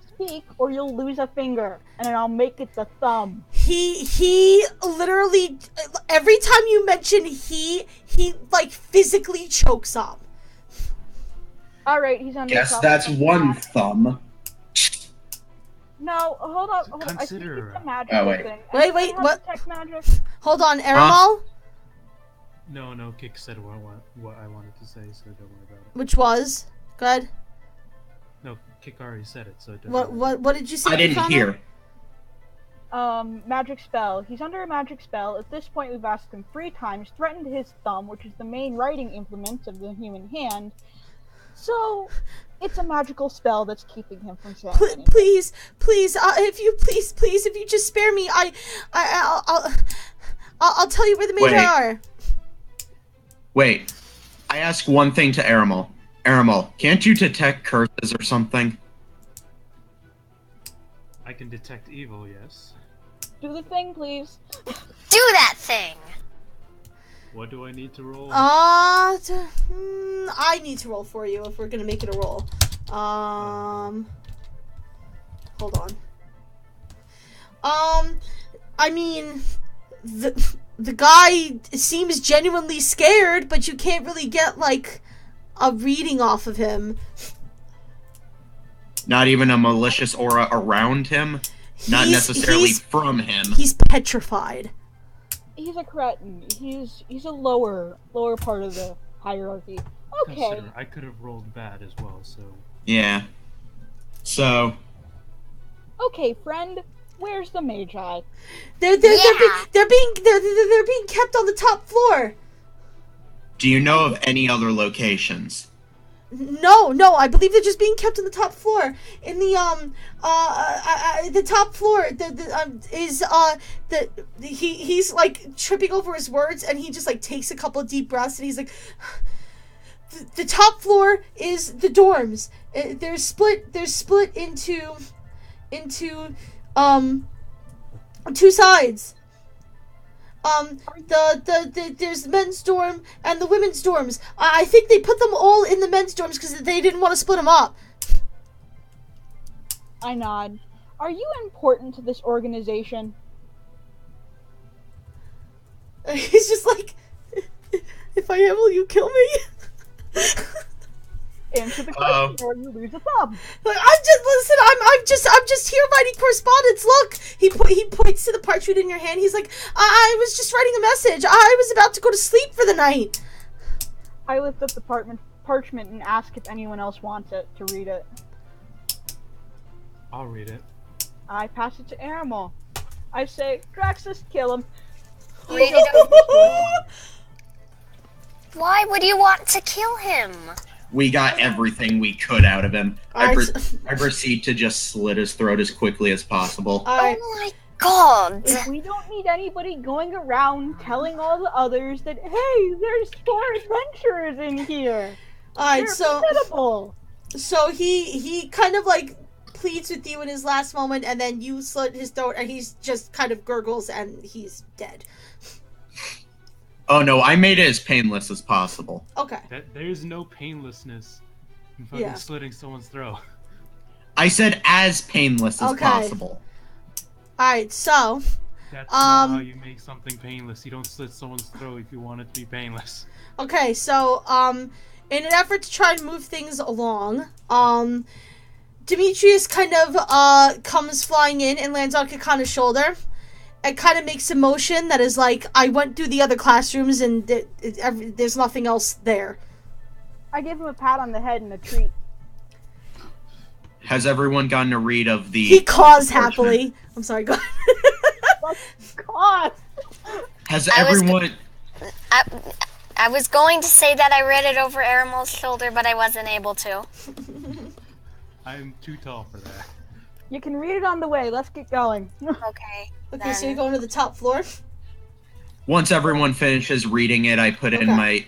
Speak, or you'll lose a finger, and then I'll make it the thumb. He literally, every time you mention he like physically chokes up. All right, he's on. Guess that's one thumb. No, hold on. I think Consider- it's a magical wait. thing. Wait, Anyone have what? detect magic? Hold on, Aramal? No, Kick said what I wanted to say, so don't worry about it. Which was? Go ahead. No, Kick already said it, so don't worry. What did you say? I didn't hear. Magic spell. He's under a magic spell. At this point, we've asked him 3 times, threatened his thumb, which is the main writing implement of the human hand. So, it's a magical spell that's keeping him from saying anything. Please, if you just spare me, I'll tell you where the Magi are. Wait. I ask one thing to Aramal. Aramal, can't you detect curses or something? I can detect evil, yes. Do the thing, please. Do that thing. What do I need to roll? I need to roll for you if we're gonna make it a roll. Hold on. I mean, the guy seems genuinely scared, but you can't really get like a reading off of him. Not even a malicious aura around him? Not necessarily from him. He's petrified. He's a cretin. He's a lower part of the hierarchy. Okay. Consider, I could have rolled bad as well, so... Yeah. So... Okay, friend. Where's the Magi? They're being kept on the top floor. Do you know of any other locations? No, I believe they're just being kept on the top floor. In the the top floor, he's like tripping over his words, and he just like takes a couple of deep breaths, and he's like, the top floor is the dorms. They're split into into two sides. There's the men's dorm and the women's dorms. I think they put them all in the men's dorms because they didn't want to split them up. I nod. Are you important to this organization? He's just like, if I am, will you kill me? Answer the question or you lose a thumb. Like, I'm just here writing correspondence. Look, he points to the parchment in your hand. He's like, I was just writing a message. I was about to go to sleep for the night. I lift up the parchment and ask if anyone else wants it to read it. I'll read it. I pass it to Aramol. I say, Draxus, kill him. Read it. Why would you want to kill him? We got everything we could out of him. I Alright. proceed to just slit his throat as quickly as possible. Alright. Oh my god! We don't need anybody going around telling all the others that, hey, there's 4 adventurers in here. Alright, They're so pitiful. he kind of like pleads with you in his last moment, and then you slit his throat, and he's just kind of gurgles, and he's dead. Oh no, I made it as painless as possible. Okay. There's no painlessness in fucking slitting someone's throat. I said as painless as Okay. possible. Alright, so That's not how you make something painless. You don't slit someone's throat if you want it to be painless. okay, so in an effort to try and move things along, Demetrius kind of comes flying in and lands on Kakana's shoulder. It kind of makes a motion that is like, I went through the other classrooms and there's nothing else there. I give him a pat on the head and a treat. Has everyone gotten a read of the... He caws happily. I'm sorry, go ahead. God! Has I was everyone... I was going to say that I read it over Aramol's shoulder, but I wasn't able to. I'm too tall for that. You can read it on the way. Let's get going. Okay. Okay, so you're going to the top floor? Once everyone finishes reading it, I put in my...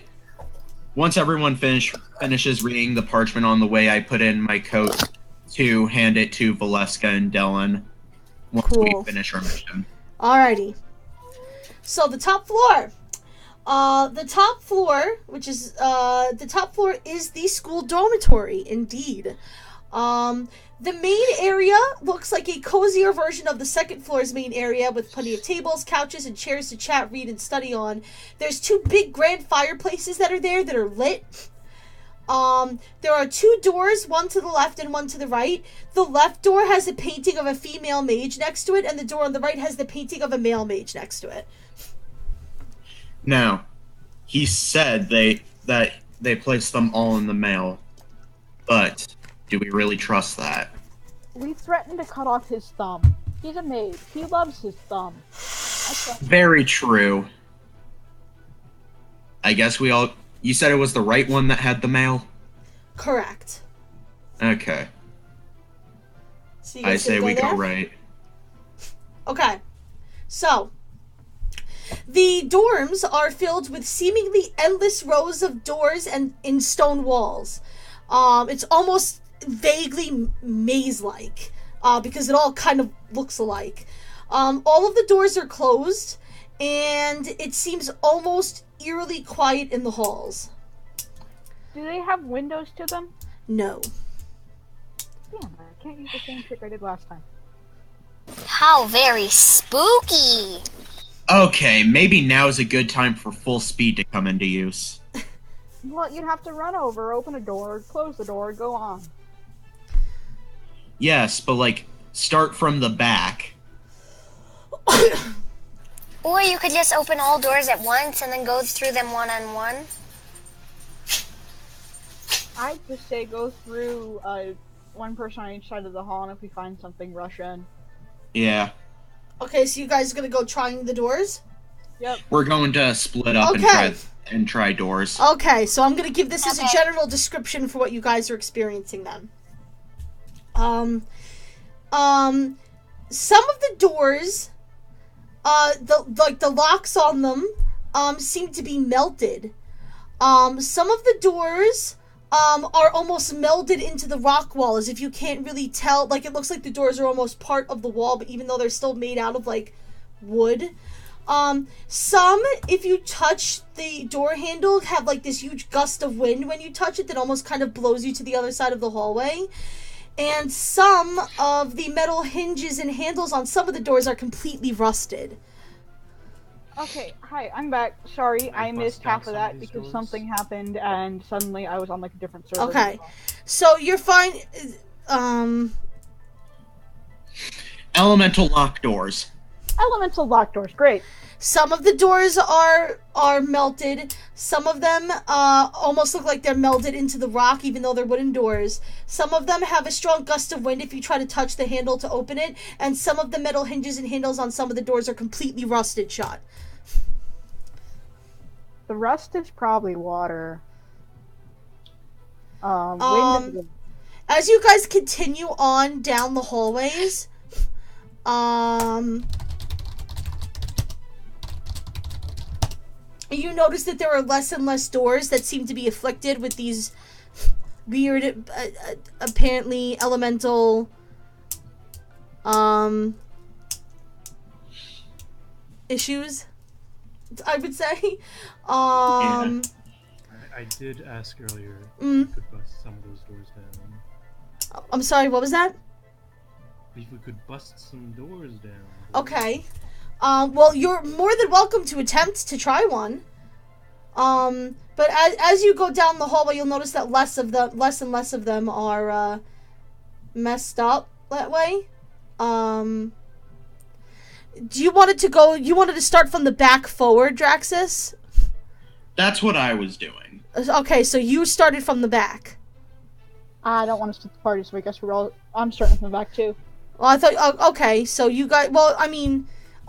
Once everyone finishes reading the parchment on the way, I put in my coat to hand it to Valeska and Dylan once we finish our mission. Alrighty. So the top floor. The top floor, which is the top floor is the school dormitory, indeed. The main area looks like a cozier version of the second floor's main area with plenty of tables, couches, and chairs to chat, read, and study on. There's 2 big grand fireplaces that are there that are lit. There are 2 doors, one to the left and one to the right. The left door has a painting of a female mage next to it, and the door on the right has the painting of a male mage next to it. Now, he said that they placed them all in the mail, but do we really trust that? We threatened to cut off his thumb. He's a mage. He loves his thumb. Very true. I guess we all... You said it was the right one that had the mail? Correct. Okay. So you I guys say we go there? right. Okay. So, the dorms are filled with seemingly endless rows of doors and in stone walls. It's almost vaguely maze-like, because it all kind of looks alike. All of the doors are closed, and it seems almost eerily quiet in the halls. Do they have windows to them? No. Damn, I can't use the same trick I did last time. How very spooky! Okay, maybe now's a good time for full speed to come into use. Well, you'd have to run over, open a door, close the door, go on. Yes, but like, start from the back. Or you could just open all doors at once and then go through them one-on-one. I'd just say go through one person on each side of the hall, and if we find something, rush in. Yeah. Okay, so you guys are gonna go trying the doors? Yep. We're going to split up Okay. and try doors. Okay, so I'm gonna give this as a Okay. general description for what you guys are experiencing then. Some of the doors, the locks on them, seem to be melted. Some of the doors, are almost melded into the rock wall, as if you can't really tell. Like, it looks like the doors are almost part of the wall, but even though they're still made out of, like, wood. Some, if you touch the door handle, have, like, this huge gust of wind when you touch it that almost kind of blows you to the other side of the hallway. And some of the metal hinges and handles on some of the doors are completely rusted. Okay, hi, I'm back. Sorry, I missed half of that because doors. something happened and suddenly I was on like a different server. Okay. So you're fine. Elemental lock doors. Elemental lock doors, great. Some of the doors are melted. Some of them almost look like they're melded into the rock, even though they're wooden doors. Some of them have a strong gust of wind if you try to touch the handle to open it. And some of the metal hinges and handles on some of the doors are completely rusted shut. The rust is probably water. Wind As you guys continue on down the hallways, you notice that there are less and less doors that seem to be afflicted with these weird, apparently elemental, issues, I would say. I did ask earlier if we could bust some of those doors down. I'm sorry, what was that? If we could bust some doors down. Okay. Well, you're more than welcome to attempt to try one. But as you go down the hallway, you'll notice that less and less of them are, messed up that way. You wanted to start from the back forward, Draxus? That's what I was doing. Okay, so you started from the back. I don't want to skip the party, so I guess I'm starting from the back too. Well, I thought, okay, so you guys,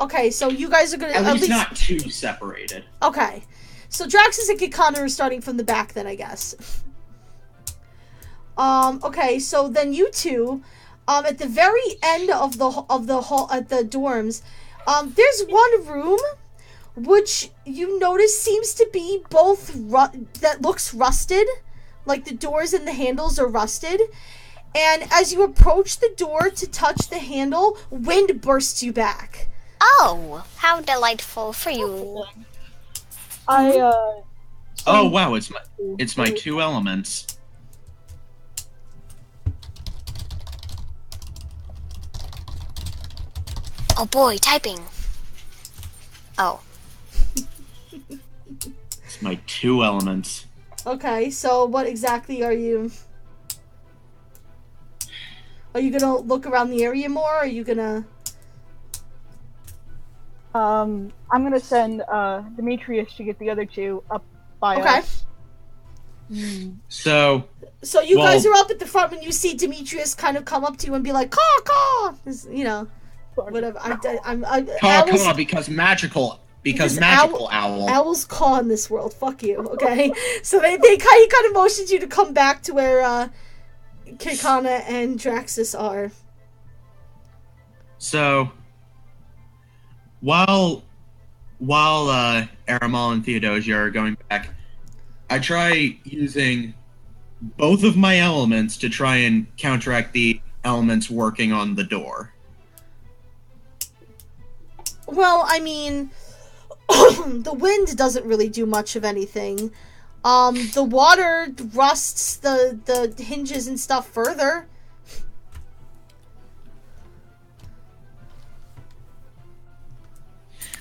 okay, so you guys are gonna At least not too separated. Okay, so Draxus and Kikana are starting from the back then, I guess. Okay, so then you two, at the very end of the hall at the dorms, there's one room which you notice seems to be both that looks rusted, like the doors and the handles are rusted. And as you approach the door to touch the handle, wind bursts you back. Oh, how delightful for you. Oh wow, it's my two elements. Oh boy, typing. Oh. It's my two elements. Okay, so what exactly are you? Are you gonna look around the area more? Or are you gonna? I'm gonna send Demetrius to get the other two up by us. So you guys are up at the front when you see Demetrius kind of come up to you and be like, "Caw, caw," you know, whatever. caw because magical owl. Owls caw in this world. Fuck you. Okay, so they kind of motioned you to come back to where Kikana and Draxus are. So while Aramal and Theodosia are going back, I try using both of my elements to try and counteract the elements working on the door. Well, I mean, the wind doesn't really do much of anything. The water rusts the hinges and stuff further.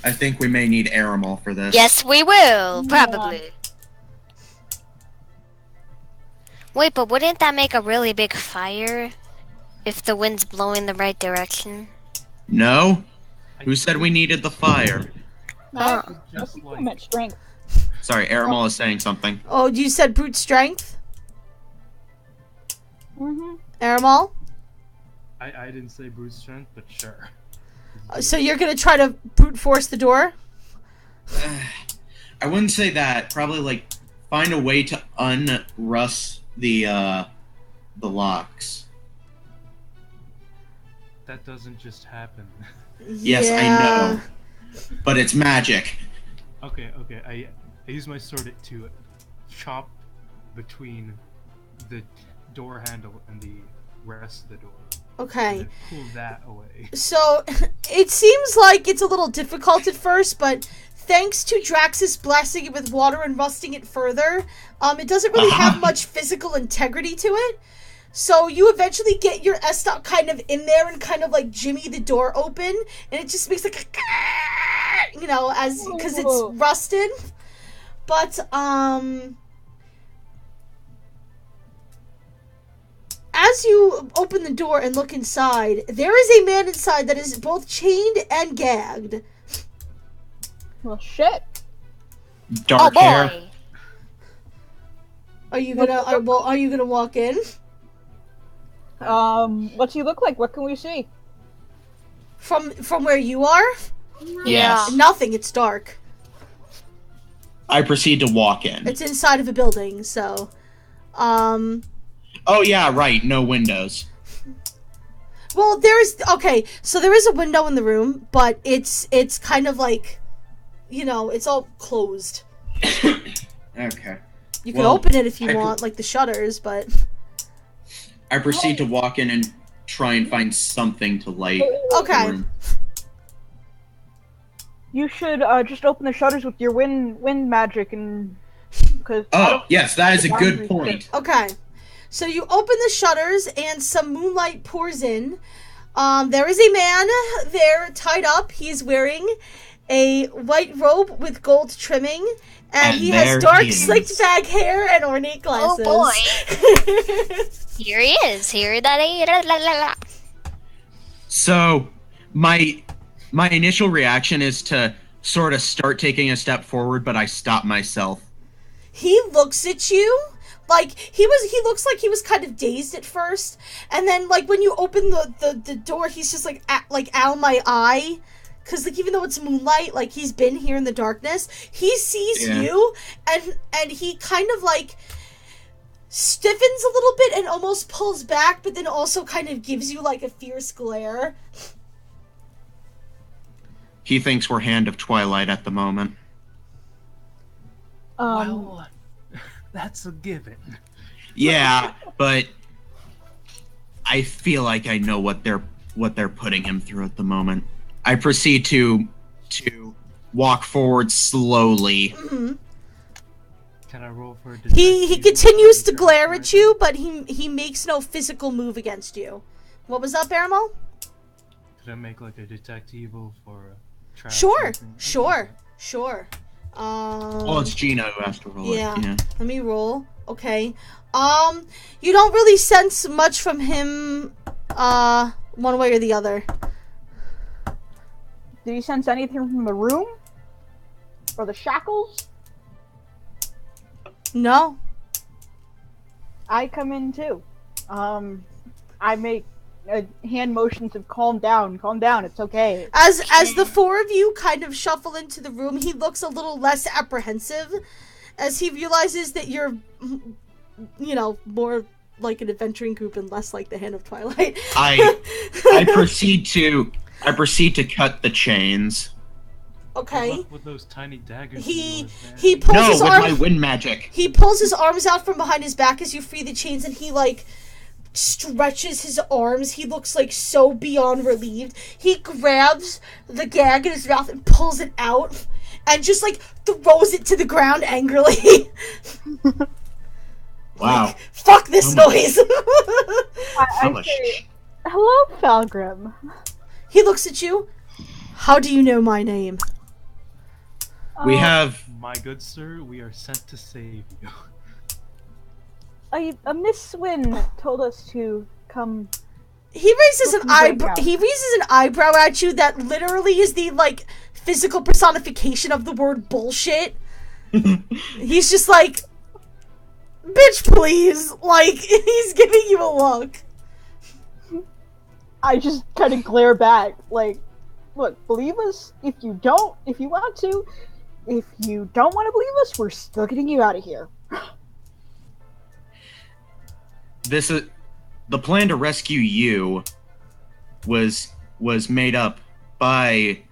I think we may need Aramal for this. Yes, we will, probably. Wait, but wouldn't that make a really big fire if the wind's blowing the right direction? No? Who said we needed the fire? No, I'm at strength. Sorry, Aramal is saying something. Oh, you said brute strength? Aramal? I didn't say brute strength, but sure. So you're gonna try to brute force the door? I wouldn't say that. Probably, find a way to unrust the locks. That doesn't just happen. Yes, I know. But it's magic. Okay. I use my sword to chop between the door handle and the rest of the door. Okay. And then pull that away. So, it seems like it's a little difficult at first, but thanks to Draxus blasting it with water and rusting it further, it doesn't really have much physical integrity to it. So you eventually get your S-Stop kind of in there and kind of like jimmy the door open, and it just makes like a, you know, as because it's rusted. But as you open the door and look inside, there is a man inside that is both chained and gagged. Well, shit. Dark hair. Are you gonna walk in? What's he look like? What can we see? From where you are? Yes. Nothing, it's dark. I proceed to walk in. It's inside of a building, so Oh yeah, right, no windows. well, so there is a window in the room, but it's kind of like, you know, it's all closed. Okay. You can open it if you want, like the shutters, but I proceed to walk in and try and find something to light okay. the room. You should just open the shutters with your wind magic and because. Oh yes, that is a good point. Okay. So you open the shutters and some moonlight pours in. There is a man there tied up. He's wearing a white robe with gold trimming, and he has dark slicked back hair and ornate glasses. Oh boy. Here he is. So, my initial reaction is to sort of start taking a step forward, but I stop myself. He looks at you like he looks like he was kind of dazed at first, and then like when you open the door, he's just like ow my eye, because like even though it's moonlight, like he's been here in the darkness, he sees you, and he kind of like stiffens a little bit and almost pulls back, but then also kind of gives you like a fierce glare. He thinks we're Hand of Twilight at the moment. Well, that's a given. Yeah, but I feel like I know what they're putting him through at the moment. I proceed to walk forward slowly. Mm-hmm. Can I roll for a He continues to glare at you, but he makes no physical move against you. What was up, Aramel? Could I make like a detectivo for a trap? Sure. Oh, it's Gina who has to roll it. Yeah. Let me roll. Okay. You don't really sense much from him, one way or the other. Did you sense anything from the room? Or the shackles? No. I come in too. I make hand motions of calm down, it's okay. As the four of you kind of shuffle into the room, he looks a little less apprehensive as he realizes that you're, you know, more like an adventuring group and less like the Hand of Twilight. I proceed to cut the chains. Okay. With those tiny daggers. He pulls his with arm. My wind magic. He pulls his arms out from behind his back as you free the chains, and he like stretches his arms. He looks like so beyond relieved. He grabs the gag in his mouth and pulls it out, and just like throws it to the ground angrily. Wow. Like, fuck this noise. I say, hello, Falgrim. He looks at you. How do you know my name? We have... My good sir, we are sent to save you. A Miss Swin told us to come. He raises an eyebrow. He raises an eyebrow at you that literally is the like physical personification of the word bullshit. He's just like, bitch, please. Like, he's giving you a look. I just kind of glare back, like, look, believe us if you don't, if you want to. If you don't want to believe us, we're still getting you out of here. This is the plan to rescue you was made up by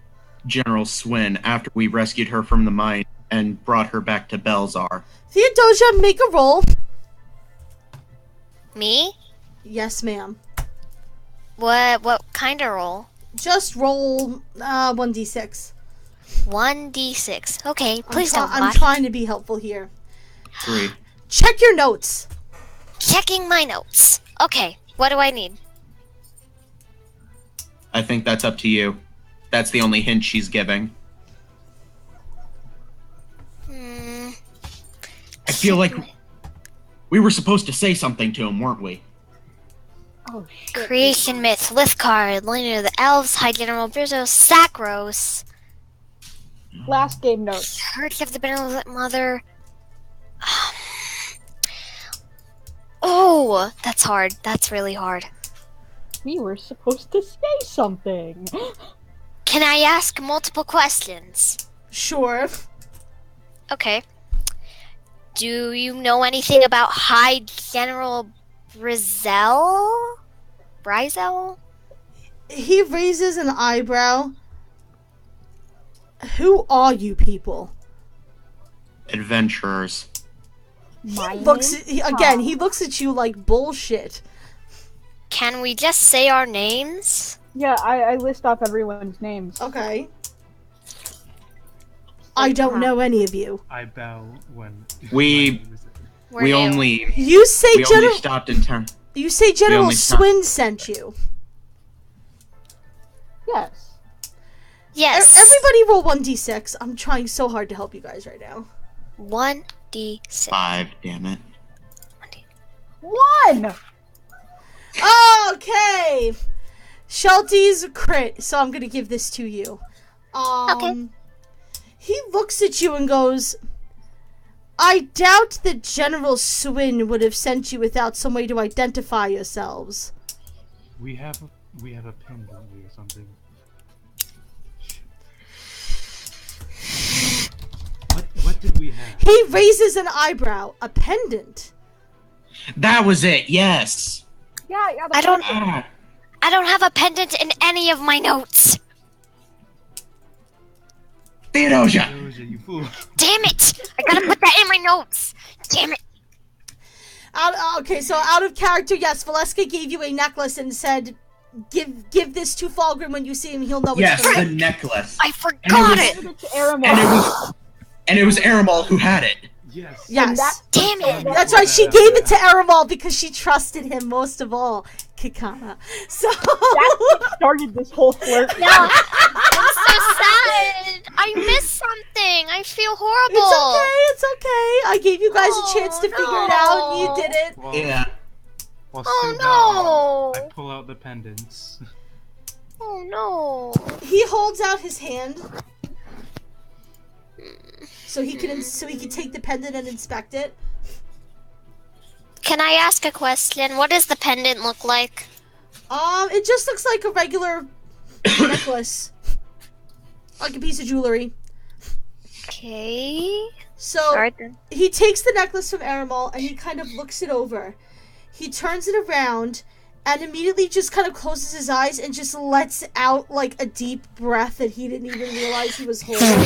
General Swin after we rescued her from the mine and brought her back to Belzar. Theodosia, make a roll. Me? Yes, ma'am. What kind of roll? Just roll 1d6. 1d6. Okay, please don't I'm lie. trying to be helpful here. 3. Check your notes. Checking my notes. Okay, what do I need? I think that's up to you. That's the only hint she's giving. I feel like we were supposed to say something to him, weren't we? Oh shit. Creation myth, Lithcard, Lineage of the Elves, High General Brizos, Sacros, Last game notes. Church of the Benevolent Mother. Oh, that's hard. That's really hard. We were supposed to say something. Can I ask multiple questions? Sure. Okay. Do you know anything about High General Brizel? He raises an eyebrow. Who are you people? Adventurers. My He name? looks at you like bullshit. Can we just say our names? Yeah, I list off everyone's names. Okay. I don't know any of you. I bow when. We We're we new. only You say we only General. stopped in town. You say General only stopped- Swin sent you. Yes. Yes. Everybody roll 1d6. I'm trying so hard to help you guys right now. 1d6. 5, damn it. 1! Okay. Shelty's crit, so I'm gonna give this to you. Okay. He looks at you and goes, I doubt that General Swin would have sent you without some way to identify yourselves. We have a pin, don't we, or something? What did we have? He raises an eyebrow. A pendant. That was it, yes! Yeah, the I don't- Ah, I don't have a pendant in any of my notes. Theodosia! Doja, you fool. Damn it! I gotta put that in my notes. Damn it. Okay, so out of character, yes, Valeska gave you a necklace and said, give this to Falgrim when you see him, he'll know it's Yes, from the him. necklace. I forgot it. Give it to Aramon. And it was Aramal who had it. Yes. Yes. Damn it. That's right, she gave it to Aramal because she trusted him most of all, Kikana. So That's what started this whole flirt. No, I'm so sad. I missed something. I feel horrible. it's okay. I gave you guys a chance to figure it out, and you did it. Well, Yeah. Well, Oh, soon no. I pull out the pendants. Oh no. He holds out his hand so he can take the pendant and inspect it. Can I ask a question? What does the pendant look like? It just looks like a regular necklace, like a piece of jewelry. Okay. So Alright then. he takes the necklace from Aramal and he kind of looks it over. He turns it around and immediately just kind of closes his eyes and just lets out like a deep breath that he didn't even realize he was holding.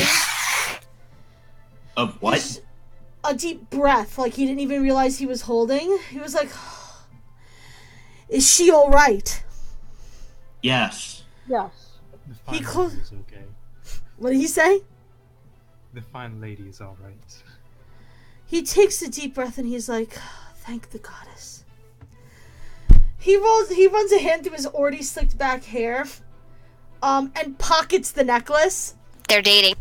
Of what? A deep breath, like he didn't even realize he was holding. He was like, "Is she all right?" Yes. Yes. The He fine clo- lady is okay. What did he say? The fine lady is alright. He takes a deep breath and he's like, "Thank the goddess." He runs a hand through his already slicked back hair, and pockets the necklace. They're dating.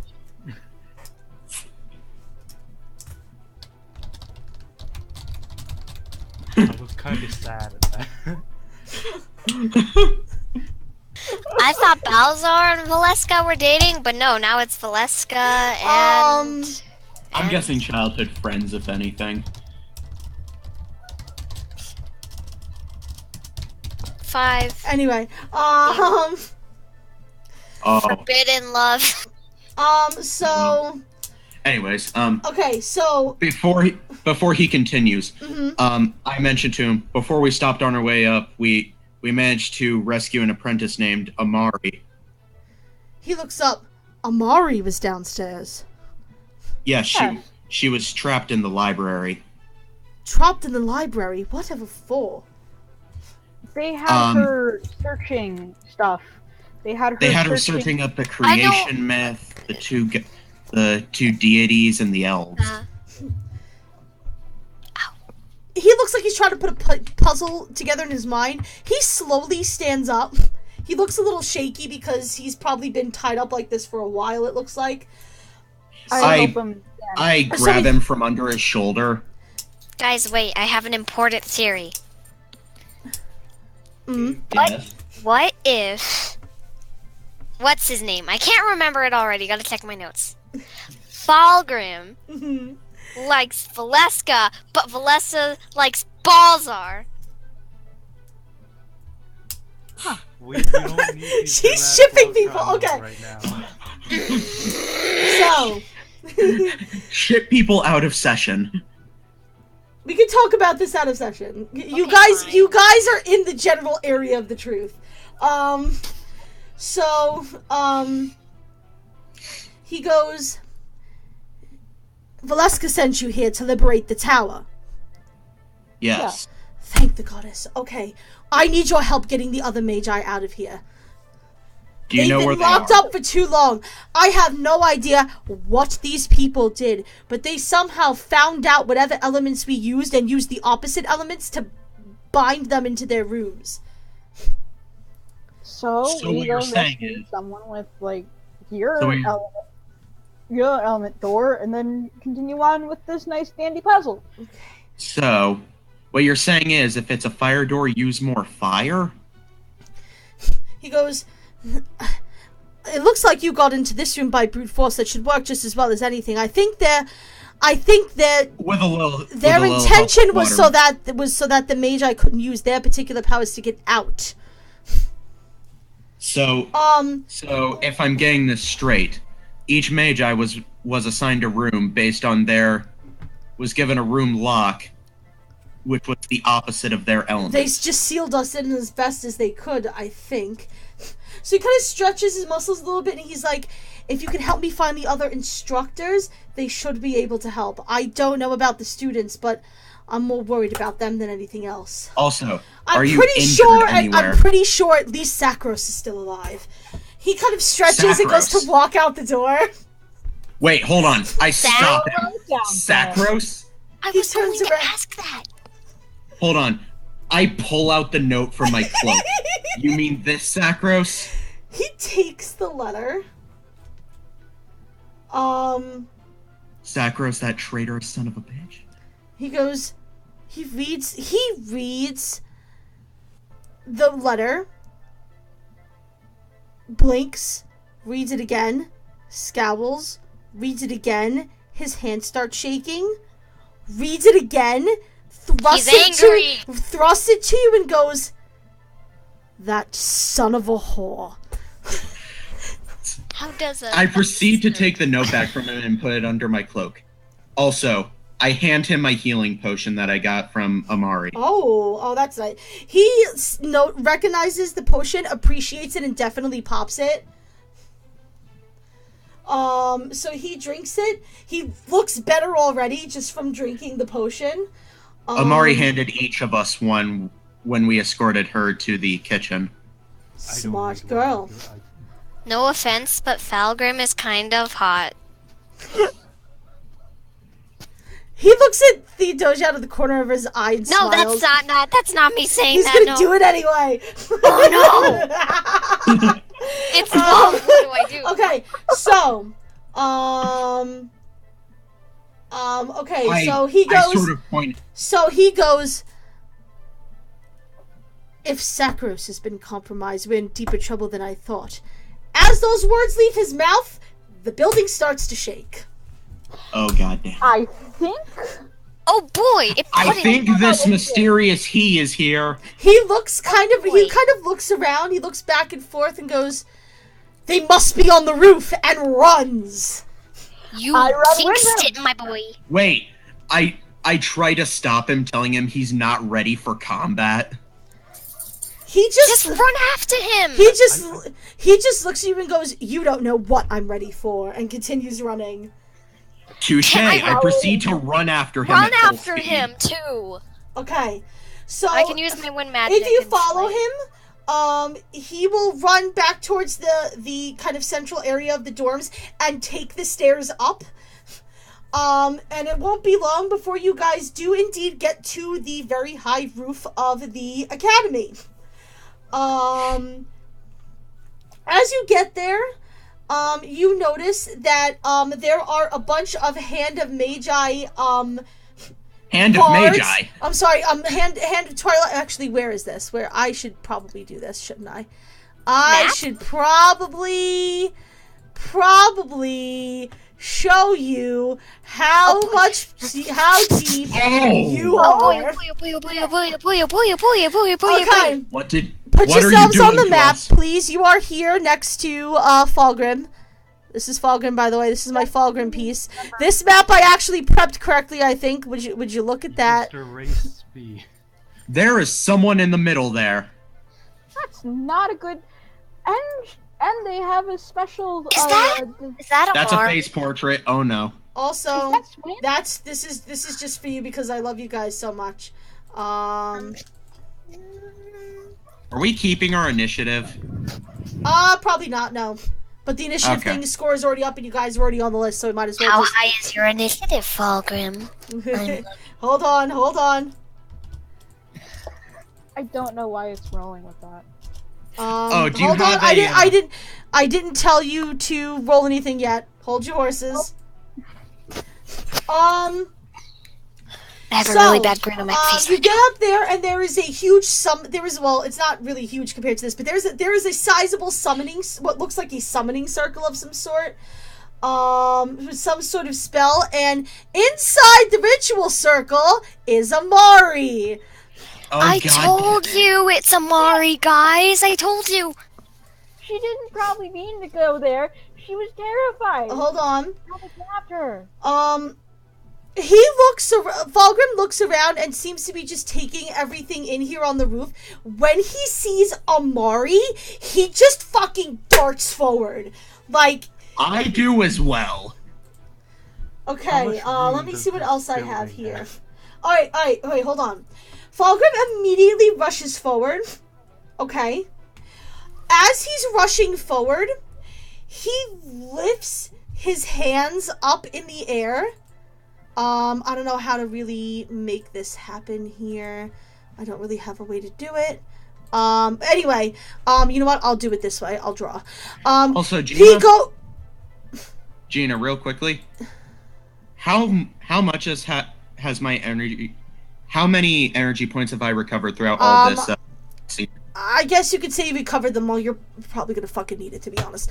I was kind of sad at that. I thought Balzar and Valeska were dating, but no, now it's Valeska and... I'm guessing childhood friends, if anything. 5. Anyway, Oh, Forbidden love. so anyways, okay, so before he continues, mhm. I mentioned to him before we stopped on our way up, we managed to rescue an apprentice named Amari. He looks up. Amari was downstairs. Yeah, she was trapped in the library. Dropped in the library. Whatever for? They had her searching stuff. They had her searching up the creation myth, the two deities, and the elves. He looks like he's trying to put a puzzle together in his mind. He slowly stands up. He looks a little shaky because he's probably been tied up like this for a while, it looks like. I grab him from under his shoulder. Guys, wait, I have an important theory. Yes. What if... What's his name? I can't remember it already. Gotta check my notes. Falgrim likes Valeska, but Valeska likes Balzar. We don't need these She's shipping people. dramas Okay. right now. So, Ship people out of session. we can talk about this out of session. You Okay, guys fine. you guys are in the general area of the truth. He goes, Valeska sent you here to liberate the tower. Yes. Thank the goddess. Okay, I need your help getting the other Magi out of here. Do you know They've where been they locked are? up for too long. I have no idea what these people did, but they somehow found out whatever elements we used and used the opposite elements to bind them into their rooms. So So we what you're go saying rescue is- someone with like your So we- element door, and then continue on with this nice dandy puzzle. So, what you're saying is, if it's a fire door, use more fire? He goes, it looks like you got into this room by brute force. That should work just as well as anything. I think that With a little. their with a little intention help was from so that the Magi couldn't use their particular powers to get out. So if I'm getting this straight, each Magi was assigned a room based on was given a room lock, which was the opposite of their element. They just sealed us in as best as they could, I think. So he kind of stretches his muscles a little bit, and he's like, if you can help me find the other instructors, they should be able to help. I don't know about the students, but I'm more worried about them than anything else. Also, I'm are you pretty injured sure. anywhere? I'm pretty sure at least Sacros is still alive. He kind of stretches and goes Sacros. to walk out the door. Wait, hold on. I stop him. Down Sacros? I He was going turns to around. ask that. Hold on. I pull out the note from my cloak. You mean this Sacros? He takes the letter. Sacros, that traitorous son of a bitch. He goes, he reads the letter, blinks, reads it again, scowls, reads it again, his hand starts shaking, reads it again, thrusts it to you and goes, that son of a whore. How does I proceed to take the note back from him and put it under my cloak. Also, I hand him my healing potion that I got from Amari. Oh, that's nice. He recognizes the potion, appreciates it, and definitely pops it. So he drinks it. He looks better already just from drinking the potion. Amari handed each of us one when we escorted her to the kitchen. I don't Smart need girl. one. No offense, but Falgrim is kind of hot. He looks at the doge out of the corner of his eye and No, smiles. that's not me saying He's that. gonna No. do it anyway. Oh no! It's wrong. What do I do? Okay, so, okay, so he I goes. sort of point. So he goes, if Sacros has been compromised, we're in deeper trouble than I thought. As those words leave his mouth, the building starts to shake. Oh goddamn! I think Oh boy! It I put it- think this mysterious he is here. He looks he boy. kind of looks around, he looks back and forth and goes, they must be on the roof, and runs. You I run with jinxed him. it, my boy. Wait, I try to stop him, telling him he's not ready for combat. He Just run after him. he just looks at you and goes, you don't know what I'm ready for, and continues running. Touche. I proceed to run after him. Run at full after speed. him too. Okay. So I can use my wind magic. if you and follow sway. him, he will run back towards the kind of central area of the dorms and take the stairs up. And it won't be long before you guys do indeed get to the very high roof of the academy. As you get there, you notice that there are a bunch of Hand of Magi Hand of cards. Magi. I'm sorry, Hand of Twilight. Actually, where is this? Where I should probably do this, shouldn't I? I Map? should probably show you how deep you are. Okay, What put are you yourselves doing on the to map, us? please. You are here next to Falgrim. This is Falgrim, by the way. This is my Falgrim piece. This map I actually prepped correctly, I think. Would you look at that? Mr. Race B. There is someone in the middle there. That's not a good. And they have a special. Is that a That's a mark? face portrait. Oh no. Also, Is that Swin? this is just for you because I love you guys so much. Are we keeping our initiative? Probably not, no. But the initiative Okay. score is already up and you guys are already on the list, so we might as well How just... high is your initiative, Falgrim? Hold on. I don't know why it's rolling with that. Do you hold on. have a, I didn't tell you to roll anything yet. Hold your horses. I have a really bad grin on my face. You get up there, and there is a huge well, it's not really huge compared to this, but there is a sizable summoning, what looks like a summoning circle of some sort, with some sort of spell, and inside the ritual circle is Amari. Oh, I God. told you it's Amari, guys. I told you. She didn't probably mean to go there. She was terrified. Hold on. Probably grabbed her. Falgrim looks around and seems to be just taking everything in here on the roof. When he sees Amari, he just fucking darts forward. Like, I do as well. okay, How much let me room see what does else this I have building here. have? Alright, hold on. Falgrim immediately rushes forward. Okay. As he's rushing forward, he lifts his hands up in the air. I don't know how to really make this happen here. I don't really have a way to do it. Anyway, you know what? I'll do it this way. I'll draw. Also, Gina, Gina, real quickly. How much has my energy? How many energy points have I recovered throughout all this? I guess you could say you recovered them all. You're probably gonna fucking need it, to be honest.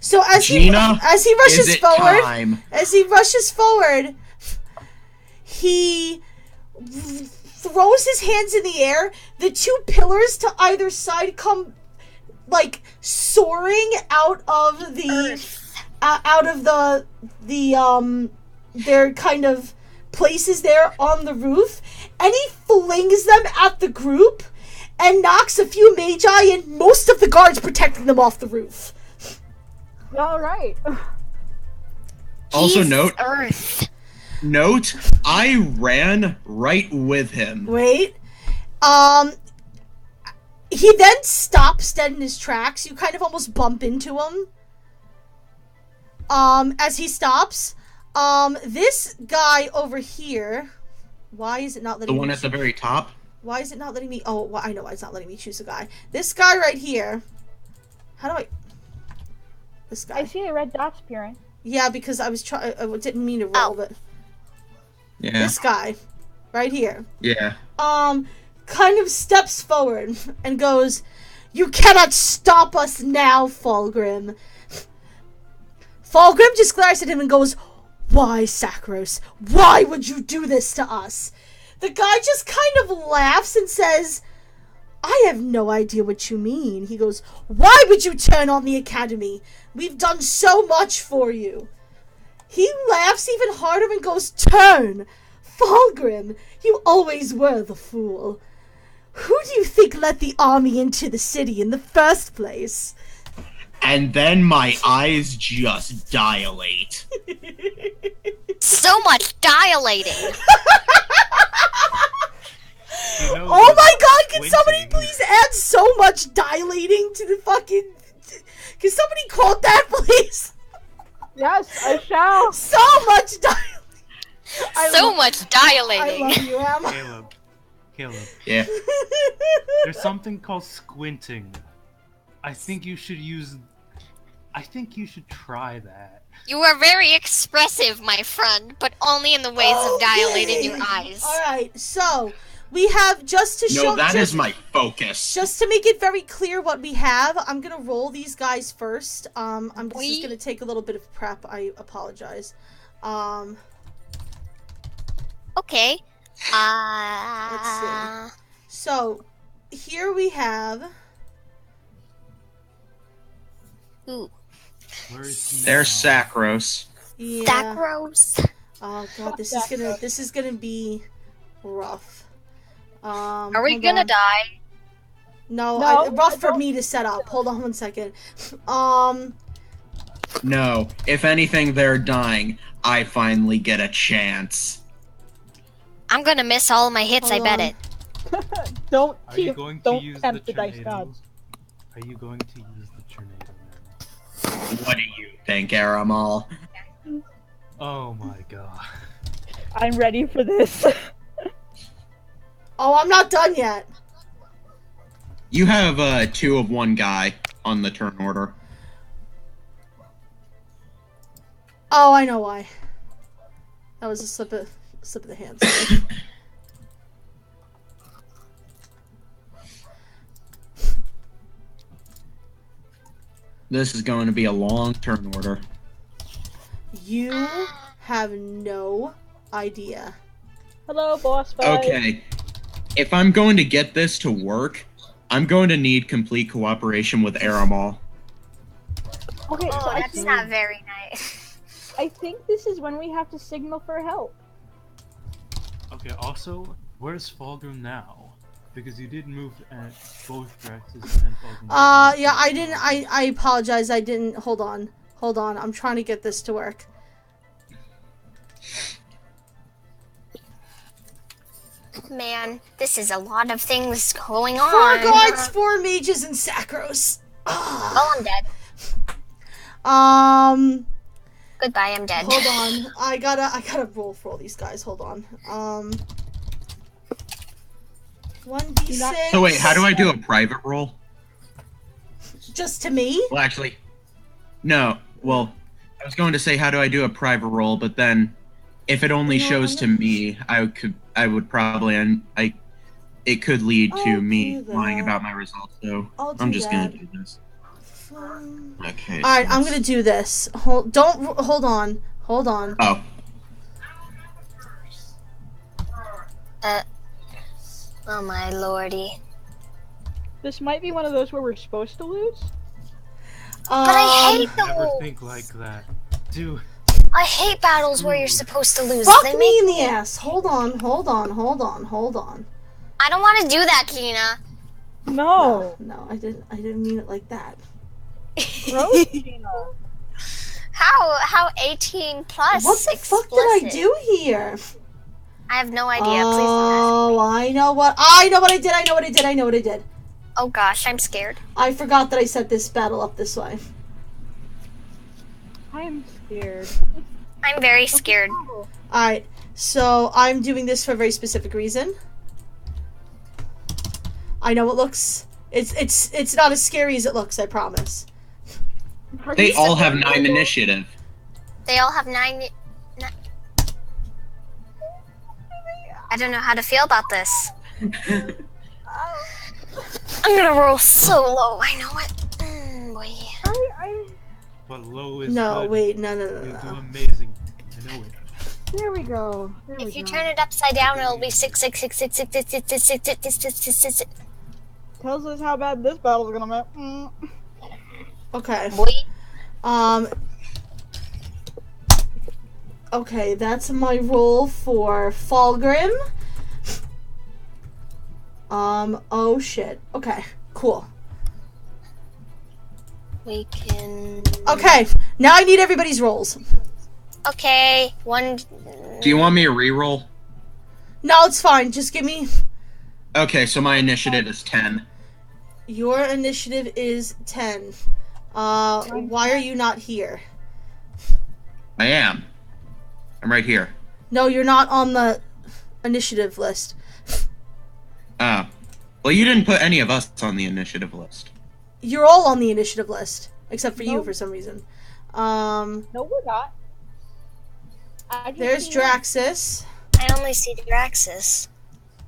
So as Gina, he rushes is it forward, time? he throws his hands in the air. The two pillars to either side come like soaring out of their kind of places there on the roof, and he flings them at the group and knocks a few magi and most of the guards protecting them off the roof. All right. Also, He's note, Earth. I ran right with him. Wait. He then stops dead in his tracks. You kind of almost bump into him. As he stops, this guy over here, why is it not letting me... The one at the very top? Why is it not letting me... Oh, well, I know why it's not letting me choose a guy. This guy right here. How do I... This guy. I see the red dots appearing. Yeah, because I didn't mean to roll, but... Yeah. This guy. Right here. Yeah. Kind of steps forward and goes, "You cannot stop us now, Falgrim." Falgrim just glares at him and goes, "Why, Sakros? Why would you do this to us?" The guy just kind of laughs and says, "I have no idea what you mean." He goes, "Why would you turn on the Academy? We've done so much for you." He laughs even harder and goes, "Turn! Falgrim, you always were the fool. Who do you think let the army into the city in the first place?" and then my eyes just dilate. So much dilating. You know, Oh my god, can squinting. somebody please add so much dilating to the fucking... Can somebody quote that, please? Yes, I shall. So much dilating. So much I dilating. love you, Emma. Caleb, Yeah. there's something called squinting. I think you should try that. You are very expressive, my friend, but only in the ways of dilating your eyes. Alright, so we have just to show... No, that just, is my focus. Just to make it very clear what we have, I'm gonna roll these guys first. This is gonna take a little bit of prep. I apologize. Okay. Let's see. So, here we have... Ooh. Where is he There's now? Sacros. Yeah. That gross. Oh god, this is gonna be rough. Are we hold gonna on. die? No, No, rough I for don't- me to set up. Hold on one second. No, if anything, they're dying. I finally get a chance. I'm gonna miss all of my hits, I Hold bet on. it. Don't Are you keep, going to don't use the tempt the dice tornadoes? gods. Are you going to use the tornado now? What do you think, Aramal? Oh my god. I'm ready for this. Oh, I'm not done yet. You have 2 of one guy on the turn order. Oh, I know why. That was a slip of the hand. Sorry. This is going to be a long turn order. You have no idea. Hello, boss fight. Okay, if I'm going to get this to work, I'm going to need complete cooperation with Aramal. Okay, so Oh, I that's think, not very nice. I think this is when we have to signal for help. Okay, also, where's Falgrim now? Because you did move at both Drax's and Falgrim. Yeah, I didn't. I apologize. I didn't. Hold on. I'm trying to get this to work. Man, this is a lot of things going 4 on. guards, 4 mages, and Sacros. Oh, I'm dead. Goodbye, I'm dead. Hold on. I gotta roll for all these guys. Hold on. 1d6. So wait, how do I do a private roll? Just to me? Well, actually, no. Well, I was going to say how do I do a private roll, but then if it only No, shows to I'm me, I would probably, it could lead I'll to me do lying that. about my results. So I'll do I'm just that. gonna do this. Okay. All right, so I'm let's- gonna do this. Hold on. Oh, Oh my lordy. This might be one of those where we're supposed to lose. But I hate Never those. think like that. Dude, I hate battles where you're supposed to lose. Fuck They me make in the ass. Hold on. I don't want to do that, Gina. No. No, I didn't mean it like that. Gross, Gina. How 18 plus? What the fuck did I explicit? do here? I have no idea. Please don't ask. Oh, I know what I did. Oh gosh, I'm scared. I forgot that I set this battle up this way. I am scared. I'm very scared. Oh, Alright, so I'm doing this for a very specific reason. I know it looks... It's not as scary as it looks, I promise. are they you all have serious? 9 initiative. They all have 9. I don't know how to feel about this. I'm gonna roll so low. I know it. Boy. but low is No, good. wait, no. You'll do amazing. I know it. There we go. There we If you go. turn it upside down, it'll be 6, 6, 6, 6, 6, 6, 6, 6, 6, 6, 6, 6, 6, 6. Tells us how bad this battle's gonna be. Okay. Boy. Okay, that's my roll for Falgrim. Oh shit. Okay, cool. We can. Okay, now I need everybody's rolls. Okay, one. Do you want me to reroll? No, it's fine. Just give me. Okay, so my initiative is 10. Your initiative is 10. Why are you not here? I am. I'm right here. No, you're not on the initiative list. Oh. Well, you didn't put any of us on the initiative list. You're all on the initiative list, except for you No. for some reason. No, we're not. There's Draxus. I only see Draxus.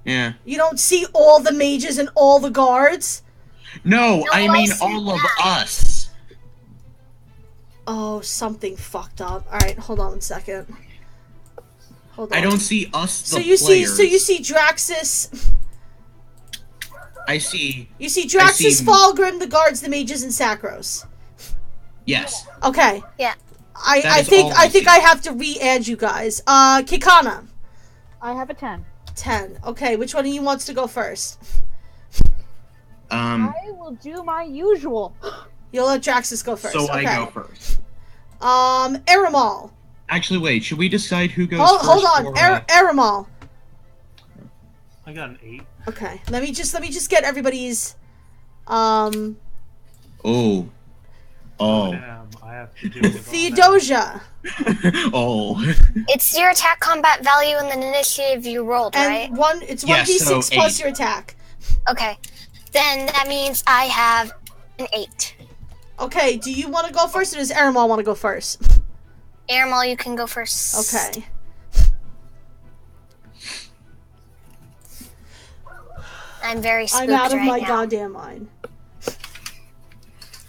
Yeah. You don't see all the mages and all the guards? No, No, I I mean see all of that. us. Oh, something fucked up. Alright, hold on one second. Hold on. I don't see us, the so you players. see Draxus. I see... You see Draxus, see- Falgrim, the guards, the mages, and Sacros. Yes. Okay. Yeah. I That is think all I see. I have to re-add you guys. Kikana. I have a 10. 10. Okay, which one of you wants to go first? I will do my usual. You'll let Draxus go first. So okay. I go first. Aramal. Actually, wait, should we decide who goes Hold first? on, or, Aramal. I got an 8. Okay, let me just get everybody's. Oh. Damn, I have to do with all that. Theodosia. Oh. It's your attack combat value and the initiative you rolled, right? And it's Yes, 1d6 so plus 8. your attack. Okay. Then that means I have an 8. Okay, do you want to go first, or does Aramal want to go first? Airmal, you can go first. Okay. I'm very spooked I'm out of right my now. goddamn mind.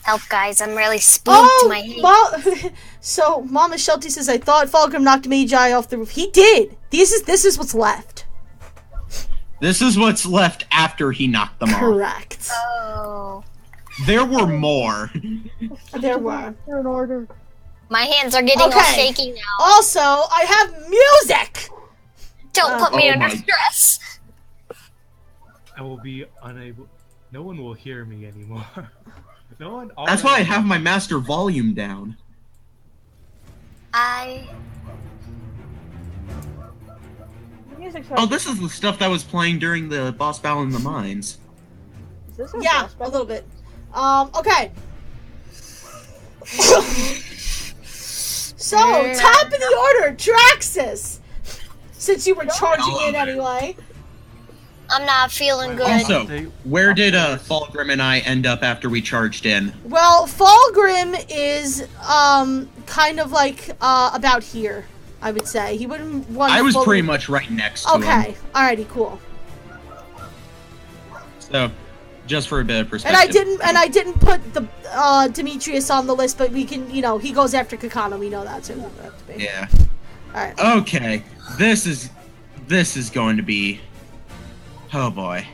Help, guys. I'm really spooked. Oh, My head. So Mama Shelty says, I thought Falgrim knocked Magi off the roof. He did. This is what's left. This is what's left after he knocked them off. Correct. Oh. There were more. There were. You're in order. My hands are getting all Okay. shaky now. Also, I have music. Don't put me Oh under my- stress. I will be unable. No one will hear me anymore. No one. That's why I have my master volume down. Music's Oh, this is the stuff that was playing during the boss battle in the mines. Is this our Yeah, boss a battle? little bit. Okay. So, top of the order, Draxus. Since you were charging in anyway. I'm not feeling good. Also, where did Falgrim and I end up after we charged in? Well, Falgrim is kind of like about here, I would say. He wouldn't run I was fully- pretty much right next to him. Okay, alrighty, cool. So, just for a bit of perspective. And I didn't put the Demetrius on the list, but we can, he goes after Kakana. We know that's who that to be. Yeah. All right. Okay. This is going to be. Oh boy.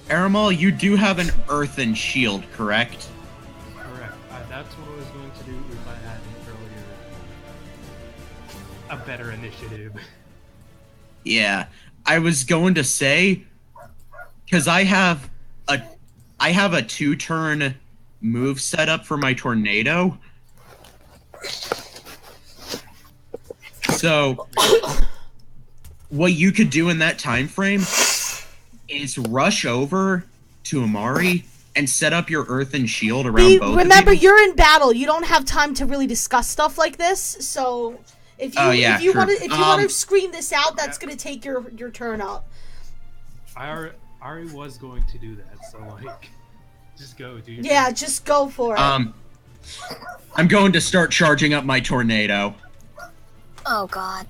Aramal, you do have an earthen shield, correct? Correct. That's what I was going to do if I had an earlier, a better initiative. Yeah. I was going to say, because I have a 2-turn move set up for my tornado. So, what you could do in that time frame is rush over to Amari and set up your earthen shield around both Remember, of you. you're in battle. You don't have time to really discuss stuff like this. So, if you want to scream this out, that's gonna take your turn up. I already was going to do that, so like, just go, dude. Yeah, just go for it. I'm going to start charging up my tornado. Oh god.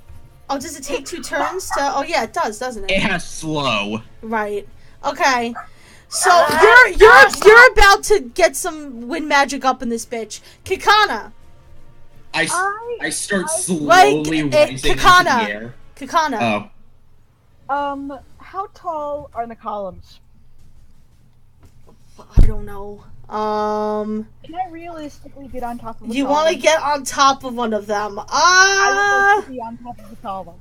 Oh, does it take 2 turns to? Oh yeah, it does, doesn't it? It has slow. Right. Okay. So you're about to get some wind magic up in this bitch, Kikana. I start slowly Like, rising Kakana. into the air. Kikana. Oh. How tall are the columns? I don't know. Can I realistically get on top of the You column? want to get on top of one of them? I would like to be on top of the column.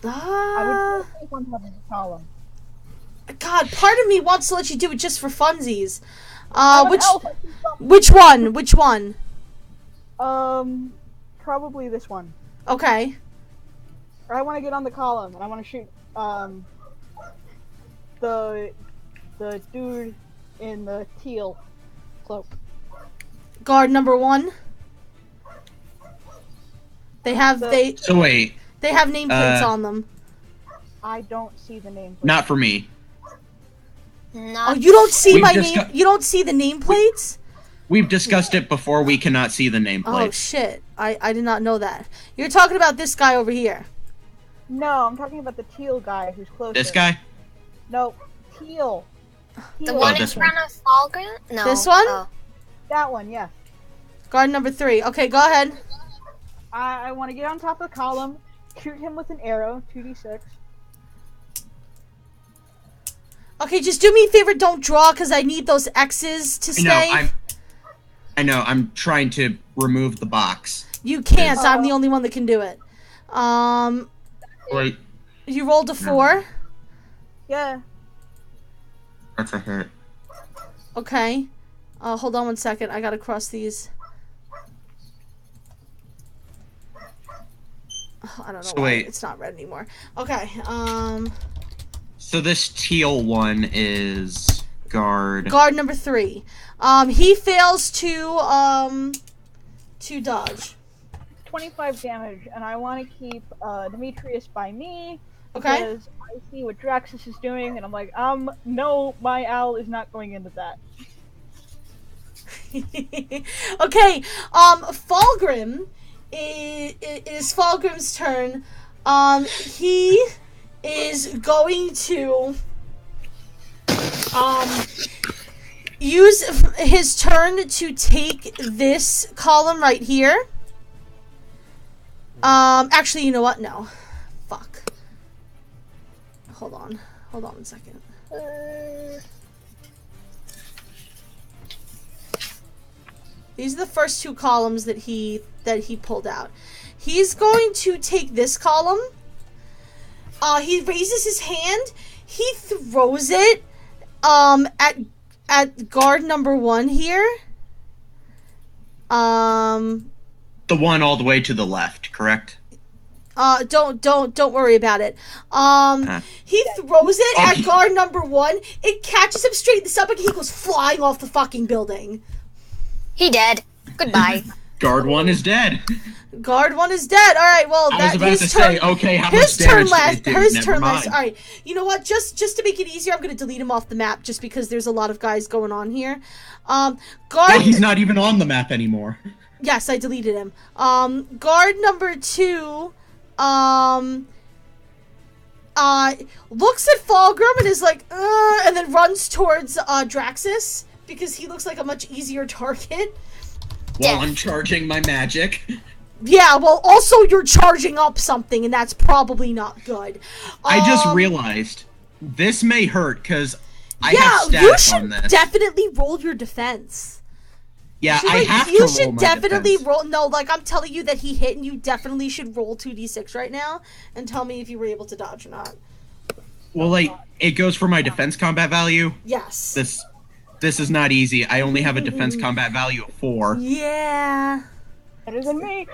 I Uh, would like to be on top of the column. God, part of me wants to let you do it just for funsies. I'm an elf, I can jump. Which one? Which one? Probably this one. Okay. I want to get on the column, and I want to shoot, the dude in the teal cloak. Guard number 1. They have So wait, they have nameplates on them. I don't see the name. not for me. Oh, you don't see We've my discu- name? You don't see the nameplates? We've discussed it before. We cannot see the Oh nameplate. shit! I did not know that. You're talking about this guy over here. No, I'm talking about the teal guy who's closer. This guy? No, teal. The Teal. one in this front of Falgrim? No. This one? Oh. That one, yes. Guard number 3. Okay, go ahead. I want to get on top of the column, shoot him with an arrow, 2d6. Okay, just do me a favor. Don't draw, because I need those X's to stay. I know. I'm trying to remove the box. You can't. I'm the only one that can do it. Wait, You rolled a 4. Yeah. that's a hit. Okay. Hold on one second. I gotta cross these. Oh, I don't know So why wait. it's not red anymore. Okay. So this teal one is guard. Guard number 3. He fails to dodge. 25 damage, and I want to keep Demetrius by me. Okay. Because I see what Draxus is doing, and I'm like, no, my owl is not going into that. Okay. Falgrim is Falgrim's turn. He is going to use his turn to take this column right here. Actually, you know what? No. Fuck. Hold on one second. These are the first 2 columns that he pulled out. He's going to take this column. He raises his hand. He throws it at guard number 1 here. The one all the way to the left, correct? Don't worry about it. He throws it at guard number 1. It catches him straight in the stomach, and he goes flying off the fucking building. He dead. Goodbye. Guard 1 is dead. Guard 1 is dead. All right. Well, I was about his to turn. say, okay, how His much turn damage last. did it do? His Never turn mind. last. All right. You know what? Just to make it easier, I'm gonna delete him off the map, just because there's a lot of guys going on here. Guard. Well, he's not even on the map anymore. Yes, I deleted him. Guard number 2. Looks at Falgrim and is like, and then runs towards Draxus because he looks like a much easier target. While I'm charging my magic. Yeah, well, also you're charging up something, and that's probably not good. I just realized this may hurt because I have you stats on should this. definitely roll your defense. Yeah, You I should, have to you roll should my definitely defense. roll. No, like I'm telling you that he hit, and you definitely should roll 2d6 right now, and tell me if you were able to dodge or not. Well, like, it goes for my defense combat value. Yes. This is not easy. I only have a defense combat value of 4. Yeah. Better than me.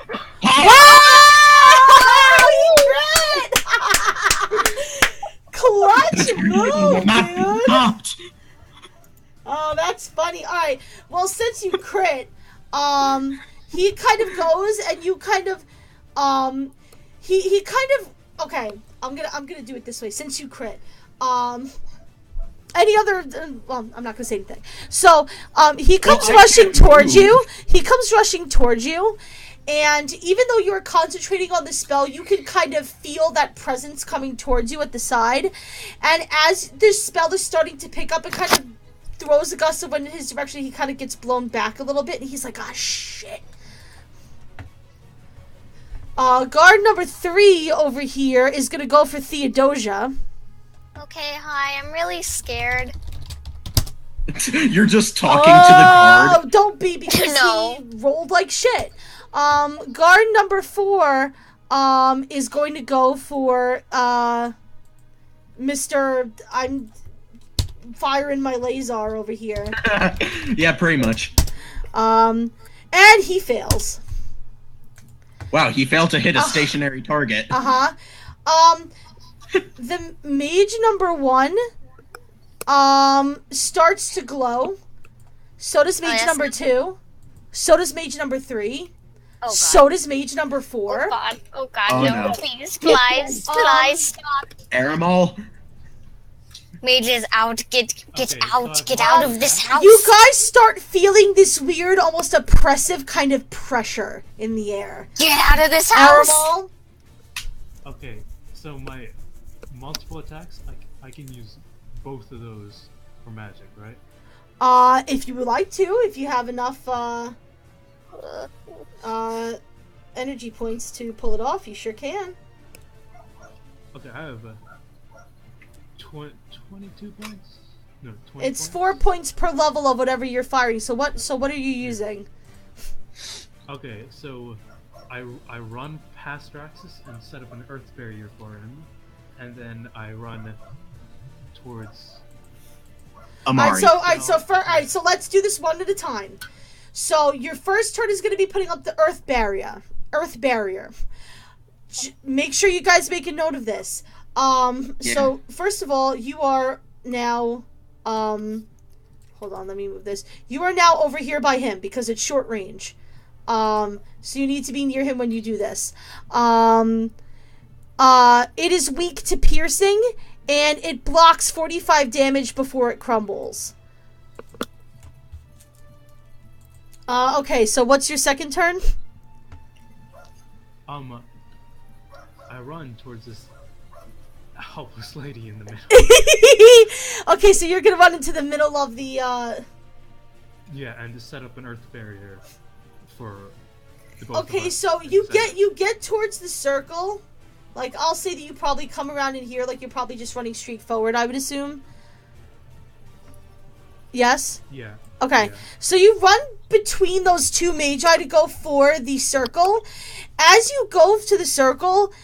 Clutch move, Not dude. popped. Oh, that's funny. All right. Well, since you crit, he kind of goes, and you kind of, he kind of. Okay, I'm gonna do it this way. Since you crit, any other? Well, I'm not gonna say anything. So, he comes rushing towards you. He comes rushing towards you. And even though you're concentrating on the spell, you can kind of feel that presence coming towards you at the side. And as this spell is starting to pick up, it kind of throws a gust of wind in his direction. He kind of gets blown back a little bit, and he's like, ah, shit. Guard number 3 over here is going to go for Theodosia. Okay, hi. I'm really scared. You're just talking to the guard. Oh, don't be, because No. he rolled like shit. Guard number 4 is going to go for Mr. firing my laser over here. Yeah, pretty much. And he fails. Wow, he failed to hit a stationary target. The mage number 1 starts to glow. So does mage number 2. So does mage number 3. Oh, God. So does mage number 4. Oh God, Oh, no, no. please, please, stop. Aramol? Mage is out, get Okay, out, so get I've- out of this house. You guys start feeling this weird, almost oppressive kind of pressure in the air. Get out of this house! Aramol, Okay, so my multiple attacks, I can use both of those for magic, right? if you would like to, if you have enough, energy points to pull it off, you sure can. Okay, I have 22 points. No, 20 It's points? 4 points per level of whatever you're firing. So what are you using? Okay, so I run past Draxus and set up an earth barrier for him, and then I run towards. Amari. Alright, so let's do this one at a time. So your first turn is going to be putting up the earth barrier. Make sure you guys make a note of this. So first of all, you are now, hold on, let me move this. You are now over here by him because it's short range. So you need to be near him when you do this. It is weak to piercing, and it blocks 45 damage before it crumbles. Okay, so what's your second turn? I run towards this helpless lady in the middle. Okay, so you're gonna run into the middle of the, Yeah, and to set up an earth barrier for the both of Okay, us. so you get towards the circle. Like, I'll say that you probably come around in here, like you're probably just running straight forward, I would assume. Yes? Yeah. Okay, Yeah. so you run between those two magi to go for the circle. As you go to the circle,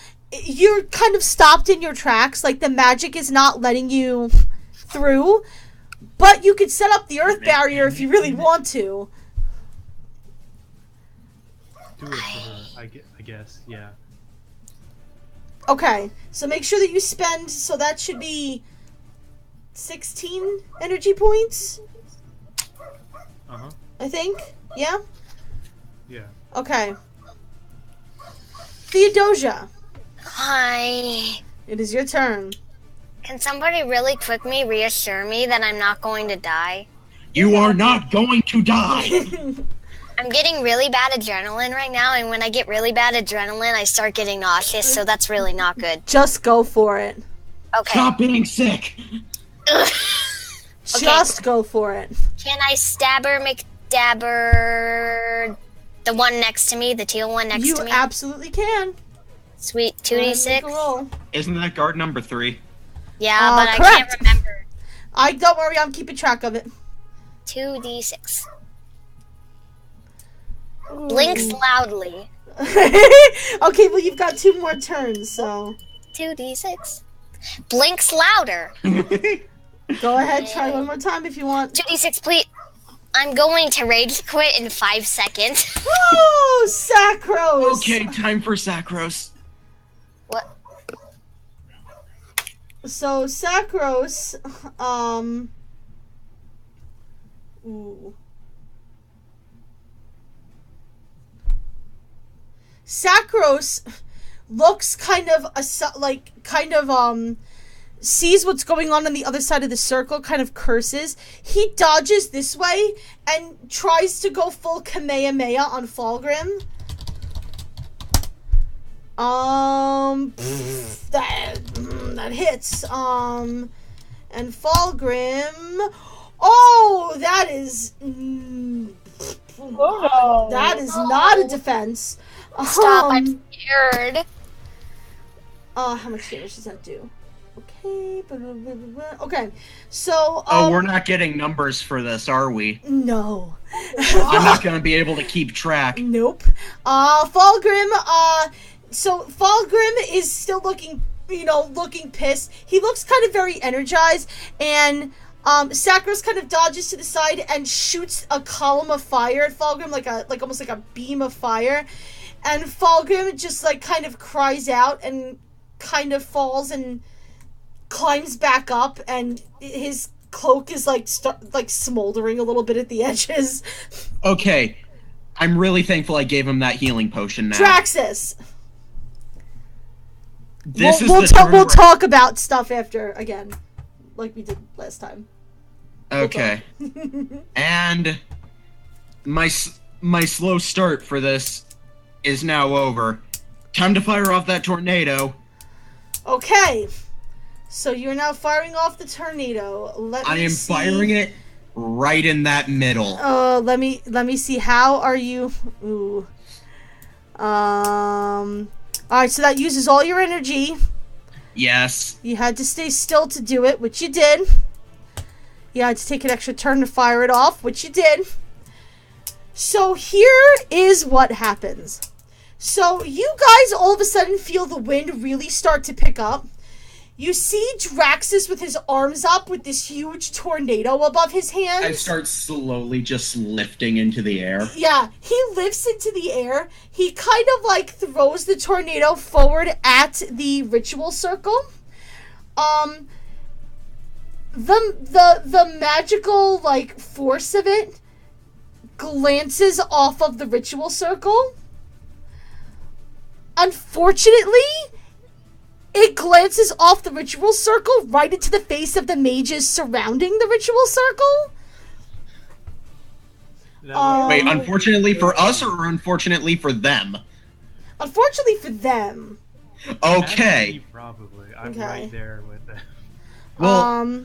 you're kind of stopped in your tracks, like the magic is not letting you through. But you could set up the earth barrier if you really want to. Do it for her, I guess, yeah. Okay, so make sure that you spend, so that should be 16 energy points, Uh-huh. I think. Yeah? Yeah. Okay. Theodosia, Hi. it is your turn. Can somebody really quick me reassure me that I'm not going to die? You are not going to die! I'm getting really bad adrenaline right now, and when I get really bad adrenaline, I start getting nauseous, so that's really not good. Just go for it. Okay. Stop being sick! Just go for it. Can I stabber McDabber the one next to me, the teal one next You to me? absolutely can. Sweet, Go ahead and 2d6? make a roll. Isn't that guard number 3? Yeah, but I correct. can't remember. Don't worry, I'm keeping track of it. 2d6. Blinks loudly. Okay, well you've got 2 more turns, so 2d6. Blinks louder. go ahead, try one more time if you want. 2d6, please. I'm going to rage quit in 5 seconds. Oh, Sacros! Okay, time for Sacros. What? So Sacros, ooh. Sacros looks sees what's going on the other side of the circle, kind of curses. He dodges this way and tries to go full Kamehameha on Falgrim. That hits. And Falgrim. Oh, that is. Oh, no. That is not a defense. Stop, I'm scared. How much damage does that do? Okay. Okay. So. Oh, we're not getting numbers for this, are we? No. I'm not gonna be able to keep track. Nope. Falgrim, so Falgrim is still looking pissed. He looks kind of very energized, and, Sakros kind of dodges to the side and shoots a column of fire at Falgrim, almost like a beam of fire. And Falgrim just, like, kind of cries out and kind of falls and climbs back up, and his cloak is, like, smoldering a little bit at the edges. Okay. I'm really thankful I gave him that healing potion now. Traxxas! We'll talk about stuff after, again, like we did last time. Okay. And my slow start for this is now over. Time to fire off that tornado. Okay. So you're now firing off the tornado. I am firing it right in that middle. Let me see. How are you? Ooh. Alright, so that uses all your energy. Yes. You had to stay still to do it, which you did. You had to take an extra turn to fire it off, which you did. So here is what happens. So you guys all of a sudden feel the wind really start to pick up. You see Draxus with his arms up with this huge tornado above his hands. I start slowly just lifting into the air. Yeah, he lifts into the air. He kind of like throws the tornado forward at the ritual circle. The magical like force of it glances off of the ritual circle. Unfortunately, it glances off the ritual circle right into the face of the mages surrounding the ritual circle. Wait, unfortunately for us or unfortunately for them? Unfortunately for them. Okay. Probably. I'm Okay. right there with it. Well,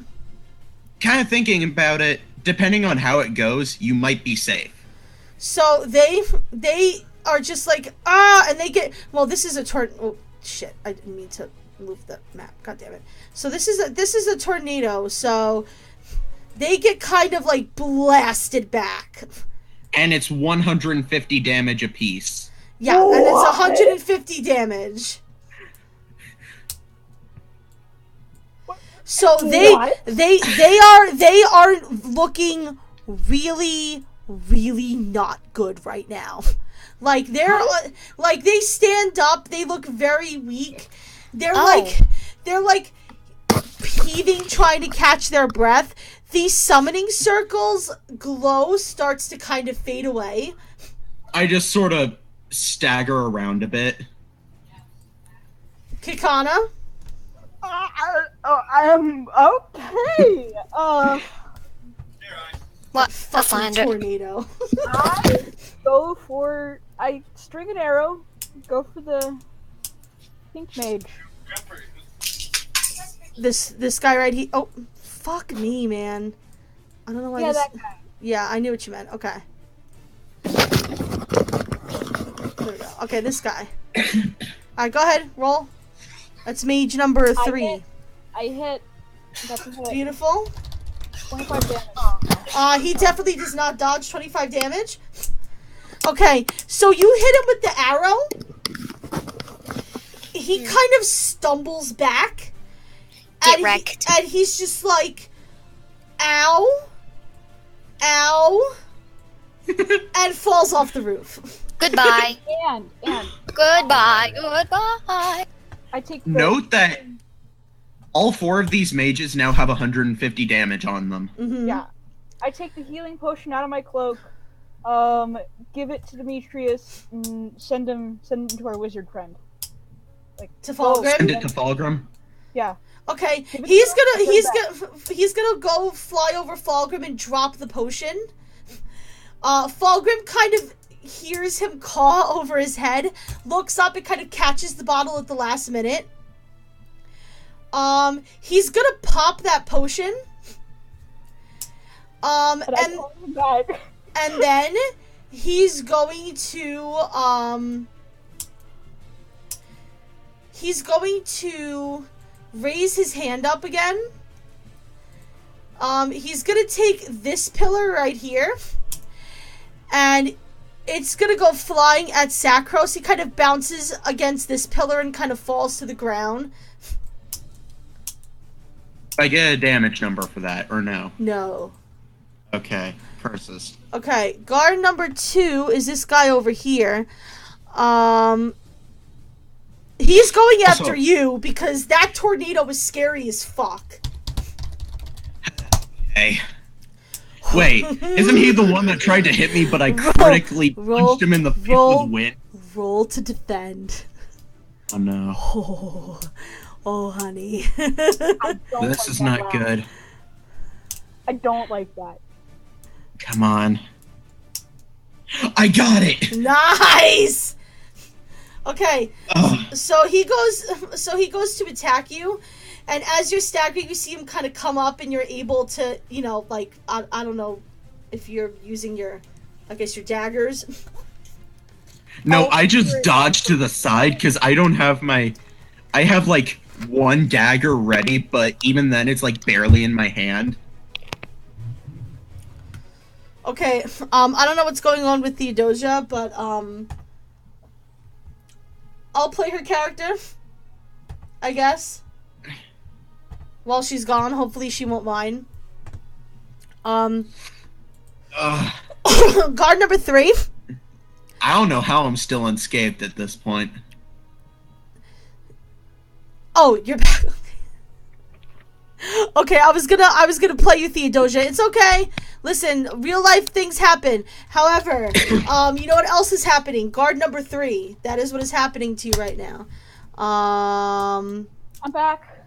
kind of thinking about it, depending on how it goes, you might be safe. So they are just like, and they get, well, this is a oh, shit, I didn't mean to move the map, god damn it. So this is a tornado, so they get kind of like blasted back. And it's 150 damage apiece. Yeah, and it's 150 damage. So they are looking really, really not good right now. Like like they stand up, they look very weak. They're like heaving, trying to catch their breath. The summoning circle's glow starts to kind of fade away. I just sort of stagger around a bit. Kikana? I'm okay. What? I'll Fucking find it. tornado. I string an arrow, go for the pink mage. This guy right here. Oh, fuck me, man. I don't know why. Yeah, that guy. Yeah, I knew what you meant. Okay. There we go. Okay, this guy. Alright, go ahead. Roll. That's mage number 3. I hit. That's a hit. Beautiful. 25 damage. He definitely does not dodge 25 damage. Okay, so you hit him with the arrow. He kind of stumbles back. Get wrecked. And he's just like, ow, ow, and falls off the roof. Goodbye. And Goodbye. Goodbye. I take the, Note that all 4 of these mages now have 150 damage on them. Mm-hmm. Yeah. I take the healing potion out of my cloak, give it to Demetrius, and send him to our wizard friend. Like To Falgrim? Send it to Falgrim. Yeah. Okay, Give it he's to gonna go fly over Falgrim and drop the potion. Falgrim kind of hears him caw over his head, looks up and kind of catches the bottle at the last minute. He's gonna pop that potion. And then he's going to raise his hand up again. He's gonna take this pillar right here, and it's gonna go flying at Sakros. He kind of bounces against this pillar and kind of falls to the ground. I get a damage number for that, or no? No. Okay, curses. Okay, guard number 2 is this guy over here. He's going after you because that tornado was scary as fuck. Hey. Wait, isn't he the one that tried to hit me, but I critically punched him in the face with wind? Roll to defend. Oh no. Oh honey. This is not good. I don't like that. Come on. I got it! Nice! Okay, so he goes to attack you, and as you're staggering, you see him kind of come up, and you're able to, you know, like, I don't know if you're using your, I guess, your daggers. No, I just dodged to the side, because I don't have I have, like, one dagger ready, but even then, it's, like, barely in my hand. Okay, I don't know what's going on with Theodosia, but, I'll play her character, I guess. While she's gone, hopefully she won't mind. Guard number 3. I don't know how I'm still unscathed at this point. Oh, you're back. Okay, I was gonna play you Theodosia. It's okay. Listen, real life things happen. However, you know what else is happening? Guard number 3. That is what is happening to you right now. I'm back.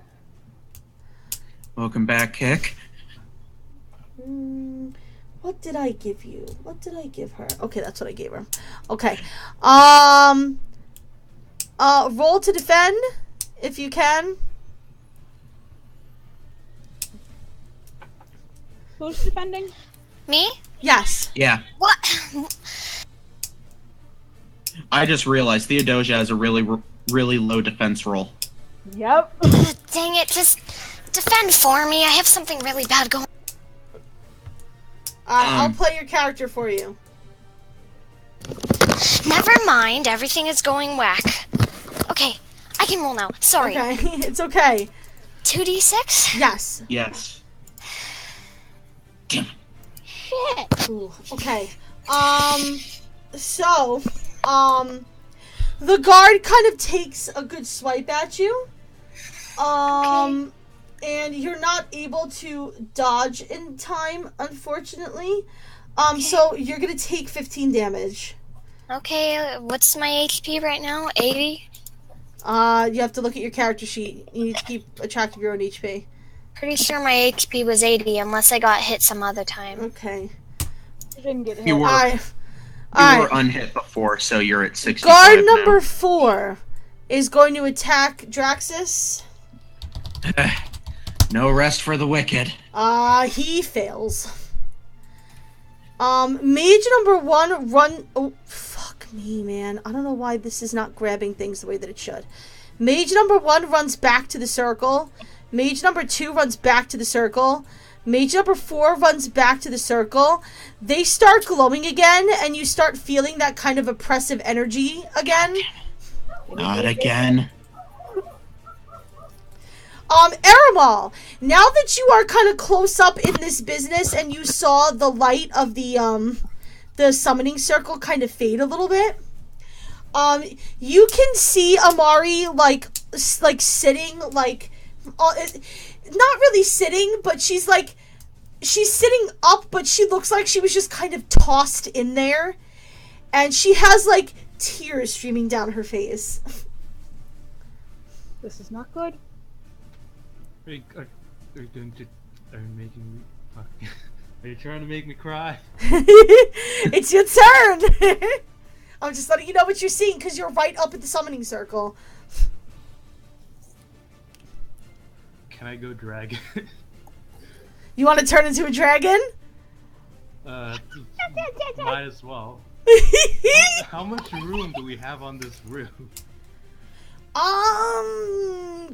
Welcome back, Kick. What did I give you? What did I give her? Okay, that's what I gave her. Okay. Roll to defend, if you can. Who's defending? Me? Yes. Yeah. What? I just realized Theodosia has a really low defense roll. Yep. Dang it, just defend for me. I have something really bad going. I'll play your character for you. Never mind, everything is going whack. Okay, I can roll now. Sorry. Okay, it's okay. 2d6? Yes. Yes. Damn. Shit. Ooh, okay. So, the guard kind of takes a good swipe at you. And you're not able to dodge in time, unfortunately. So you're gonna take 15 damage. Okay, what's my HP right now? 80? You have to look at your character sheet. You need to keep a track of your own HP. Pretty sure my HP was 80 unless I got hit some other time. Okay. You didn't get hit. You were, Alright. you were unhit before, so you're at 65 Guard number now. 4 is going to attack Draxus. No rest for the wicked. He fails. Mage number 1 run. Oh, fuck me, man. I don't know why this is not grabbing things the way that it should. Mage number 1 runs back to the circle. Mage number 2 runs back to the circle. Mage number 4 runs back to the circle. They start glowing again, and you start feeling that kind of oppressive energy again. Not again. Aramal, now that you are kind of close up in this business and you saw the light of the summoning circle kind of fade a little bit, you can see Amari, like sitting, like, not really sitting, but she's sitting up, but she looks like she was just kind of tossed in there, and she has, like, tears streaming down her face. This is not good. Are you making me? Are you trying to make me cry? It's your turn! I'm just letting you know what you're seeing because you're right up at the summoning circle. Can I go dragon? You want to turn into a dragon? Might as well. How much room do we have on this roof?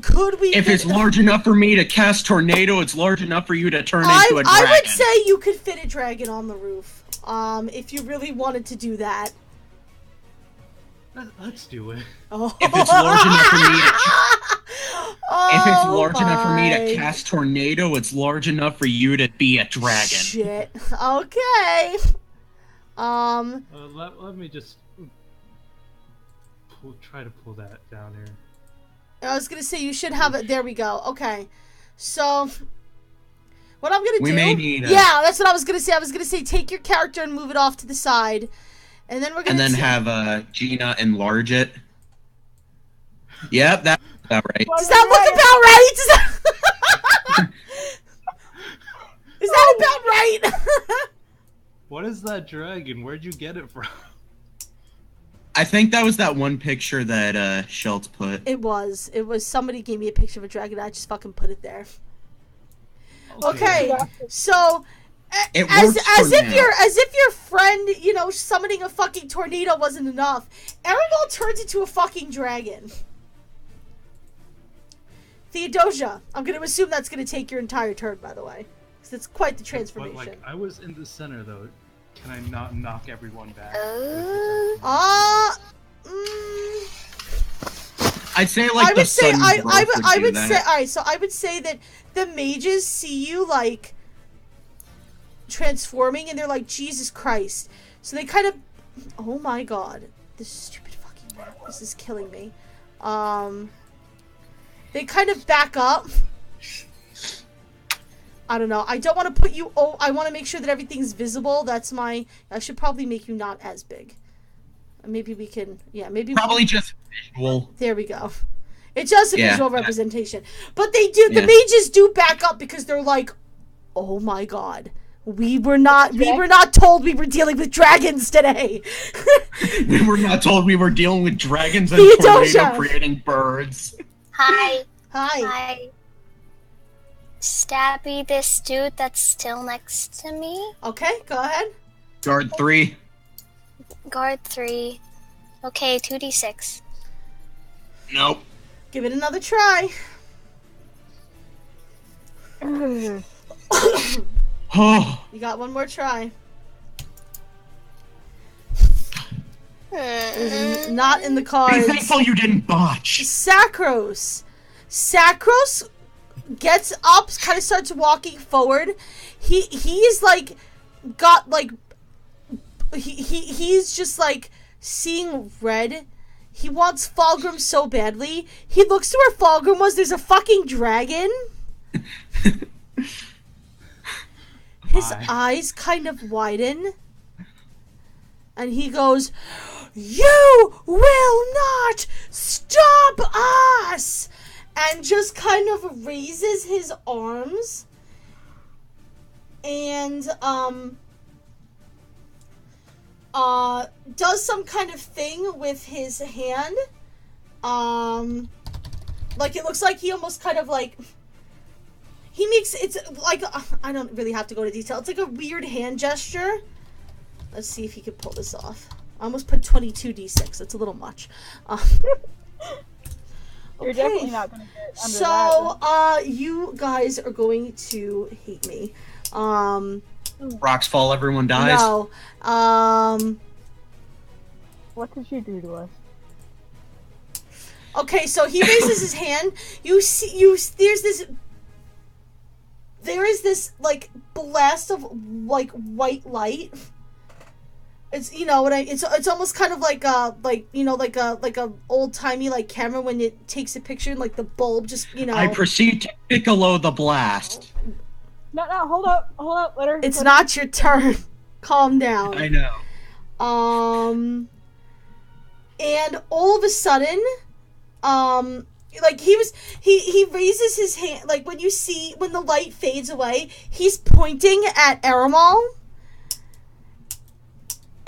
Could we? If it's large enough for me to cast tornado, it's large enough for you to turn into a dragon. I would say you could fit a dragon on the roof. If you really wanted to do that. Let's do it. Oh. If it's large enough for me to... If it's large Oh enough for me my to cast tornado, it's large enough for you to be a dragon. shit. Okay. Let me just try to pull that down here. I was gonna say you should have it. There we go. Okay. So, what I'm gonna do? We may need yeah, that's what I was gonna say. I was gonna say take your character and move it off to the side, and then we're gonna. And then have Gina enlarge it. Yep, that's about right. Does that look about right? Is that about right? What is that dragon? Where'd you get it from? I think that was that one picture that Schultz put. It was. Somebody gave me a picture of a dragon. I just fucking put it there. Okay, so as if your friend, you know, summoning a fucking tornado wasn't enough, Aragorn turns into a fucking dragon. Theodosia, I'm gonna assume that's gonna take your entire turn, by the way, because it's quite the transformation. But, like, I was in the center though. Can I not knock everyone back? I'd say like I would say that the mages see you like transforming and they're like, Jesus Christ. So they kind of, oh my god, this stupid fucking map, this is killing me. They kind of back up. I don't know. I don't want to put you. Oh, I want to make sure that everything's visible. That's my. I should probably make you not as big. Maybe we can. Yeah, maybe. Probably just visual. There we go. It's just a visual representation. But they do. The mages do back up because they're like, oh my god, we were not told we were dealing with dragons today. We were not told we were dealing with dragons and Theodosia. tornado creating birds. Hi. Hi. Hi. Stabby this dude that's still next to me. Okay, go ahead. Guard 3. Guard 3. Okay, 2d6. Nope. Give it another try. Oh. You got one more try. Not in the cards. Be thankful you didn't botch. Sacros gets up, kind of starts walking forward. He's like got like he's just like seeing red. He wants Falgrim so badly. He looks to where Falgrim was. There's a fucking dragon. His eyes kind of widen. And he goes, "You will not stop us!" And just kind of raises his arms. And, does some kind of thing with his hand. Like, it looks like he almost kind of, like... He makes... It's, like... I don't really have to go into detail. It's like a weird hand gesture. Let's see if he can pull this off. I almost put 22d6. That's a little much. You're definitely not going to get under so, that. you guys are going to hate me. Rocks fall, everyone dies. No. What did you do to us? Okay, so he raises his hand. There is this, like, blast of, like, white light. It's, you know, it's almost kind of like a old-timey, like, camera when it takes a picture and, like, the bulb just, you know. I proceed to piccolo the blast. No, hold up, let her... It's not your turn. Calm down. I know. And all of a sudden, like, he raises his hand, like, when the light fades away, he's pointing at Aramal.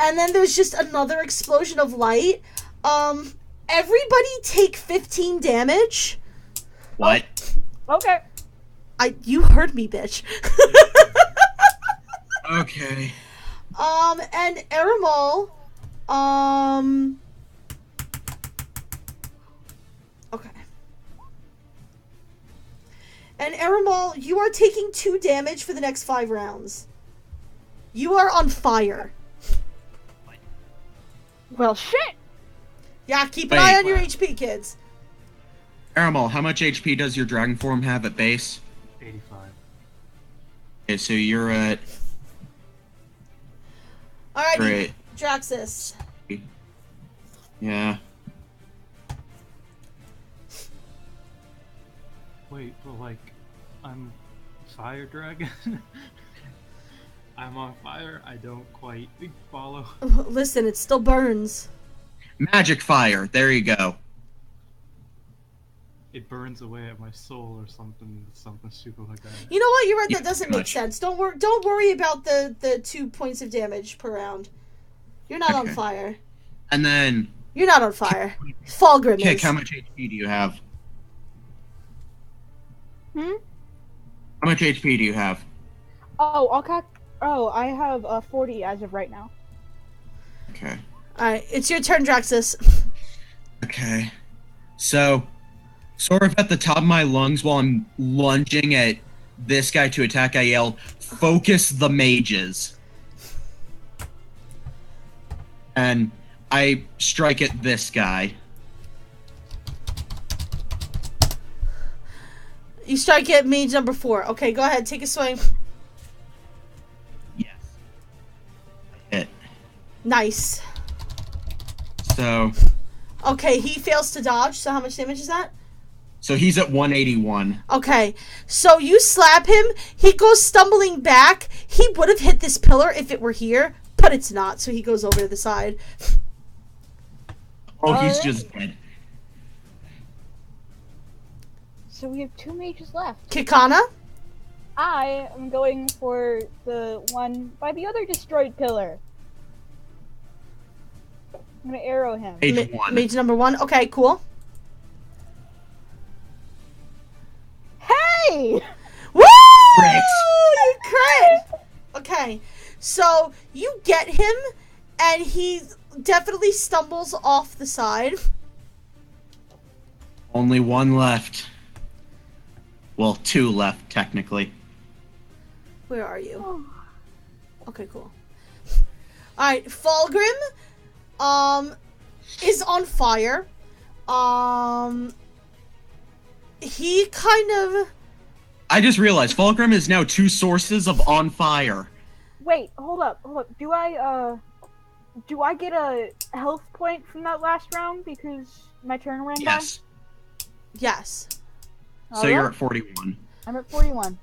And then there's just another explosion of light. Everybody take 15 damage. What? Okay. You heard me, bitch. Okay. And Aramal, okay. And Aramal, you are taking 2 damage for the next 5 rounds. You are on fire. Well, shit! Yeah, keep an eye on your HP, kids. Aramal, how much HP does your dragon form have at base? 85. Okay, so you're at... Alrighty, Great. Draxus. Yeah. Wait, but like, I'm fire dragon? I'm on fire? I don't quite follow. Listen, it still burns. Magic fire. There you go. It burns away at my soul or something stupid like that. You know what? You're right. That Yeah, doesn't pretty make much. sense. Don't worry about the 2 points of damage per round. You're not on Okay. fire. And then, You're not on fire. Falgrim Kick, is. how much HP do you have? Hmm? How much HP do you have? I have 40 as of right now. Okay. Alright, it's your turn, Draxus. Okay. So, sort of at the top of my lungs while I'm lunging at this guy to attack, I yell, "Focus the mages." And I strike at this guy. You strike at mage number 4. Okay, go ahead. Take a swing. Yes. I hit. Nice. So Okay, he fails to dodge, so how much damage is that? he's at 181. Okay, so you slap him, he goes stumbling back. He would have hit this pillar if it were here, but it's not, so he goes over to the side. Oh, he's Alright. just dead. So we have 2 mages left. Kikana? I am going for the one by the other destroyed pillar. I'm gonna arrow him. Mage 1. Mage number 1. Okay, cool. Hey! Woo! Crit. You crit! Okay, so you get him, and he definitely stumbles off the side. Only 1 left. Well, 2 left, technically. Where are you? Okay, cool. Alright, Falgrim, is on fire. He kind of... I just realized Falgrim is now 2 sources of on fire. Wait, hold up. Do I get a health point from that last round because my turn ran Yes. Yes. by? So you're at 41. I'm at 41.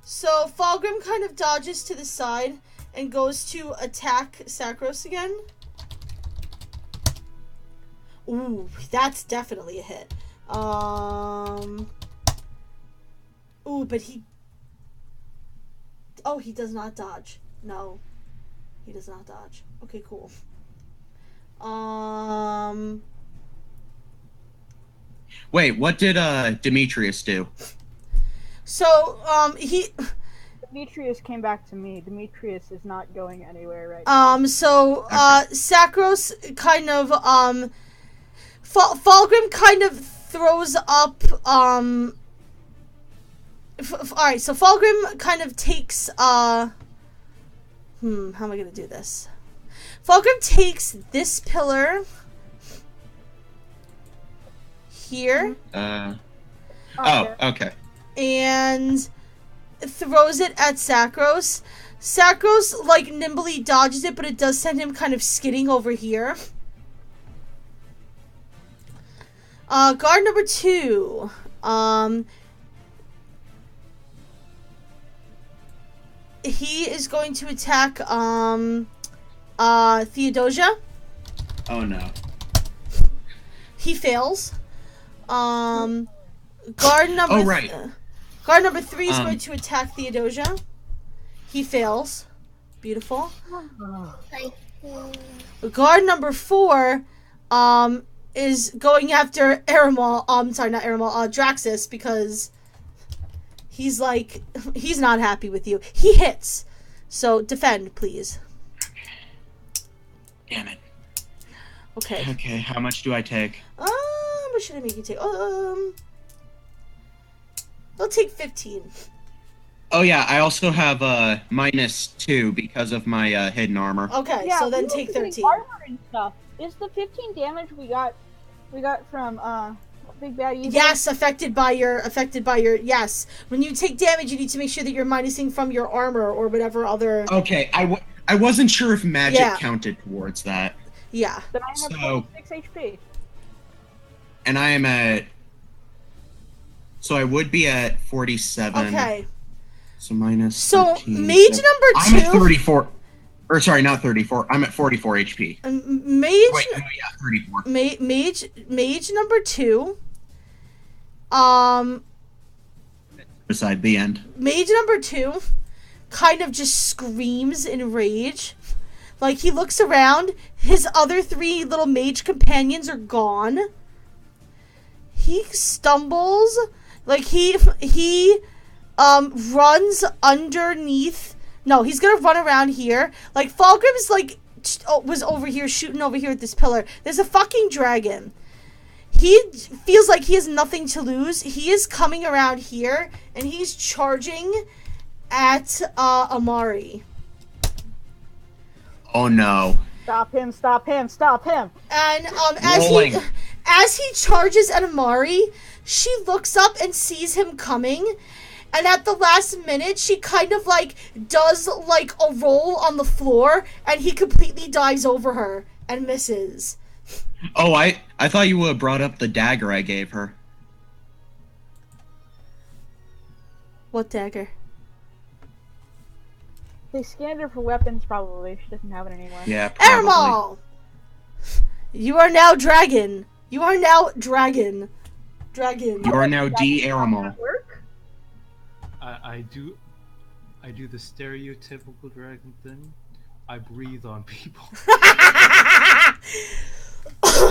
So Falgrim kind of dodges to the side and goes to attack Sakros again. Ooh, that's definitely a hit. Ooh, but he... Oh, he does not dodge. No. He does not dodge. Okay, cool. Wait, what did Demetrius do? So, he... Demetrius came back to me. Demetrius is not going anywhere right now. Sakros kind of, Falgrim kind of throws up, alright, so Falgrim kind of takes, how am I gonna do this? Falgrim takes this pillar here Okay. and throws it at Sakros. Sakros, like, nimbly dodges it, but it does send him kind of skidding over here. Guard number 2. He is going to attack, Theodosia. Oh no. He fails. Guard number... Oh, right. Guard number 3 is going to attack Theodosia. He fails. Beautiful. Guard number 4, is going after Aramal, sorry, not Aramal, Draxus, because he's like, he's not happy with you. He hits. So, defend, please. Damn it. Okay. Okay, how much do I take? What should I make you take? I'll take 15. Oh yeah, I also have -2 because of my hidden armor. Okay, so then take 13. Armor and stuff. Is the 15 damage we got from big bad evil? Yes, affected by your, yes. When you take damage, you need to make sure that you're minusing from your armor or whatever other... Okay, I wasn't sure if magic Yeah. counted towards that. Yeah. Then I have So- 26 HP. And I am at... So I would be at 47. Okay. So minus So, 13, mage so- number I'm at 2... 34. Or sorry, not 34. I'm at 44 HP. Mage... Wait, no, yeah, 34. Mage number 2... Beside the end. Mage number 2 kind of just screams in rage. Like, he looks around, his other 3 little mage companions are gone. He stumbles, like, he runs underneath. No, he's gonna run around here. Like, Falgrim's, like, was over here, shooting over here at this pillar. There's a fucking dragon. He feels like he has nothing to lose. He is coming around here, and he's charging at Amari. Oh no. Stop him, stop him, stop him. And Rolling. as he charges at Amari, she looks up and sees him coming. And at the last minute, she kind of, like, does, like, a roll on the floor, and he completely dives over her and misses. Oh, I thought you would have brought up the dagger I gave her. What dagger? They scanned her for weapons, probably. She doesn't have it anymore. Yeah, probably. Ermal! You are now dragon. You are now dragon. Dragon. You are now D. Aramal. Work? I do the stereotypical dragon thing. I breathe on people.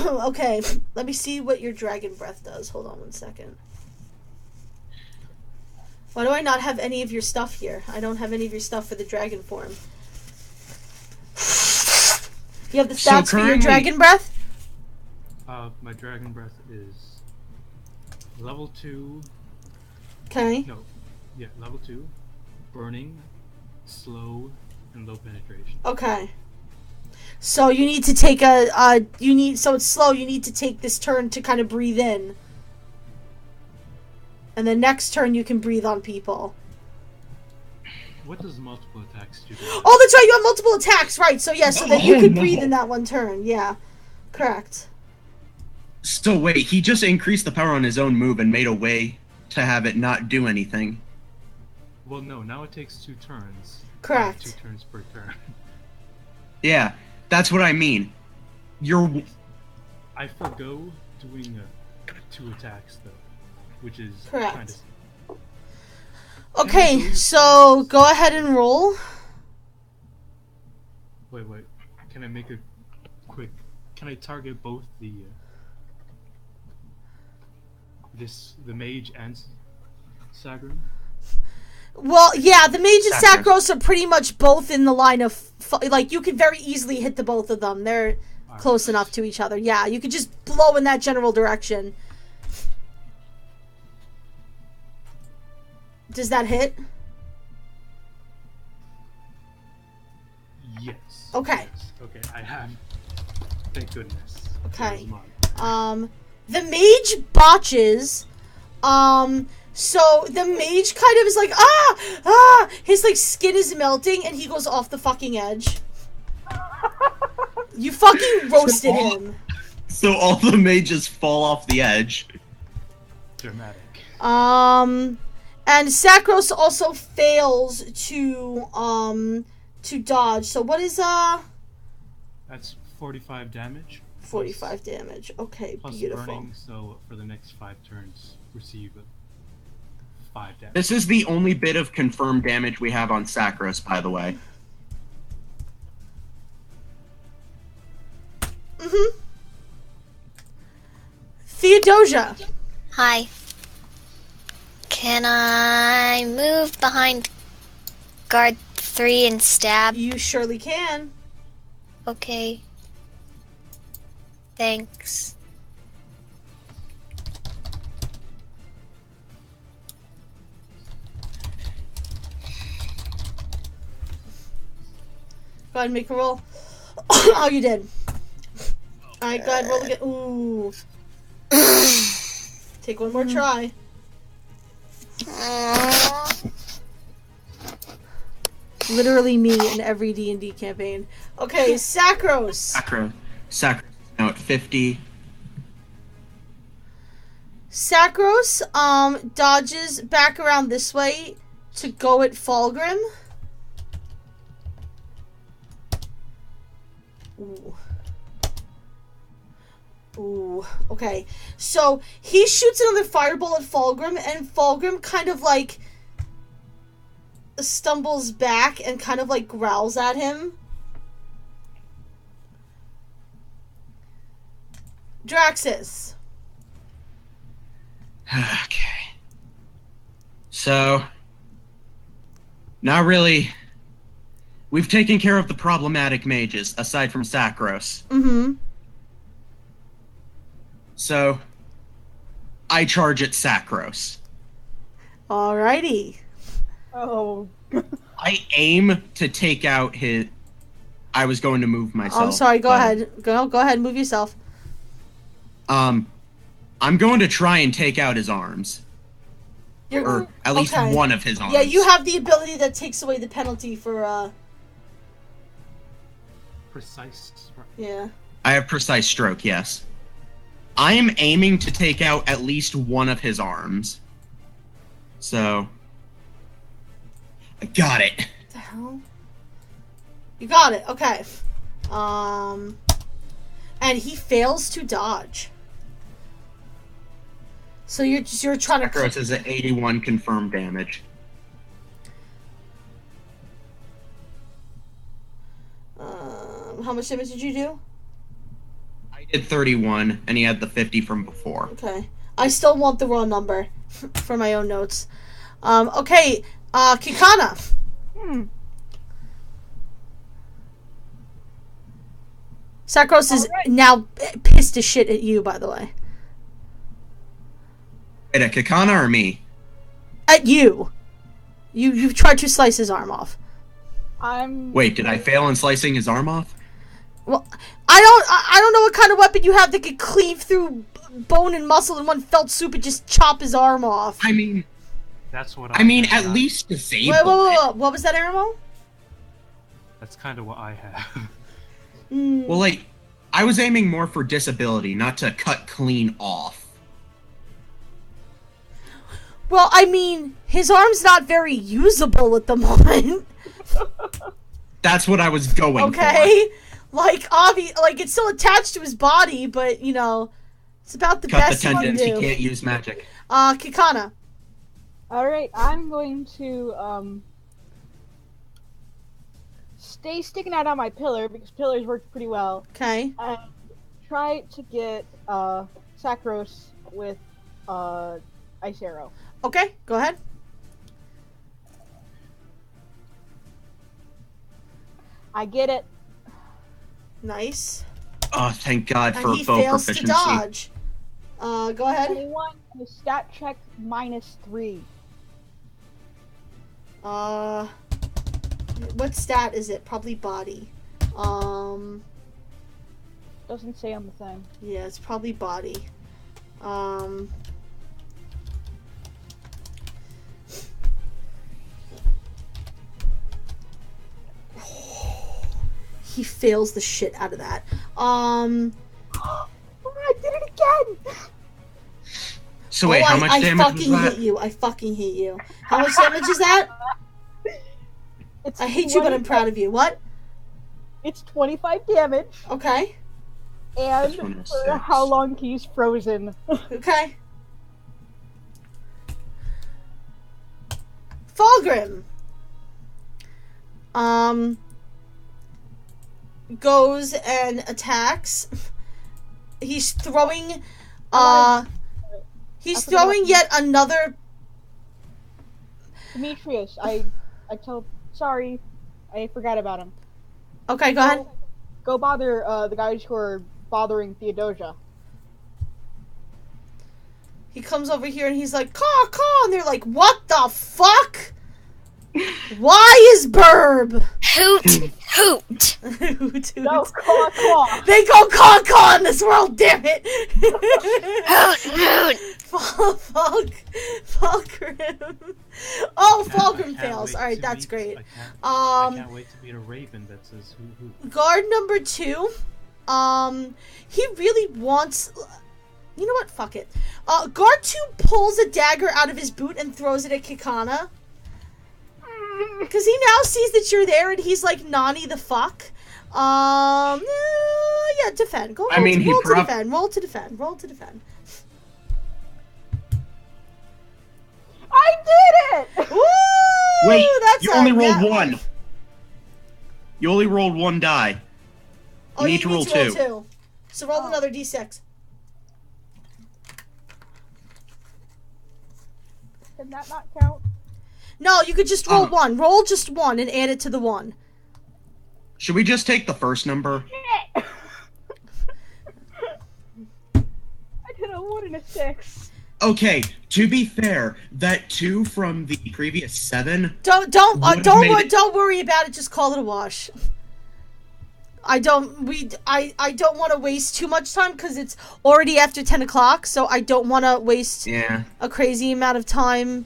Okay, let me see what your dragon breath does. Hold on one second. Why do I not have any of your stuff here? I don't have any of your stuff for the dragon form. You have the So stats for your currently- dragon breath? My dragon breath is level 2. Okay. No, yeah, level 2. Burning, slow, and low penetration. Okay. So you need to take so it's slow, you need to take this turn to kind of breathe in. And then next turn you can breathe on people. What does multiple attacks do? Oh, that's right, you have multiple attacks, right. So yeah, so that you Oh, could no. breathe in that one turn. Yeah. Correct. So wait, he just increased the power on his own move and made a way to have it not do anything. Well, no, now it takes 2 turns. Correct. 2 turns per turn. Yeah, that's what I mean. You're... I forgo doing 2 attacks, though, which is Correct. kind of... Okay, so go ahead and roll. Wait. Can I make a quick... Can I target both the mage and Sagrim? Well, yeah, the mage and Sacros. Sacros are pretty much both in the line of... Like, you could very easily hit the both of them. They're Alright. close enough to each other. Yeah, you could just blow in that general direction. Does that hit? Yes. Okay. Yes. Okay, I have. Thank goodness. Okay. That was mine. The mage botches. So the mage kind of is like, his, like, skin is melting, and he goes off the fucking edge. You fucking roasted him. So all the mages fall off the edge. Dramatic. And Sacros also fails to dodge. So what is, That's 45 damage. 45 damage. Okay, Plus beautiful. burning, so for the next 5 turns, receive 5 damage. This is the only bit of confirmed damage we have on Sacros, by the way. Mm-hmm. Theodosia. Hi. Can I move behind guard 3 and stab? You surely can. Okay. Thanks. Go ahead and make a roll. Oh, you did. Alright, go ahead, roll again. Ooh. Take one more try. Literally me in every D&D campaign. Okay, Sacros. Sacros now at 50. Sacros dodges back around this way to go at Falgrim. Ooh, okay. So he shoots another fireball at Falgrim, and Falgrim kind of like stumbles back and kind of like growls at him. Draxus. Okay. So, not really. We've taken care of the problematic mages, aside from Sacros. Mm-hmm. So, I charge at Sacros. Alrighty. Oh. I aim to take out his... I was going to move myself. I'm sorry, go ahead. Go ahead, move yourself. I'm going to try and take out his arms. Or at least one of his arms. Yeah, you have the ability that takes away the penalty for, Precise stroke. Yeah. I have precise stroke, yes. I am aiming to take out at least one of his arms. So... I got it. What the hell? You got it, okay. And he fails to dodge. So you're trying to... Sacros is at 81 confirmed damage. How much damage did you do? I did 31, and he had the 50 from before. Okay. I still want the raw number for my own notes. Okay, Kikana. Sacros is now pissed as shit at you, by the way. Wait, at Kikana or me? At you. You tried to slice his arm off. Wait, did I fail in slicing his arm off? Well, I don't know what kind of weapon you have that could cleave through bone and muscle in one felt swoop and just chop his arm off. I mean... That's what I mean, at least disable wait. What was that, Aramo? That's kind of what I have. Well, like, I was aiming more for disability, not to cut clean off. Well, I mean, his arm's not very usable at the moment. That's what I was going for. Okay? Like, it's still attached to his body, but, you know, it's about the best Cut the tendons, you can do. he can't use magic. Kikana. Alright, I'm going to, stay sticking out on my pillar, because pillars work pretty well. Okay. And try to get, Sacros with, Ice Arrow. Okay, go ahead. I get it. Nice. Oh, thank God for And he bow fails proficiency. to dodge. Go ahead. 21, the stat check -3. What stat is it? Probably body. Doesn't say on the thing. Yeah, it's probably body. He fails the shit out of that. Oh, I did it again! So wait, how much damage was that? I fucking hate you. How much damage is that? I hate you, but I'm proud of you. What? It's 25 damage. Okay. And for how long he's frozen. Okay. Falgrim. Goes and attacks. He's throwing, he's throwing yet another... Demetrius, sorry, I forgot about him. Okay, go ahead. Go bother, the guys who are bothering Theodosia. He comes over here and he's like, caw, caw, and they're like, what the fuck? Why is Burb? Hoot, hoot. Hoot, hoot. No, caw, caw. They go caw, caw in this world, damn it. Hoot, hoot. Falgrim. Oh, Falgrim I can't fails. wait All right, to that's meet- great. I can't wait to meet a raven that says who. Guard number 2. He really wants. You know what? Fuck it. Guard 2 pulls a dagger out of his boot and throws it at Kikana. Because he now sees that you're there and he's like, Nani the fuck. Yeah, defend. Go roll, roll to defend. Roll to defend. Roll to defend. I did it! Woo! Wait, That's you a only rolled net 1. You only rolled 1 die. You need to roll 2. So roll another d6. Did that not count? No, you could just roll 1. Roll just 1 and add it to the 1. Should we just take the first number? I did a 1 and a 6. Okay, to be fair, that 2 from the previous 7. Don't worry about it. Just call it a wash. I don't want to waste too much time because it's already after 10 o'clock. So I don't want to waste a crazy amount of time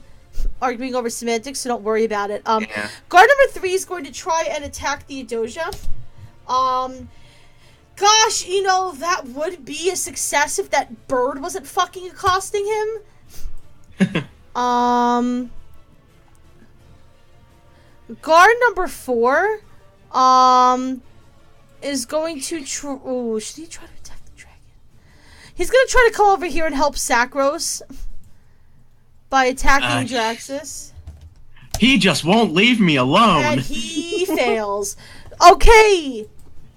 arguing over semantics. So don't worry about it. Guard number 3 is going to try and attack the Edosia. Gosh, you know, that would be a success if that bird wasn't fucking accosting him. Guard number 4, is going to should he try to attack the dragon? He's gonna try to come over here and help Sacros by attacking Draxus. He just won't leave me alone. And he fails. Okay!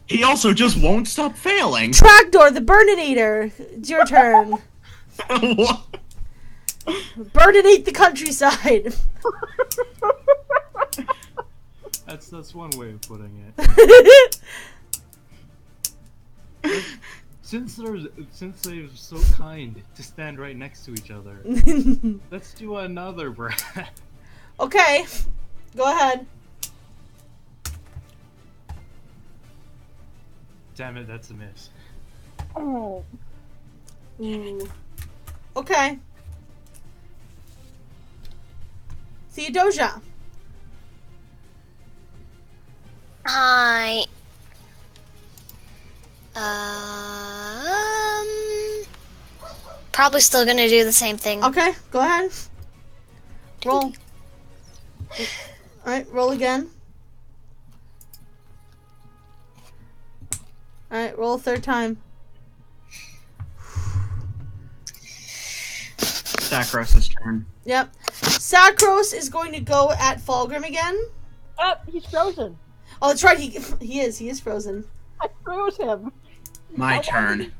He also just won't stop failing. Tragdor, the Burninator. It's your turn. What? Burninate the countryside. That's one way of putting it. Since they're so kind to stand right next to each other, let's do another breath. Okay, go ahead. Damn it, that's a miss. Oh. Ooh. Okay. Theodosia. I probably still gonna do the same thing. Okay, go ahead. Roll. Alright, roll again. Alright, roll a third time. Sacros' turn. Yep. Sacros is going to go at Falgrim again. Oh, he's frozen. Oh, that's right, he is frozen. I froze him. My turn.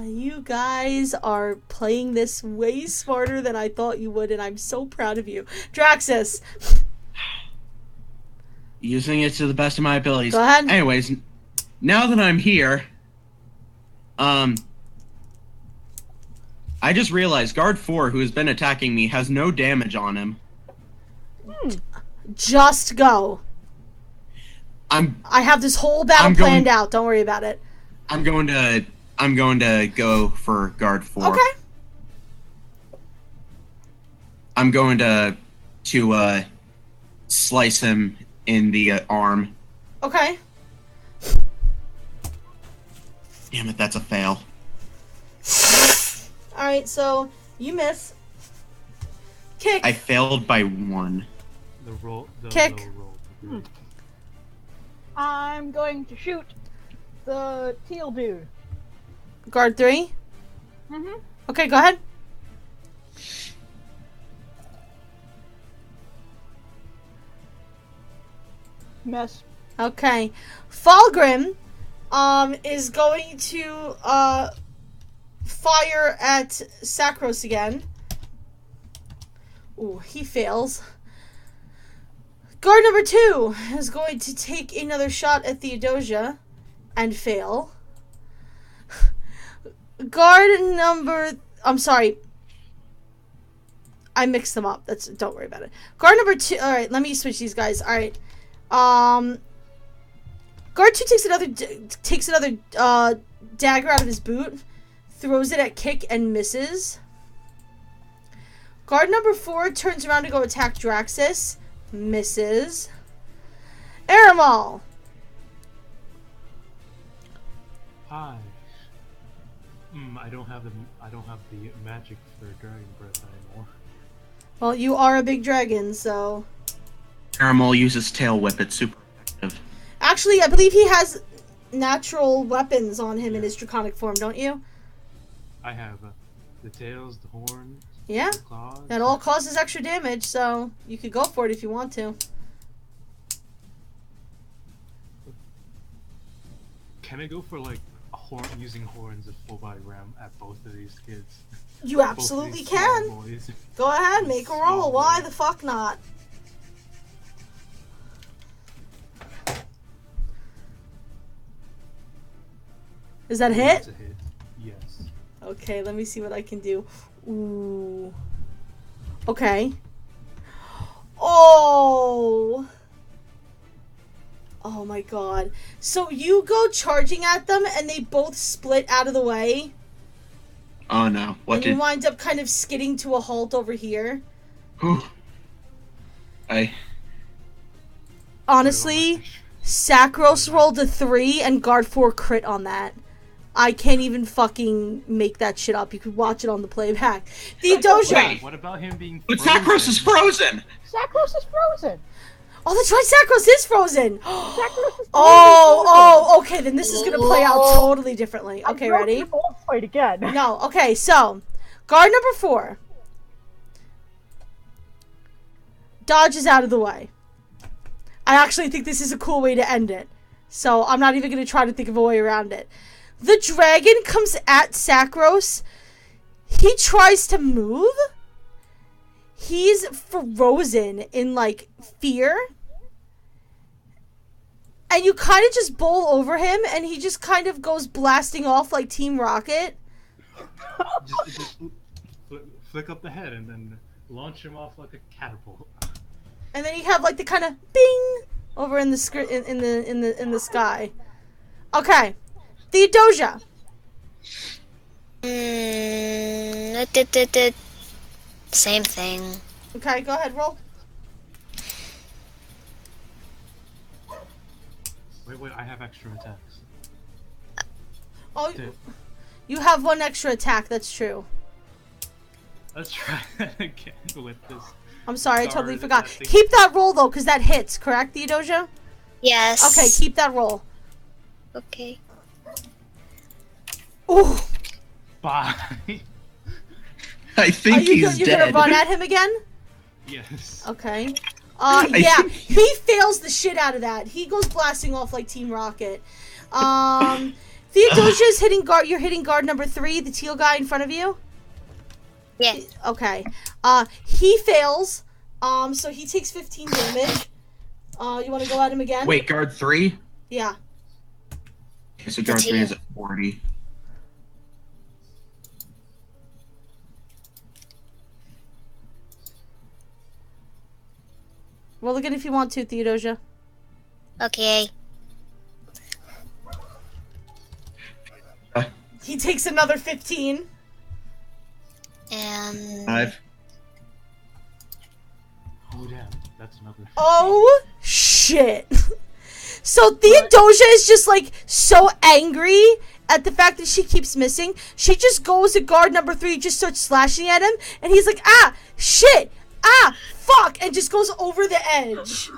You guys are playing this way smarter than I thought you would, and I'm so proud of you. Draxus. Using it to the best of my abilities. Go ahead. Anyways, now that I'm here, I just realized Guard 4, who has been attacking me, has no damage on him. Just go. I have this whole battle planned out. Don't worry about it. I'm going to go for Guard 4. Okay. I'm going to slice him in the arm. Okay. Damn it, that's a fail. Alright, so you miss. Kick. I failed by 1. The roll. Kick. The roll. I'm going to shoot the teal dude. Guard 3. Mm-hmm. Okay, go ahead. Miss. Okay. Falgrim is going to fire at Sacros again. Ooh, he fails. Guard number 2 is going to take another shot at Theodosia and fail. Guard number... I'm sorry. I mixed them up. Don't worry about it. Guard number 2... Alright, let me switch these guys. Alright. Guard 2 takes another dagger out of his boot. throws it at Kick and misses. Guard number 4 turns around to go attack Draxus. Misses. Aramal. Hi. I don't have the magic for dragon breath anymore. Well, you are a big dragon, so... Caramel uses tail whip. It's super effective. Actually, I believe he has natural weapons on him in his draconic form, don't you? I have the tails, the horns, Yeah. the claws. That all causes extra damage, so you could go for it if you want to. Can I go for like a horn using horns of full body ram at both of these kids? You Both of absolutely these small can. boys. Go ahead, make a Small roll. Why boy. the fuck not? Is that a hit? That's a hit. Yes. Okay, let me see what I can do. Ooh. Okay. Oh! Oh my god. So you go charging at them and they both split out of the way? Oh no! What And did? you wind up kind of skidding to a halt over here? Whew. I. Honestly, Sacros rolled a 3 and guard 4 crit on that. I can't even fucking make that shit up. You could watch it on the playback. Theodosia! Wait. What about him being But frozen? Sacros is frozen. Sacros is frozen. Oh, that's right, Sacros is frozen! Sacros is frozen. Oh, okay, then this is gonna play out totally differently. Okay, ready? Fight again. No, okay, so, guard number 4 dodges out of the way. I actually think this is a cool way to end it, so I'm not even gonna try to think of a way around it. The dragon comes at Sacros. He tries to move. He's frozen in, like, fear. And you kind of just bowl over him, and he just kind of goes blasting off like Team Rocket. Just flick up the head and then launch him off like a catapult. And then you have, like, the kind of bing over in the in the sky. Okay. Theodosia. Same thing. Okay, go ahead, roll. Wait, I have extra attacks. Oh, Dude, you have 1 extra attack, that's true. let's try that again with this. I'm sorry, I Sorry, totally that forgot. thing- Keep that roll, though, because that hits, correct, Theodosia? Yes. Okay, keep that roll. Okay. Ooh. Bye. I think he's you're dead. gonna run at him again? Yes. Okay. I Yeah, think- he fails the shit out of that. He goes blasting off like Team Rocket. Theodosia's hitting guard. You're hitting guard number 3, the teal guy in front of you. Yeah. Okay. He fails. So he takes 15 damage. You want to go at him again? Wait, guard 3? Yeah. Okay, so guard 3 is at 40. Roll again if you want to, Theodosia. Okay. He takes another 15. And 5. Oh damn, that's another. Oh, shit. So Theodosia is just, like, so angry at the fact that she keeps missing. She just goes to guard number 3, just starts slashing at him, and he's like, ah, shit, ah, fuck, and just goes over the edge.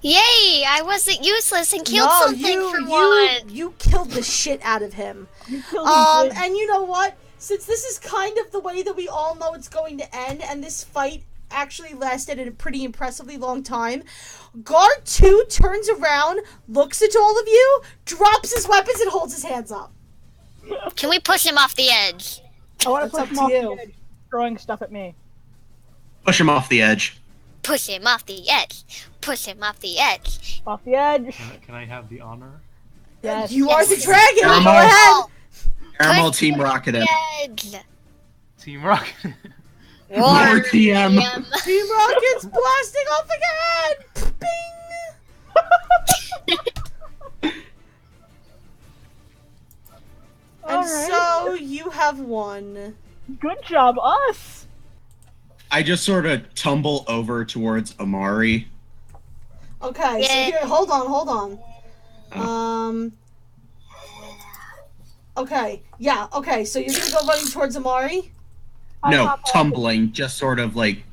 yay! I wasn't useless and killed something for once. You killed the shit out of him. You killed him. And you know what? Since this is kind of the way that we all know it's going to end, and this fight actually lasted a pretty impressively long time, guard 2 turns around, looks at all of you, drops his weapons, and holds his hands up. Can we push him off the edge? I want to That's push him up off to you. the edge, throwing stuff at me. Push him off the edge. Push him off the edge. Push him off the edge. Off the edge. Can I have the honor? Yes. You are the Yes. dragon. Caramel. Go ahead. Caramel Push Team him Rocket off him. the edge. Team Rocket. War TM. Team Rocket's blasting off again. Bing. And Alright. have one. Good job, us. I just sort of tumble over towards Amari. Okay, so here, hold on. Okay, yeah, okay, so you're gonna go running towards Amari? No, tumbling, just sort of like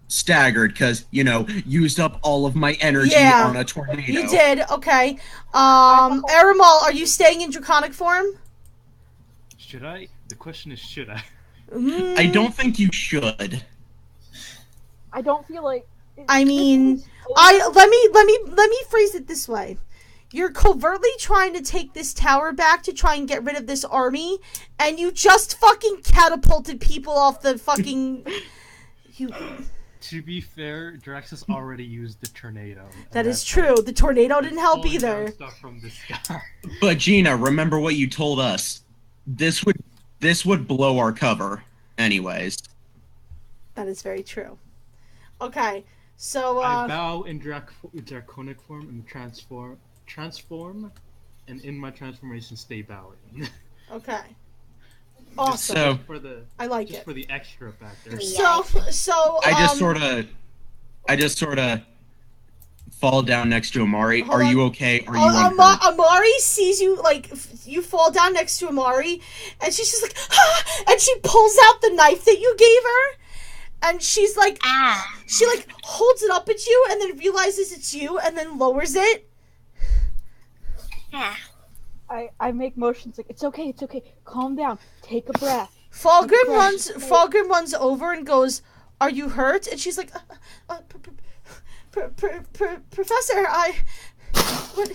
staggered, because, used up all of my energy on a tornado. You did, okay. Aramal, are you staying in draconic form? Should I? The question is, should I? I don't think you should. I don't feel like... I mean, let me phrase it this way. You're covertly trying to take this tower back to try and get rid of this army, and you just fucking catapulted people off the fucking... To be fair, Draxus already used the tornado. That is true. The tornado didn't help either. Stuff from the sky. But Gina, remember what you told us. This would blow our cover, anyways. That is very true. Okay, so I bow in draconic form and transform, and in my transformation stay bowing. Okay. Awesome. So, I like just it. for the extra factor. So I just sort of fall down next to Amari. Are you okay? Are you Amari sees you, like, you fall down next to Amari, and she's just like, ah! And she pulls out the knife that you gave her, and she's like, she, like, holds it up at you, and then realizes it's you, and then lowers it. I make motions like, it's okay, calm down, take a breath. Falgrim runs over and goes, "Are you hurt?" And she's like, Professor, what?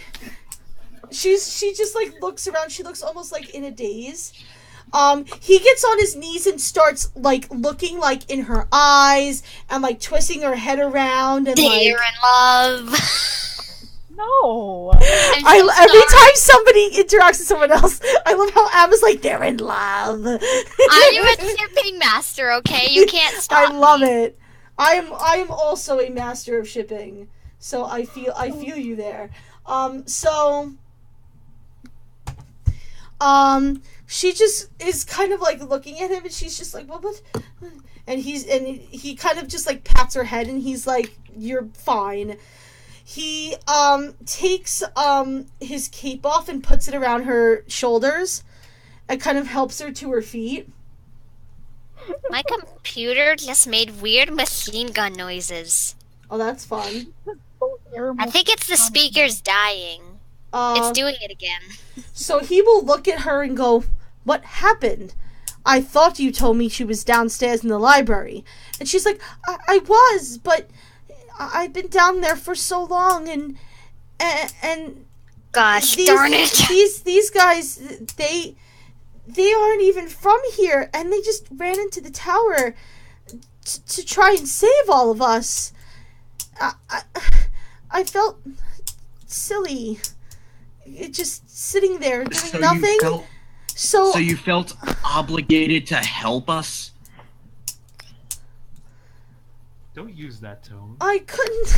She just like looks around. She looks almost like in a daze. He gets on his knees and starts like looking like in her eyes and like twisting her head around and They're in love. No. Every time somebody interacts with someone else, I love how Emma's like, they're in love. I'm a shipping master, okay? You can't stop. I love it. I am also a master of shipping, so I feel you there. She just is kind of like looking at him, and she's just like, what? And he kind of just like pats her head, and he's like, you're fine. He takes his cape off and puts it around her shoulders and kind of helps her to her feet. My computer just made weird machine gun noises. Oh, that's fun. I think it's the speakers dying. It's doing it again. So he will look at her and go, "What happened? I thought you told me she was downstairs in the library." And she's like, I was, but I've been down there for so long, and gosh darn it! These guys, they aren't even from here, and they just ran into the tower to try and save all of us. I felt silly, just sitting there doing nothing. So you felt obligated to help us? Don't use that tone. I couldn't.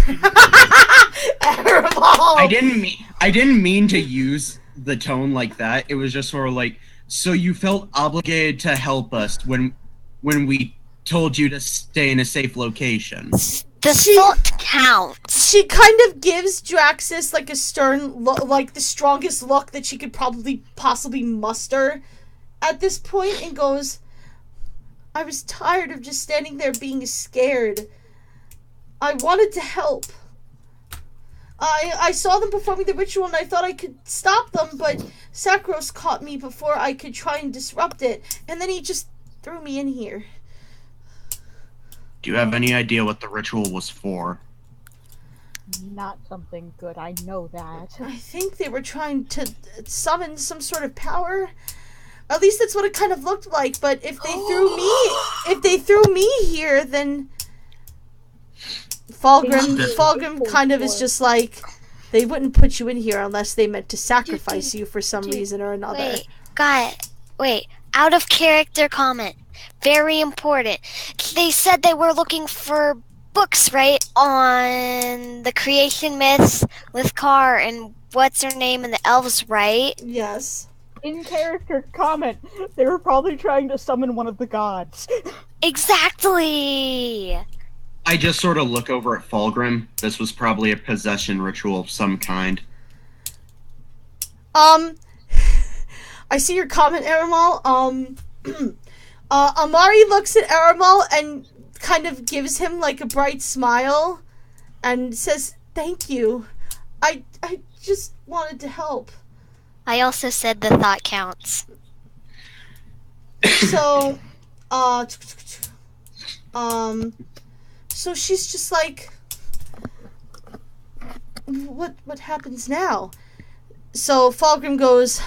I didn't mean to use the tone like that. It was just sort of like, so you felt obligated to help us when we told you to stay in a safe location. The thought counts. She kind of gives Draxus like a stern look, like the strongest look that she could possibly muster at this point, and goes, I was tired of just standing there being scared. I wanted to help. I saw them performing the ritual and I thought I could stop them, but Sakros caught me before I could try and disrupt it, and then he just threw me in here. Do you have any idea what the ritual was for? Not something good, I know that. I think they were trying to summon some sort of power. At least that's what it kind of looked like, but if they threw me here, then Falgrim kind of is just like, they wouldn't put you in here unless they meant to sacrifice you for some reason or another. Wait, out of character comment. Very important. They said they were looking for books, right, on the creation myths with Carr and what's her name and the elves, right? Yes. in character comment. They were probably trying to summon one of the gods. Exactly. I just sort of look over at Falgrim. This was probably a possession ritual of some kind. I see your comment, Aramal. Amari looks at Aramal and kind of gives him like a bright smile and says, "Thank you. I just wanted to help." I also said the thought counts. So, so she's just like, what happens now? So Falgrim goes,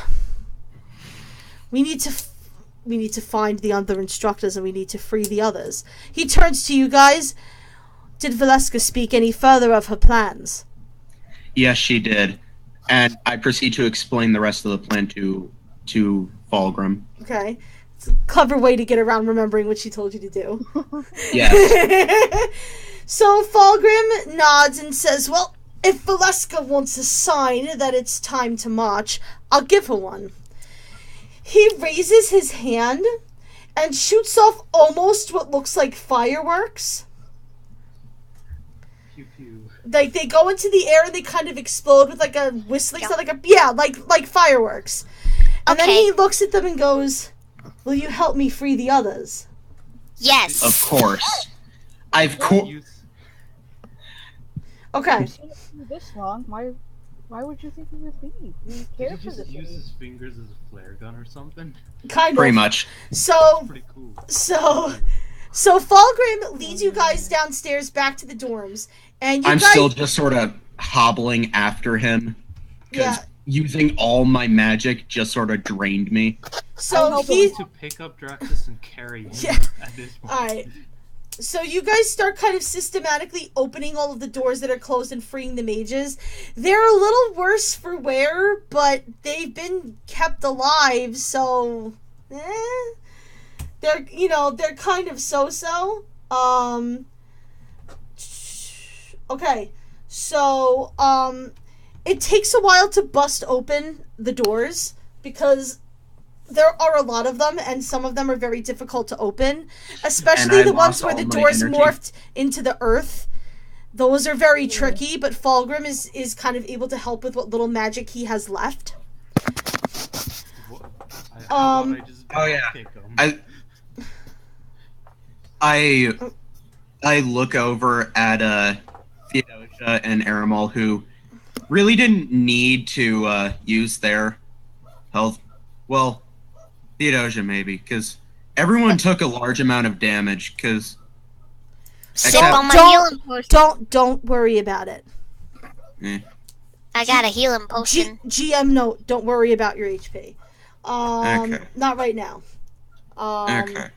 we need to find the other instructors and we need to free the others. He turns to you guys. Did Valeska speak any further of her plans? Yes, she did. And I proceed to explain the rest of the plan to Falgrim. Okay. It's a clever way to get around remembering what she told you to do. Yes. So Falgrim nods and says, well, if Valeska wants a sign that it's time to march, I'll give her one. He raises his hand and shoots off almost what looks like fireworks. Pew pew. Like, they go into the air and they kind of explode with like a whistling sound, like fireworks. And then he looks at them and goes, will you help me free the others? Yes. Of course. Okay. You've seen it for this long. Why would you think he would leave? We care Did he for just this use lady. his fingers as a flare gun or something? Kind Pretty of. much. So, Pretty cool. so Falgrim leads you guys downstairs back to the dorms. And I'm still just sort of hobbling after him. Because using all my magic just sort of drained me. So I'm he... going to pick up Draxus and carry him at this point. Alright. So you guys start kind of systematically opening all of the doors that are closed and freeing the mages. They're a little worse for wear, but they've been kept alive, so... They're kind of so-so. Okay. So, it takes a while to bust open the doors, because there are a lot of them, and some of them are very difficult to open. Especially the ones where the doors morphed into the earth. Those are very tricky, but Falgrim is kind of able to help with what little magic he has left. I look over at Theodosia and Aramal, who really didn't need to use their health. Well, Theodosia maybe, because everyone took a large amount of damage. Because don't worry about it. I got a healing potion. GM note: don't worry about your HP. Okay. Not right now. Okay.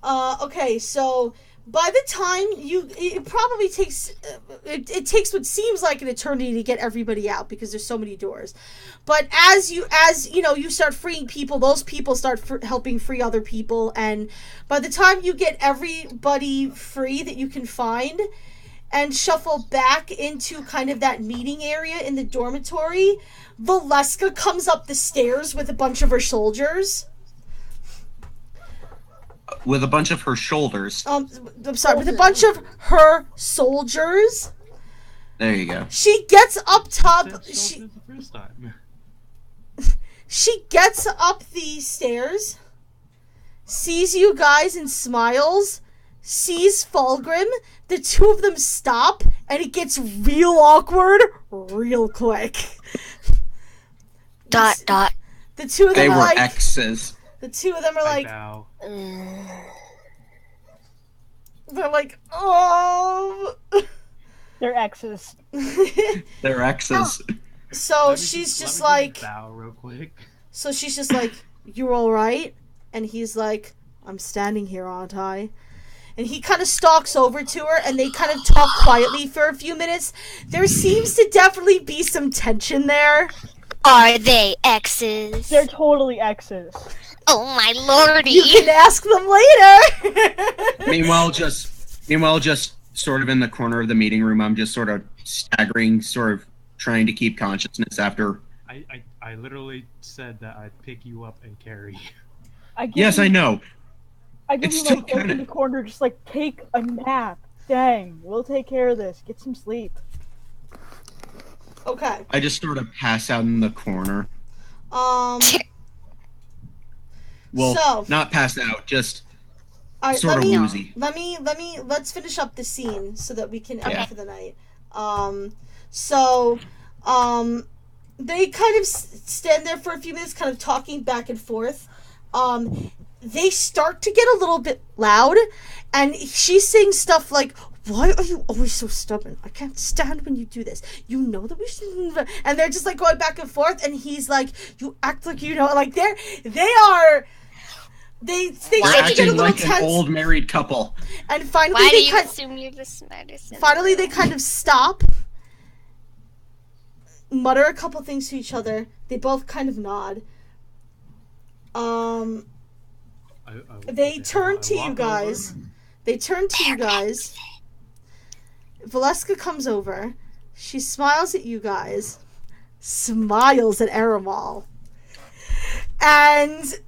Okay, so by the time it probably takes, it takes what seems like an eternity to get everybody out because there's so many doors. But as you start freeing people, those people start helping free other people, and by the time you get everybody free that you can find and shuffle back into kind of that meeting area in the dormitory, Valeska comes up the stairs with a bunch of her soldiers. With a bunch of her shoulders. I'm sorry, with a bunch of her soldiers. There you go. She gets up top. She gets up the stairs, sees you guys and smiles, sees Falgrim. The two of them stop, and it gets real awkward real quick. ... The two of them they were like exes. The two of them are like, they're like, oh. They're exes. They're exes. So she's just like, bow real quick. So she's just like, you all right? And he's like, I'm standing here, aren't I? And he kind of stalks over to her, and they kind of talk quietly for a few minutes. There seems to definitely be some tension there. Are they exes? They're totally exes. Oh my lordy! You can ask them later. Meanwhile, just sort of in the corner of the meeting room, I'm just sort of staggering, sort of trying to keep consciousness after I literally said that I'd pick you up and carry. Yes, I know. I give It's you my still cloak in kinda- the corner, just like, take a nap. Dang, we'll take care of this. Get some sleep. Okay. I just sort of pass out in the corner. Well, So not pass out, just all right, sort of woozy. let's finish up the scene so that we can end Yeah. for the night. So they kind of stand there for a few minutes, kind of talking back and forth. They start to get a little bit loud, and she's saying stuff like, "Why are you always so stubborn? I can't stand when you do this. You know that we should." And they're just like going back and forth, and he's like, "You act like you know." Like they They're start to get a acting little like tense. an old married couple. And finally, Why do they you kind assume you're the smartest? finally they kind of stop, mutter a couple things to each other. They both kind of nod. They turn to you guys. They turn to you guys. Valeska comes over. She smiles at you guys. Smiles at Aramal. And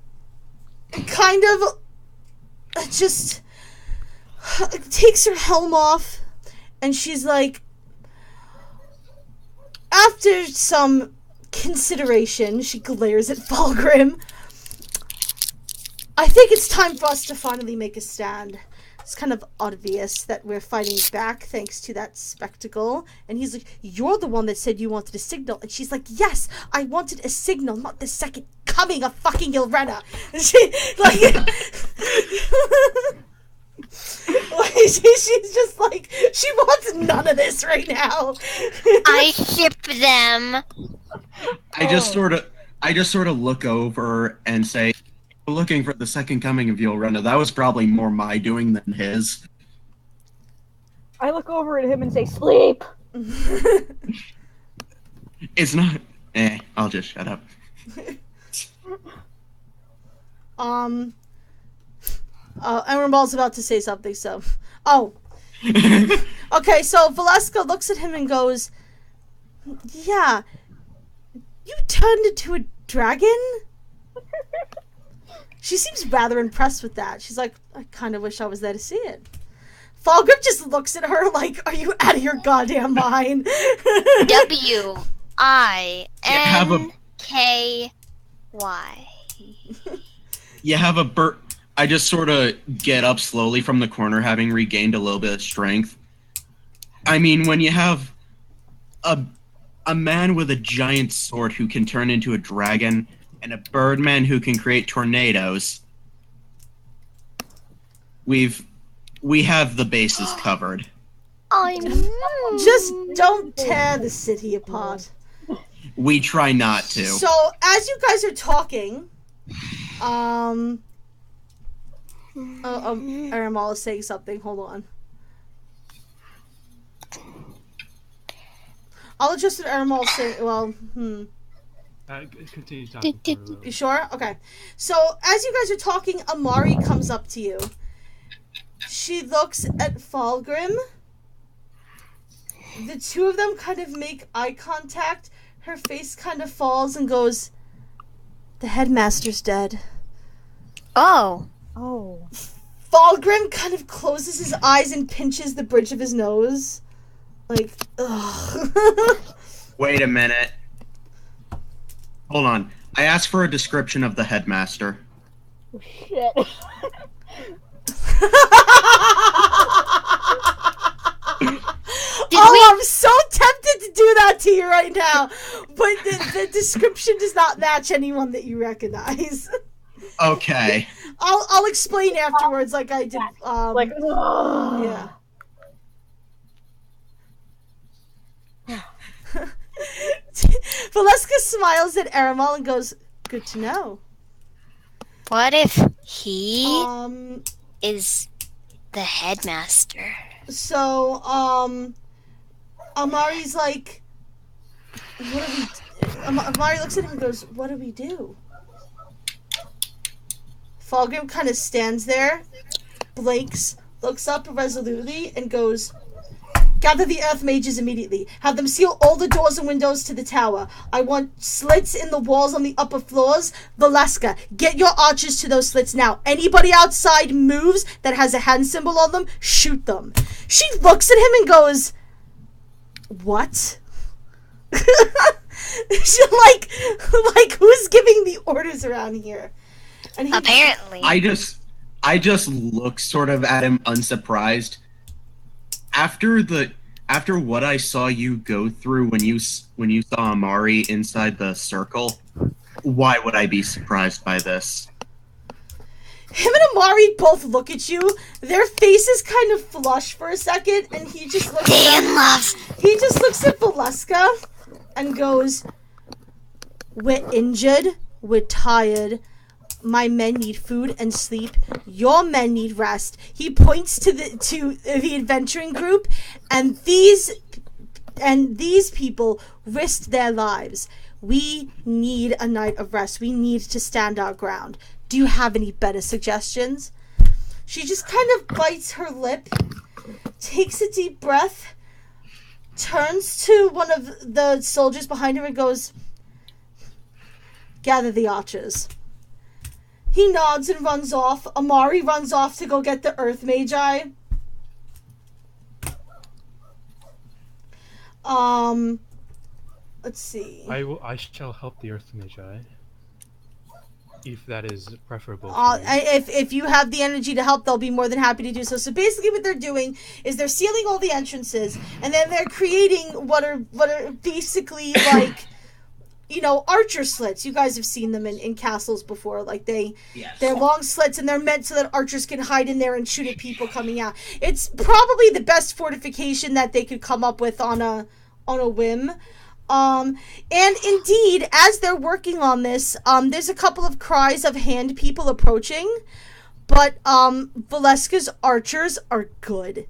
kind of just takes her helm off. And she's like, after some consideration, she glares at Falgrim. I think it's time for us to finally make a stand. It's kind of obvious that we're fighting back thanks to that spectacle. And he's like, "You're the one that said you wanted a signal." And she's like, "Yes, I wanted a signal, not the second coming of fucking Ilrena." And she, like, she's just like, she wants none of this right now. I ship them. I just sort of look over and say, "Looking for the second coming of Yulrena. That was probably more my doing than his." I look over at him and say, sleep! It's not. I'll just shut up. Emerald's about to say something, so. Oh. Okay, so Valeska looks at him and goes, "Yeah, you turned into a dragon?" She seems rather impressed with that. She's like, "I kind of wish I was there to see it." Falgrim just looks at her like, "Are you out of your goddamn mind?" WINKY. You have a bird. I just sort of get up slowly from the corner, having regained a little bit of strength. I mean, when you have a man with a giant sword who can turn into a dragon, and a birdman who can create tornadoes, we have the bases covered. Just don't tear the city apart. We try not to. So, as you guys are talking, Aramal is saying something. Hold on. I'll adjust what Aramal saying. Well, Continue talking. You sure? Okay. So, as you guys are talking, Amari comes up to you. She looks at Falgrim. The two of them kind of make eye contact. Her face kind of falls and goes, "The headmaster's dead." Oh. Oh. Falgrim kind of closes his eyes and pinches the bridge of his nose. Like, ugh. Wait a minute. Hold on. I asked for a description of the headmaster. Oh, shit. I'm so tempted to do that to you right now, but the description does not match anyone that you recognize. Okay. I'll explain afterwards, like I did. Like, yeah. Valeska smiles at Aramal and goes, "Good to know." What if he Um. is the headmaster? So, Amari's like, "What do we?" Amari looks at him and goes, "What do we do?" Falgrim kind of stands there, blinks, looks up resolutely, and goes, Gather the earth mages immediately. Have them seal all the doors and windows to the tower. I want slits in the walls on the upper floors. Valeska, get your archers to those slits now. Anybody outside moves that has a hand symbol on them, shoot them. She looks at him and goes, what? She like who's giving the orders around here? And he, Apparently. I just look sort of at him unsurprised. After what I saw you go through when you saw Amari inside the circle, why would I be surprised by this? Him and Amari both look at you. Their faces kind of flush for a second, and he just looks at Valeska and goes, we're injured, we're tired, my men need food and sleep, your men need rest. He points to the adventuring group, and these people risked their lives. We need a night of rest. We need to stand our ground. Do you have any better suggestions? She just kind of bites her lip, takes a deep breath, turns to one of the soldiers behind her and goes, gather the archers. He nods and runs off. Amari runs off to go get the earth magi. Let's see. I shall help the earth magi. If that is preferable. If you have the energy to help, they'll be more than happy to do so. So basically what they're doing is they're sealing all the entrances, and then they're creating what are basically like, archer slits. You guys have seen them in castles before. Like they're long slits, and they're meant so that archers can hide in there and shoot at people coming out. It's probably the best fortification that they could come up with on a whim. And indeed, as they're working on this, there's a couple of cries of hand people approaching, but Valeska's archers are good.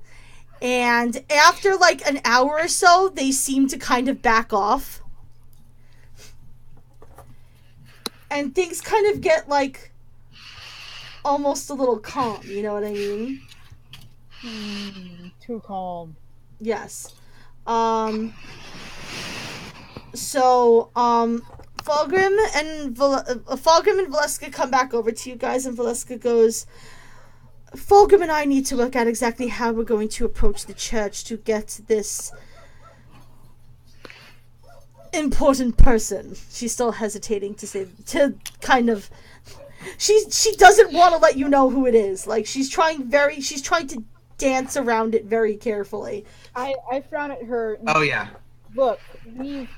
And after like an hour or so, they seem to kind of back off. And things kind of get like almost a little calm, you know what I mean? Too calm. Yes. So, Falgrim and Valeska come back over to you guys, and Valeska goes, Falgrim and I need to work out exactly how we're going to approach the church to get this important person. She's still hesitating she doesn't want to let you know who it is. Like, she's trying to dance around it very carefully. I frown at her. Oh, yeah. Look, we've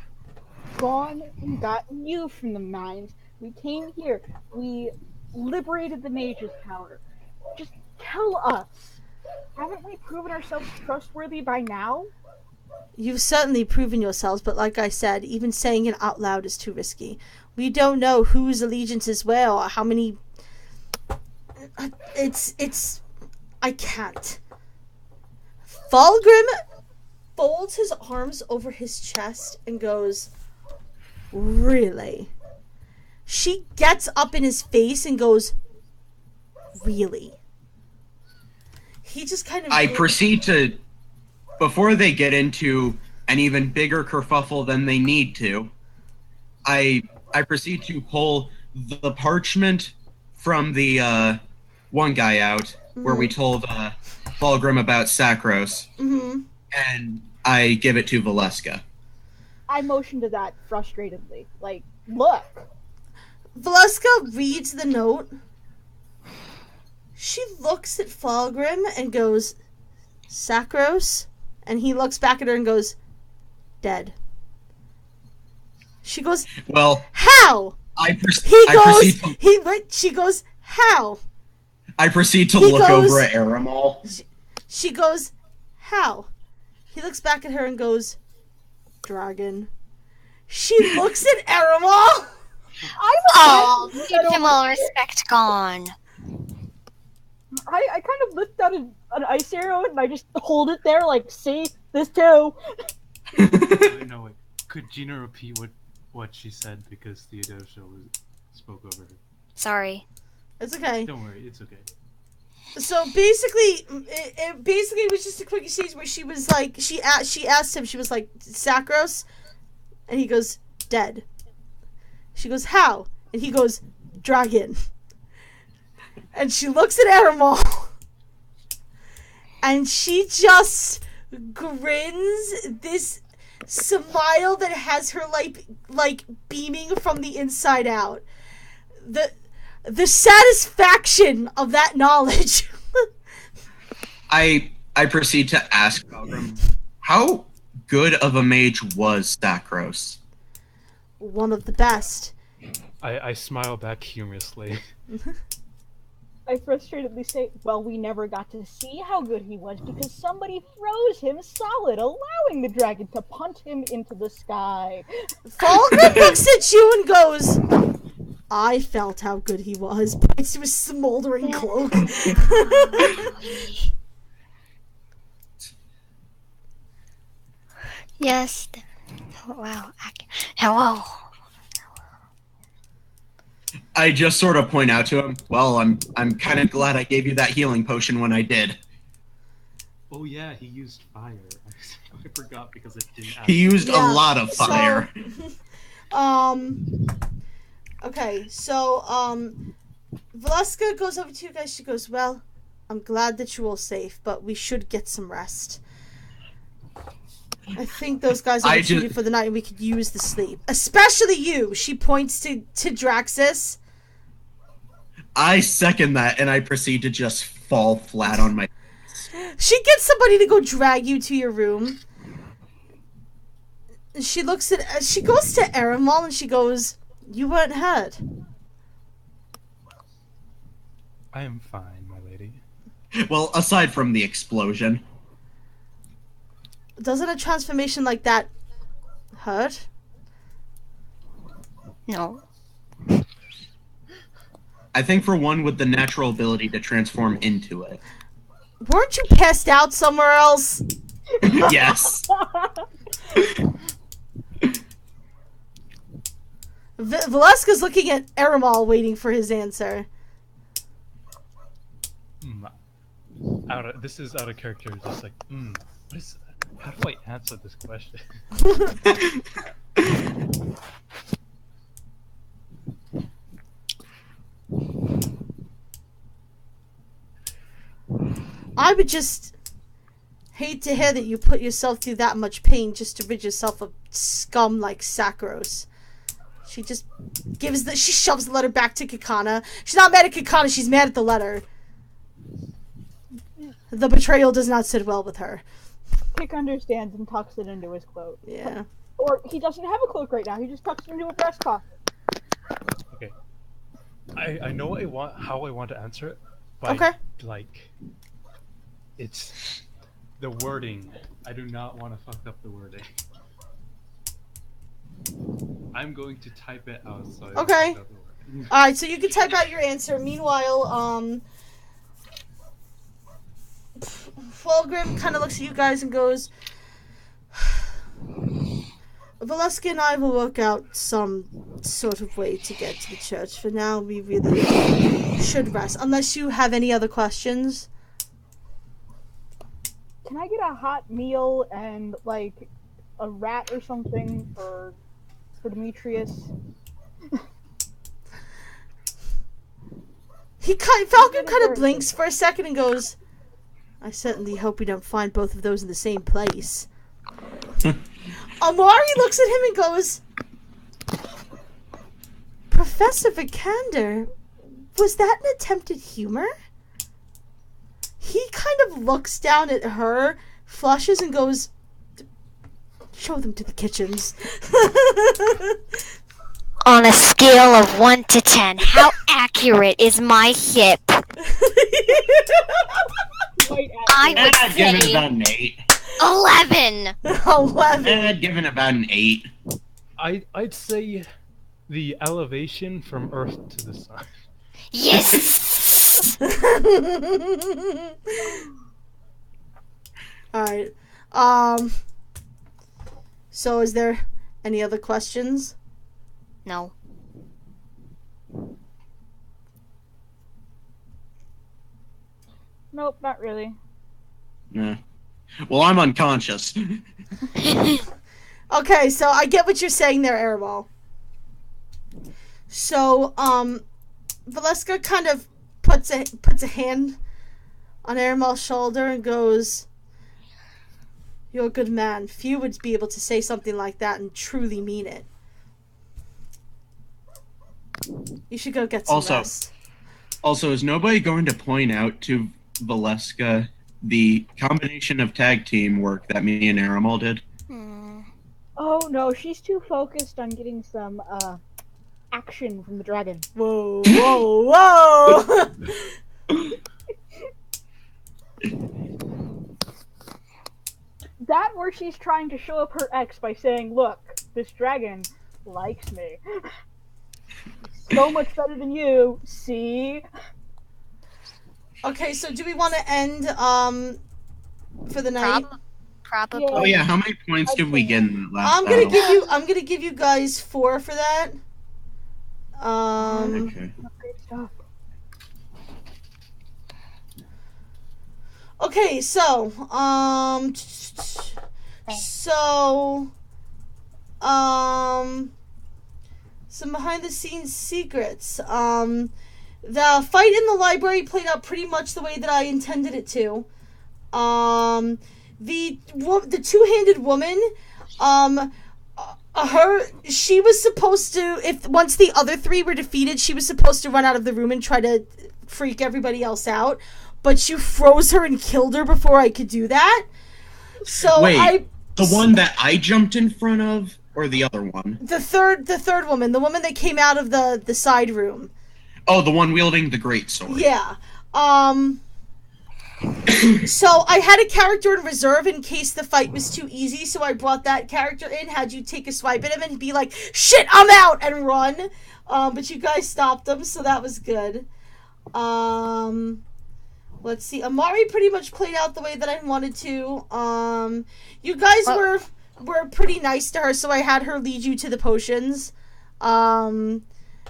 gone and gotten you from the mines. We came here. We liberated the mage's power. Just tell us. Haven't we proven ourselves trustworthy by now? You've certainly proven yourselves, but like I said, even saying it out loud is too risky. We don't know whose allegiances were or how many... I can't. Falgrim folds his arms over his chest and goes, really? She gets up in his face and goes, really? He just kind of... I proceed to, before they get into an even bigger kerfuffle than they need to, I proceed to pull the parchment from the one guy out, where we told Falgrim about Sacros, and I give it to Valeska. I motion to that frustratedly. Like, look. Valeska reads the note. She looks at Falgrim and goes, Sacros? And he looks back at her and goes, dead. She goes, well, how? She goes, how? I proceed to look over at Aramal. She goes, how? He looks back at her and goes, dragon. She looks at Aramal. Oh, keep him all respect gone. I kind of lift out an ice arrow and I just hold it there like, see, this too. No, wait. Could Gina repeat what she said, because Theodosia spoke over her? Sorry. It's okay. Don't worry, it's okay. So basically, it basically was just a quick exchange where she was like, she asked him, she was like, Sacros? And he goes, dead. She goes, how? And he goes, dragon. And she looks at Aramal, and she just grins this smile that has her like beaming from the inside out. The satisfaction of that knowledge. I proceed to ask Falgrim, how good of a mage was Sacros? One of the best. I smile back humorously. I frustratedly say, well, we never got to see how good he was because somebody froze him solid, allowing the dragon to punt him into the sky. Falgrim looks at you and goes, I felt how good he was. Points to his smoldering cloak. Yes. Wow. Hello. I just sort of point out to him, well, I'm kind of glad I gave you that healing potion when I did. Oh yeah, he used fire. I forgot because it didn't. He used a lot of fire. Okay, so, Valeska goes over to you guys. She goes, well, I'm glad that you're all safe, but we should get some rest. I think those guys are treated for the night, and we could use the sleep. Especially you! She points to Draxus. I second that, and I proceed to just fall flat on my... She gets somebody to go drag you to your room. She looks at... She goes to Aramal, and she goes, you weren't hurt. I am fine, my lady. Well, aside from the explosion. Doesn't a transformation like that hurt? No. I think for one with the natural ability to transform into it. Weren't you passed out somewhere else? Yes. Valeska's looking at Aramal waiting for his answer. This is out of character. Just like, what is... How do I answer this question? I would just hate to hear that you put yourself through that much pain just to rid yourself of scum like Sacros. She just she shoves the letter back to Kakana. She's not mad at Kakana, she's mad at the letter. The betrayal does not sit well with her. Kick understands and tucks it into his cloak. Yeah. Or he doesn't have a cloak right now. He just tucks it into a breast pocket. Okay. I know how I want to answer it, but okay. Like, it's the wording. I do not want to fuck up the wording. I'm going to type it out. So okay. All right, so you can type out your answer. Meanwhile, Falgrim kind of looks at you guys and goes, Valeska and I will work out some sort of way to get to the church. For now, we really should rest. Unless you have any other questions. Can I get a hot meal and, like, a rat or something for Demetrius? Falcon kind of blinks for a second and goes, I certainly hope we don't find both of those in the same place. Amari looks at him and goes, Professor Vikander, was that an attempt at humor? He kind of looks down at her, flushes, and goes, show them to the kitchens. On a scale of 1 to 10, how accurate is my hip? I'd give it about an 8. 11. 11. I'd give it about an 8. I'd say the elevation from Earth to the sun. Yes. All right. So is there any other questions? No. Nope, not really. Nah. Well, I'm unconscious. Okay, so I get what you're saying there, Airball. So, Valeska kind of puts a hand on Airmal's shoulder and goes, "You're a good man. Few would be able to say something like that and truly mean it. You should go get some rest." Also, is nobody going to point out to Valeska the combination of tag team work that me and Arimal did? Oh no, she's too focused on getting some action from the dragon. Whoa, whoa, whoa! That where she's trying to show up her ex by saying, "Look, this dragon likes me. So much better than you, see?" Okay, so do we want to end for the night? Probably. Yeah. Oh yeah, how many points did we get in that last I'm gonna battle? give you guys 4 for that. Okay. Great stuff. Okay, so some behind the scenes secrets. The fight in the library played out pretty much the way that I intended it to. The two-handed woman, she was supposed to, once the other 3 were defeated, she was supposed to run out of the room and try to freak everybody else out, but you froze her and killed her before I could do that. So Wait, the one that I jumped in front of, or the other one? The third woman, the woman that came out of the side room. Oh, the one wielding the greatsword. Yeah. So I had a character in reserve in case the fight was too easy, so I brought that character in, had you take a swipe at him and be like, "Shit, I'm out!" and run. But you guys stopped him, so that was good. Let's see. Amari pretty much played out the way that I wanted to. You guys were pretty nice to her, so I had her lead you to the potions.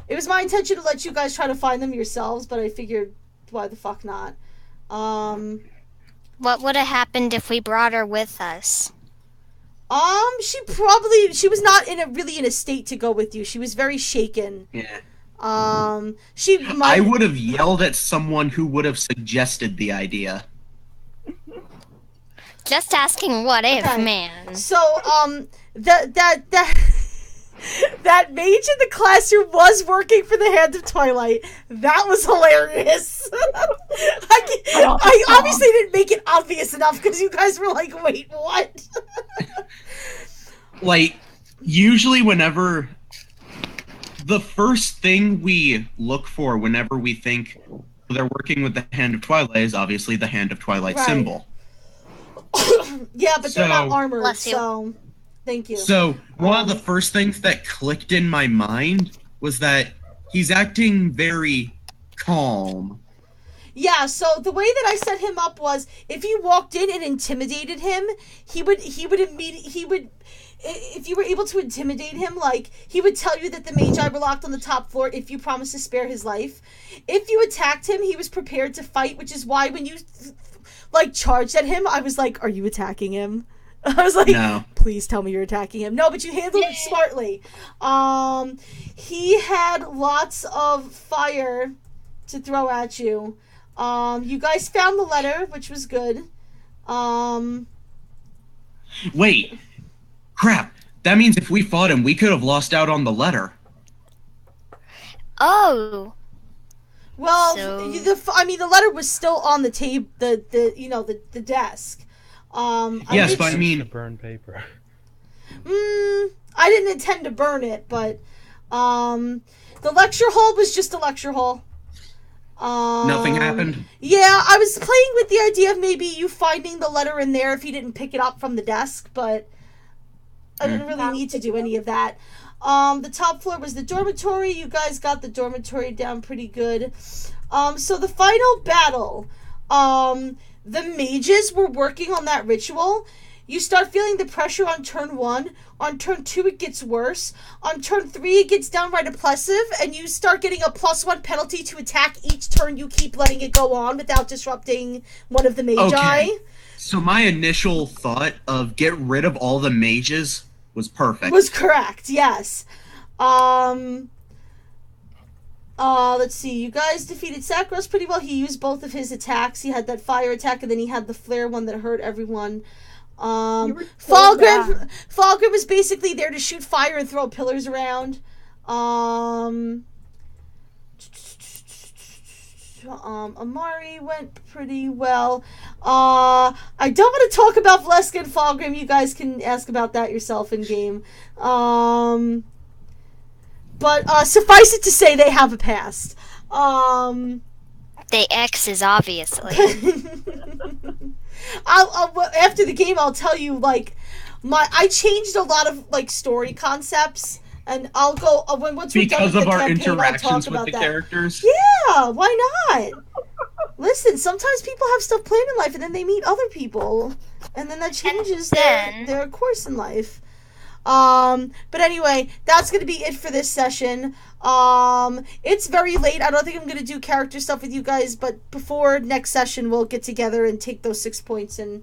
It was my intention to let you guys try to find them yourselves, but I figured, why the fuck not? What would have happened if we brought her with us? She was not really in a state to go with you. She was very shaken. Yeah. I would have yelled at someone who would have suggested the idea. Just asking what if, Okay. man. So, that mage in the classroom was working for the Hand of Twilight. That was hilarious. I obviously didn't make it obvious enough because you guys were like, "Wait, what?" Like, usually whenever... The first thing we look for whenever we think they're working with the Hand of Twilight is obviously the Hand of Twilight Right. symbol. Yeah, but they're not armored, Bless you. so... Thank you. So, one of the first things that clicked in my mind was that he's acting very calm. Yeah, so the way that I set him up was, if you walked in and intimidated him, he would immediately, if you were able to intimidate him, like, he would tell you that the Magi were locked on the top floor if you promised to spare his life. If you attacked him, he was prepared to fight, which is why when you, like, charged at him, I was like, "Are you attacking him?" I was like, No. "Please tell me you're attacking him." No, but you handled it smartly. He had lots of fire to throw at you. You guys found the letter, which was good. Wait. Crap. That means if we fought him, we could have lost out on the letter. Oh. Well, So- the letter was still on the table, the desk. Yes, but I mean... To burn paper. I didn't intend to burn it, but the lecture hall was just a lecture hall. Nothing happened? Yeah, I was playing with the idea of maybe you finding the letter in there if you didn't pick it up from the desk, but I didn't really need to do any of that. The top floor was the dormitory. You guys got the dormitory down pretty good. So the final battle, the mages were working on that ritual. You start feeling the pressure on turn 1. On turn 2, it gets worse. On turn 3, it gets downright oppressive, and you start getting a +1 penalty to attack each turn you keep letting it go on without disrupting one of the Magi. Okay. So my initial thought of get rid of all the mages was perfect. Was correct, yes. Let's see. You guys defeated Sakros pretty well. He used both of his attacks. He had that fire attack, and then he had the flare one that hurt everyone. Falgrim was basically there to shoot fire and throw pillars around. Amari went pretty well. I don't want to talk about Valeska and Falgrim. You guys can ask about that yourself in game. But suffice it to say, they have a past. They X's, obviously. After the game, I'll tell you, like, I changed a lot of, like, story concepts, and I'll go, once we're done with the campaign, I'll talk about that. Because of our interactions with the characters? Yeah, why not? Listen, sometimes people have stuff planned in life, and then they meet other people, and then that changes their course in life. But anyway, that's going to be it for this session. It's very late. I don't think I'm going to do character stuff with you guys, but before next session, we'll get together and take those 6 points and...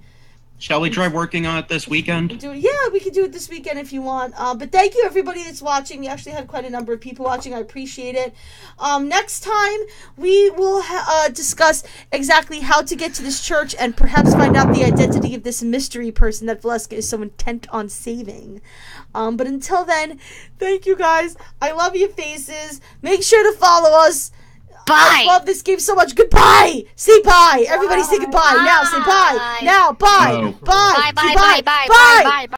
Shall we try working on it this weekend? Yeah, we can do it this weekend if you want. But thank you, everybody that's watching. We actually had quite a number of people watching. I appreciate it. Next time, we will discuss exactly how to get to this church and perhaps find out the identity of this mystery person that Valeska is so intent on saving. But until then, thank you, guys. I love your faces. Make sure to follow us. Bye. I love this game so much. Goodbye. Say bye. Everybody say goodbye. Now say bye. Now bye. No. Bye. Bye, bye, Say bye, bye, bye, bye, bye.